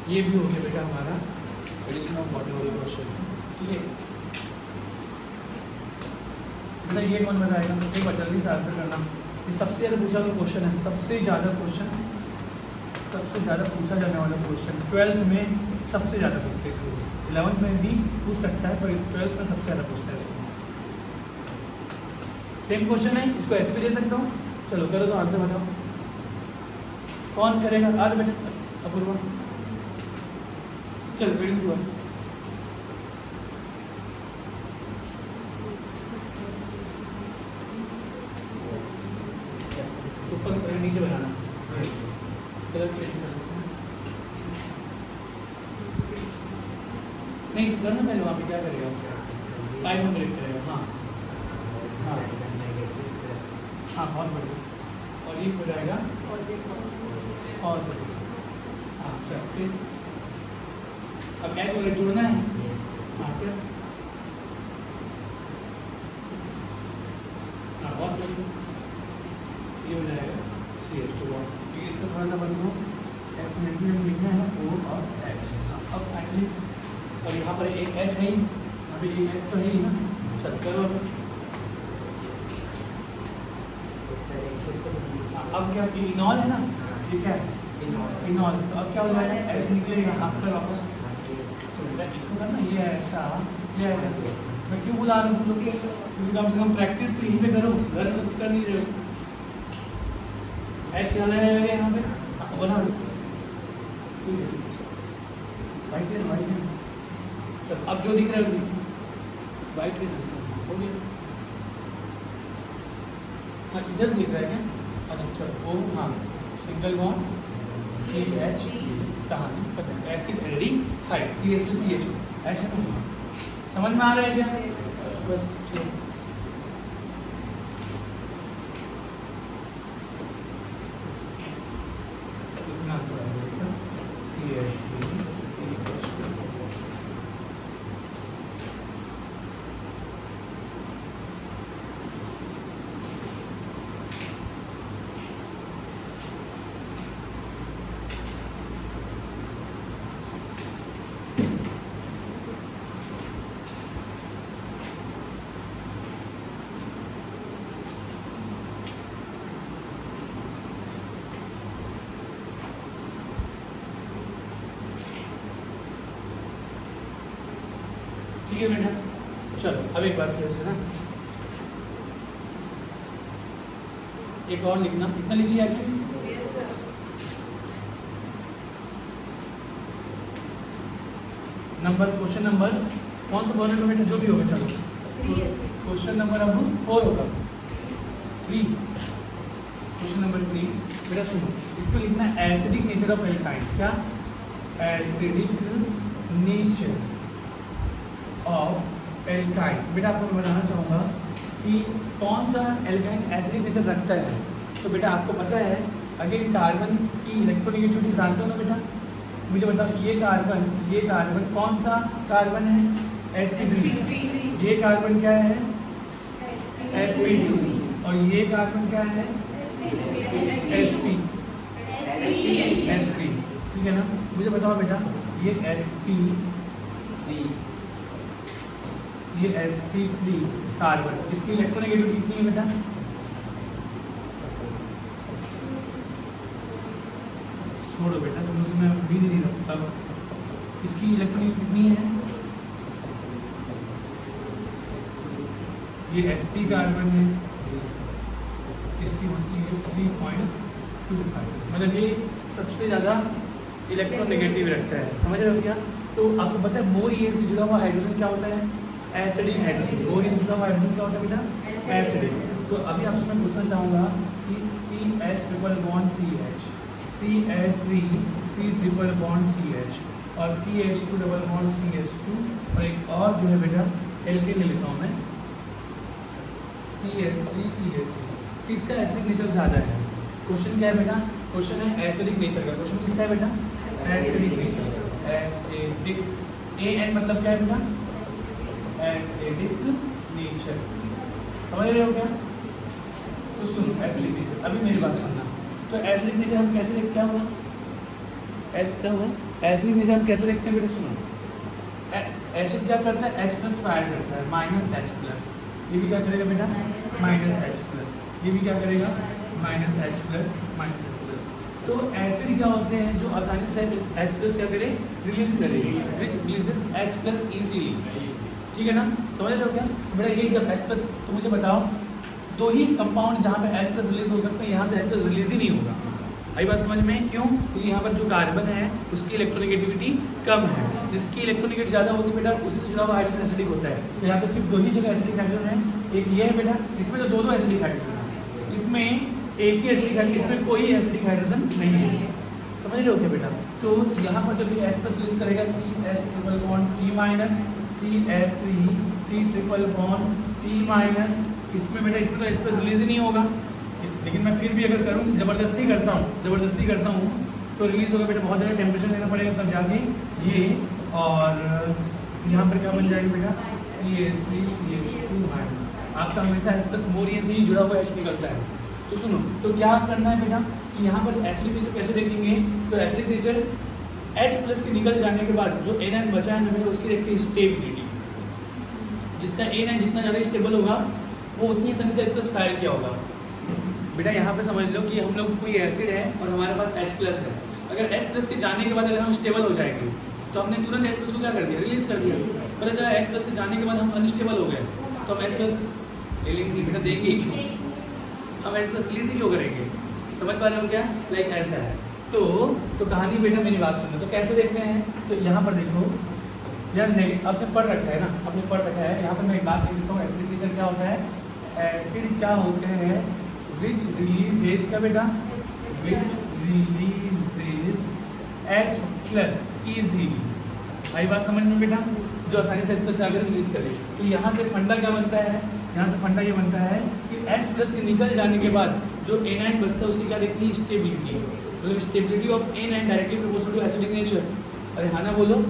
ये भी हो गया बेटा हमारा एडिशन ऑफ वाटर वाला क्वेश्चन। ठीक है बेटा, ये कौन बताएगा? एक बार जल्दी से आंसर करना। ये सबसे ज़्यादा पूछा हुआ क्वेश्चन है, सबसे ज़्यादा पूछा जाने वाला क्वेश्चन 12th में सबसे ज़्यादा पूछते हैं इसको। 11th में भी पूछ सकता है पर 12th में सबसे ज़्यादा पूछता है इसको। सेम क्वेश्चन है, इसको ऐसे भी दे सकता हूँ। चलो करो तो आंसर बताओ, कौन करेगा? आज बेटा अपूर्वा, चल रीडिंग टू ऊपर नीचे बनाना, कलर चेंज कर नहीं करना पहले। वहाँ पे क्या करेगा? टाइम में ब्रेक करेगा। हाँ हाँ हाँ, बहुत बढ़िया। और ये हो जाएगा और से हाँ चल फिर अब एच वगैरह जोड़ना है। हाँ फिर हाँ बहुत बढ़िया, ये हो जाएगा CH2। ठीक है, इसको थोड़ा सा बदलो, एस मिनट में लिखना है O और H। अब फाइनली और यहाँ पर एक H है ही, अभी एक H तो है ही ना। चल करो अब क्या इनॉल है ना, ठीक है इनॉल। तो अब क्या हो जाएगा? एस निकलेगा आफ्टर वापस। तो बेटा इसको करना, ये ऐसा ये ऐसा। मैं क्यों बुला रहा हूँ तुम लोग के? क्योंकि कम से कम प्रैक्टिस तो यहीं पे करो, घर से कुछ कर नहीं रहे हो। एच यहाँ लगाएगा यहाँ पे, बना वाइट है वाइट है। चल अब जो दिख रहा है वो देखिए, वाइट है हो गया। हाँ इधर से दिख रहा है क्या? अच्छा चलो ओ हाँ, सिंगल बॉन्ड CH कहाँ पता है, एसिड एल्डिहाइड CH2CH2 ऐसा ना। समझ में आ रहा है क्या? बस चलो इसमें आंसर आएगा CH3CH2। ठीक है बेटा, चलो अब एक बार फिर से ना एक और लिखना। इतना लिख लिया क्या? नंबर क्वेश्चन नंबर कौन सा बोल रहे हो बेटा? जो भी होगा चलो। क्वेश्चन नंबर अब 4 होगा, 3। क्वेश्चन नंबर 3 बेटा सुनो, इसको लिखना है एसिडिक नेचर ऑफ एल्काइन। क्या? Acidic nature of alkyne. बेटा आपको मैं बताना चाहूँगा कि कौन सा एल्काइन एसिडिक नेचर रखता है। तो बेटा आपको पता है, अगेन कार्बन की इलेक्ट्रोनेगेटिविटी जानते हो ना बेटा? मुझे बताओ, ये कार्बन कौन सा कार्बन है? sp3। ये कार्बन क्या है? sp2। और ये कार्बन क्या है? sp। ठीक है ना? मुझे बताओ बेटा, ये sp3 कार्बन, इसकी इलेक्ट्रोनेगेटिविटी कितनी है बेटा? छोड़ो बेटा, तुमसे मैं भी नहीं रखता। इसकी इलेक्ट्रोनेगेटिविटी कितनी है? ये sp कार्बन है, इसकी होती है 3.25। मतलब ये सबसे ज़्यादा इलेक्ट्रोनेगेटिव रखता है। समझ रहे हो क्या? तो आपको पता है मोर ईएन से जुड़ा हुआ हाइड्रोजन क्या होता है? Acidic hydrogen. मोर ईएन से जुड़ा हुआ हाइड्रोजन क्या होता है बेटा? एसिडिक। तो अभी आपसे मैं पूछना चाहूँगा कि CH triple bond CH, CH3 C triple bond CH और CH2 डबल बॉन्ड CH2 और एक और जो है बेटा एल्केन ले लेता हूँ मैं, CH3CH3। किसका एसिडिक नेचर ज़्यादा है? क्वेश्चन क्या है बेटा? क्वेश्चन है एसिडिक नेचर का। क्वेश्चन किसका है बेटा? Acidic nature. एसिडिक AN मतलब क्या है बेटा? Acidic nature. समझ रहे हो क्या? तो सुनो, एसिडिक नेचर, अभी मेरी बात सुनना। तो एसिडिक नेचर हम कैसे क्या हुआ? क्या हुआ? एसिडिक नेचर हम कैसे देखते हैं बेटा, सुनो। एसिड क्या करता है, H प्लस फायर करता है, माइनस H प्लस। ये भी क्या करेगा बेटा, माइनस H प्लस। ये भी क्या करेगा, minus H plus, minus H plus. तो एसिड क्या होते हैं जो आसानी से H प्लस क्या करे, रिलीज करेगी, विच रिलीजेस H प्लस इजीली। ठीक है ना, समझ रहे हो क्या? तो बेटा ये जब H प्लस, तो मुझे बताओ दो ही कंपाउंड जहाँ पे H प्लस रिलीज हो सकते हैं, यहाँ से H प्लस रिलीज ही नहीं होगा। आई बात समझ में? क्यों? क्योंकि यहाँ पर जो कार्बन है उसकी इलेक्ट्रोनेगेटिविटी कम है, जिसकी इलेक्ट्रोनेगेटिविटी ज़्यादा होती है बेटा उसी से जुड़ा हुआ हाइड्रोजन एसिडिक होता है। तो यहाँ पे सिर्फ दो ही जगह एसिडिक हाइड्रोजन है, एक ये है बेटा, इसमें तो दो एसिडिक हाइड्रोजन है, इसमें एक ही एसिडिक हाइड्रोजन, इसमें कोई एसिडिक हाइड्रोजन नहीं है। समझ रहे हो क्या बेटा? तो यहाँ पर जब ये H प्लस रिलीज करेगा, CH triple bond C minus, CH3 C triple bond C minus, इसमें बेटा इसमें तो H प्लस रिलीज ही नहीं होगा, लेकिन मैं फिर भी अगर करूँ, ज़बरदस्ती करता हूँ तो रिलीज होगा बेटा। बहुत ज़्यादा टेम्परेचर लेना पड़ेगा तब जाके ये, और यहाँ पर क्या बन जाएगा बेटा, CH3 CH2 माइनस। आपका हमेशा H प्लस मोरियन से ही जुड़ा हुआ H निकलता है। तो सुनो, तो क्या करना है बेटा कि यहाँ पर एसिडिक नेचर कैसे देखेंगे, तो एसिडिक नेचर H प्लस के निकल जाने के बाद जो एनायन बचा है ना बेटा, उसकी देखते हैं स्टेबिलिटी। जिसका एनायन जितना ज़्यादा स्टेबल होगा वो उतनी आसानी से H प्लस फायर किया होगा। बेटा यहाँ पे समझ लो कि हम लोग कोई एसिड है और हमारे पास H प्लस है, अगर H प्लस के जाने के बाद अगर हम स्टेबल हो जाएंगे तो हमने तुरंत H प्लस को क्या कर दिया, रिलीज कर दिया। पता चला H प्लस के जाने के बाद हम अनस्टेबल हो गए, तो हम H प्लस ले लेंगे बेटा, देंगे ही क्यों, हम H प्लस रिलीज ही क्यों करेंगे। समझ पा रहे हो क्या? लाइक ऐसा है। तो कहानी बेटा मेरी बात सुनो, तो कैसे देखते हैं, तो यहाँ पर देखो यार, नेगेटिव आपने पढ़ रखा है ना, आपने पढ़ रखा है। यहाँ पर मैं एक बात लिख देता हूँ, एसिडिक नेचर क्या होता है, एसिड क्या होते हैं, विच रिलीजेस का बेटा, विच रिलीजेस H प्लस इजीली। आई बात समझ में बेटा, जो आसानी से H प्लस आकर रिलीज करे। तो यहाँ से फंडा क्या बनता है, यहाँ से फंडा ये बनता है कि H प्लस के निकल जाने के बाद जो एनायन बचता है उसकी क्या देखनी, स्टेबिलिटी। तो stability of anion directly proportional to acidic nature. अरे हाँ ना बोलो,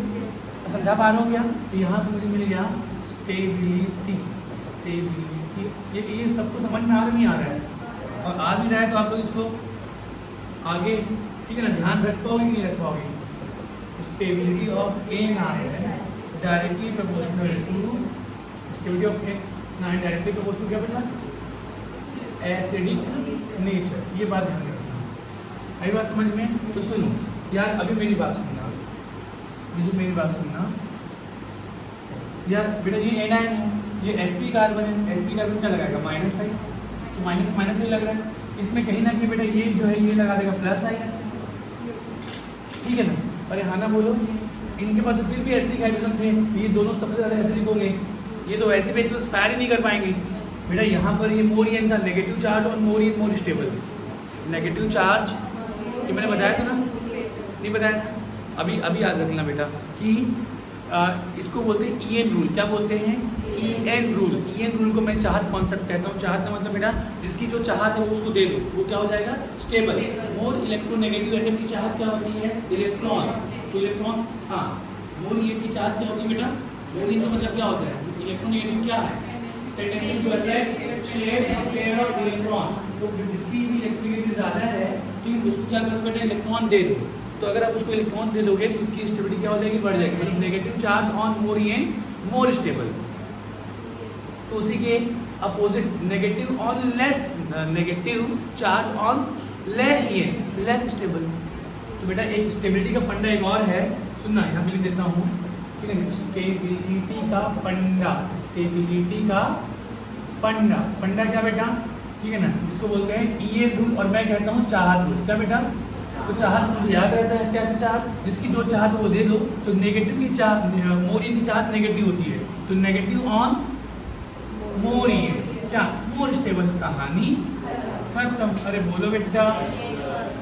समझा पा रहा हूँ क्या? तो यहाँ से मुझे मिल गया स्टेबिलिटी। ये सबको समझ में आ रहा नहीं आ रहा है, और आ भी रहा है तो आप लोग इसको आगे ठीक है ना ध्यान रख पाओगे कि नहीं रख पाओगे। Stability of anion directly proportional to stability of anion directly proportional क्या बेटा, एसिडिक नेचर। ये बात ध्यान रखना। आई बात समझ में? तो सुनो यार, अभी मेरी बात सुनना, मेरी बात सुनना यार बेटा। ये एनायन है, ये sp कार्बन है, sp कार्बन क्या लगाएगा, माइनस आई, तो माइनस माइनस ही लग रहा है। इसमें कहीं ना कहीं बेटा ये जो है ये लगा देगा प्लस आई, ठीक है ना। अरे हाँ ना बोलो, इनके पास फिर भी एसिडिक हाइड्रोजन थे, ये दोनों सबसे ज़्यादा एसिडिक हो गए, ये तो वैसे भी H प्लस फायर ही नहीं कर पाएंगे बेटा। यहाँ पर ये मोरियन था, नेगेटिव चार्ज और Mauryan more stable. Negative charge ये मैंने बताया था ना, नहीं बताया था? अभी याद रखना बेटा कि इसको बोलते हैं EN रूल। क्या बोलते हैं? EN rule. EN रूल को मैं चाहत कॉन्सेप्ट कहता हूँ। चाहत का मतलब बेटा जिसकी जो चाहत है वो उसको दे दो, वो क्या हो जाएगा, स्टेबल। मोर इलेक्ट्रोनेगेटिव एटम की चाहत क्या होती है, इलेक्ट्रॉन। तो इलेक्ट्रॉन, हाँ, मोर EN की चाहत क्या होती है बेटा, मोर EN का मतलब क्या होता है, इलेक्ट्रोनेगेटिव क्या है, tendency to attract, share, pair of electron. तो जिसकी भी इलेक्ट्रोनेगेटिव ज़्यादा है ठीक, उसको क्या करो बेटा, इलेक्ट्रॉन दे दो। तो अगर आप उसको इलेक्ट्रॉन दे दोगे तो उसकी स्टेबिलिटी क्या हो जाएगी, बढ़ जाएगी। मतलब negative charge on more EN more stable. तो उसी के opposite negative on less, negative charge on less EN less stable. तो बेटा एक स्टेबिलिटी का फंडा एक और है, सुनना यहाँ पे लिख देता हूँ, ठीक है। स्टेबिलिटी का फंडा, स्टेबिलिटी का फंडा, फंडा क्या बेटा, ठीक है ना, जिसको बोलते हैं EN रूल, और मैं कहता हूँ चाहत रूल। क्या बेटा, तो चाहत मुझे याद रहता है कैसे, चाहत जिसकी जो चाहत वो दे दो। तो नेगेटिव की चाहत, मोर EN की चाहत नेगेटिव होती है, तो नेगेटिव ऑन मोर EN क्या, मोर स्टेबल। कहानी खत्म। अरे बोलो बेटा,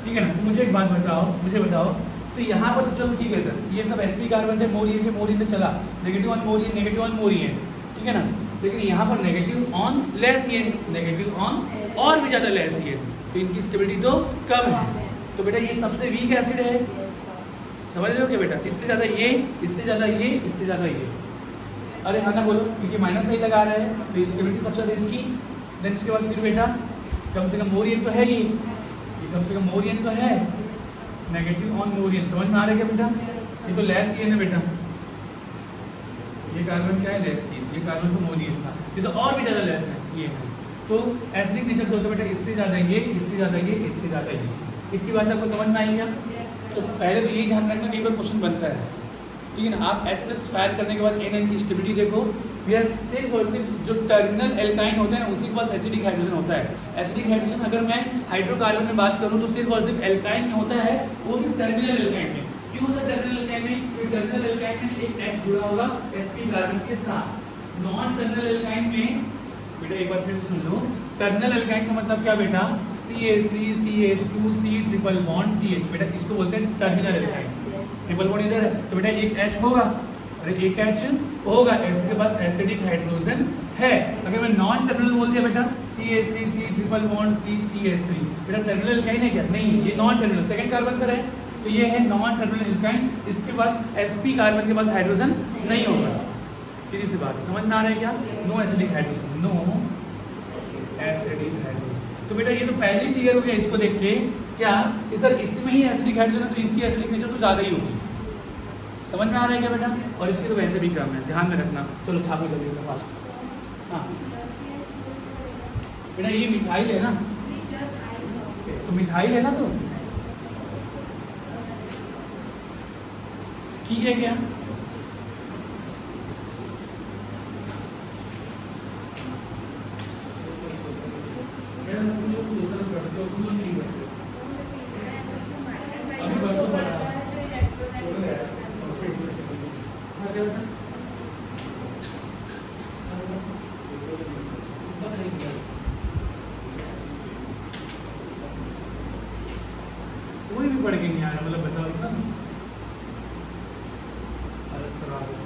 ठीक है ना। मुझे एक बात बताओ, मुझे बताओ, तो यहाँ पर तो चलो ठीक है सर, ये सब sp कार्बन थे, मोर EN के, मोर EN से चला, negative on more EN, negative on more EN, ठीक है ना। लेकिन यहाँ पर negative on less EN, negative on और भी ज़्यादा लेस EN, तो इनकी स्टेबिलिटी तो कम है। तो बेटा ये सबसे वीक एसिड है, समझ रहे हो क्या बेटा, इससे ज़्यादा ये, इससे ज़्यादा ये, इससे ज़्यादा ये। अरे हाँ ना बोलो, क्योंकि माइनस ही लगा रहा है तो स्टेबिलिटी सबसे ज़्यादा इसकी। देन इसके बाद फिर बेटा कम से कम मोर EN तो है ही, ये कम से कम मोर EN तो है, नेगेटिव ऑन मोर EN। समझ में आ रहा है क्या बेटा? ये तो लेस ही है ना बेटा, ये कार्बन क्या है, लेस ही, ये कार्बन तो मोलियन था, ये तो और भी ज़्यादा लेस है ये है। तो एसिडिक नेचर जो होता है बेटा, इससे ज़्यादा ये, इससे ज़्यादा ये, इससे ज़्यादा ये। इतनी बात आपको समझ में आई क्या? तो पहले तो यही ध्यान रखना, कई बार क्वेश्चन बनता है, ठीक है ना। आप H+ फायर करने के बाद NN की स्टेबिलिटी देखो, फिर सिर्फ और सिर्फ जो टर्मिनल एल्काइन होता है ना, उसी के पास एसिडिक हाइड्रोजन होता है। एसिडिक हाइड्रोजन अगर मैं हाइड्रोकार्बन में बात करूँ तो सिर्फ और सिर्फ एल्काइन में होता है, वो भी टर्मिनल एल्काइन में। क्यों सर टर्मिनल एल्काइन में? क्योंकि टर्मिनल एल्काइन में एक H जुड़ा होगा sp कार्बन के साथ। नॉन टर्मिनल एल्काइन में बेटा एक बार फिर से सुन लो, टर्मिनल एल्काइन का मतलब क्या बेटा, CH3 CH2 C triple bond CH, बेटा इसको बोलते हैं टर्मिनल एल्काइन। ट्रिपल बॉन्ड इधर है तो बेटा एक H होगा, अरे एक H होगा, इसके पास एसिडिक हाइड्रोजन है। अगर मैं नॉन टर्मिनल बोल दिया बेटा, CH3 C triple bond C CH3, बेटा टर्मिनल एल्काइन है क्या? नहीं, ये नॉन टर्मिनल, सेकंड कार्बन पर है, तो ये है नॉन टर्मिनल एल्काइन, इसके पास sp कार्बन के पास हाइड्रोजन नहीं होगा। सीधी सी बात है, समझ में आ रहा है क्या? No acidic hydrogen, no acidic hydrogen. तो बेटा ये तो पहले ही क्लियर हो गया इसको देख के, क्या कि सर इसमें ही एसिडिक हाइड्रोजन है तो इनकी एसिडिक नेचर तो ज़्यादा ही होगी। समझ में आ रहा है क्या बेटा? और इसकी तो वैसे भी कम है, ध्यान में रखना। चलो छापो जल्दी से फास्ट। हाँ बेटा ये मिथाइल है ना, तो मिथाइल है ना, तो ठीक है क्या? कोई भी पढ़ के नहीं आ रहा, मतलब बताओ इतना हालत खराब है।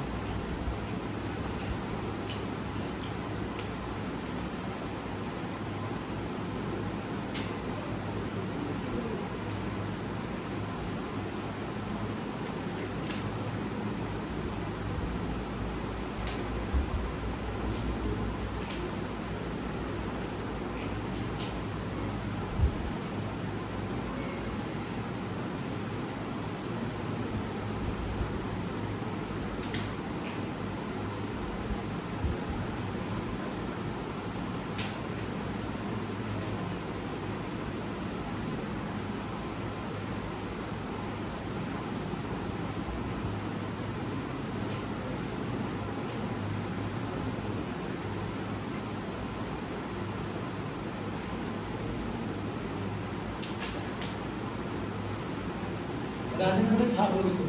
बता देना बेटा, छाप लोगे तो,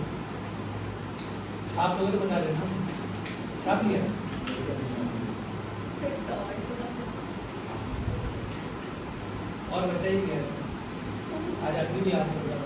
छाप लोगे तो बता देना। छाप लिया? और बच्चा ही क्या है, आज अपनी क्लास होगा।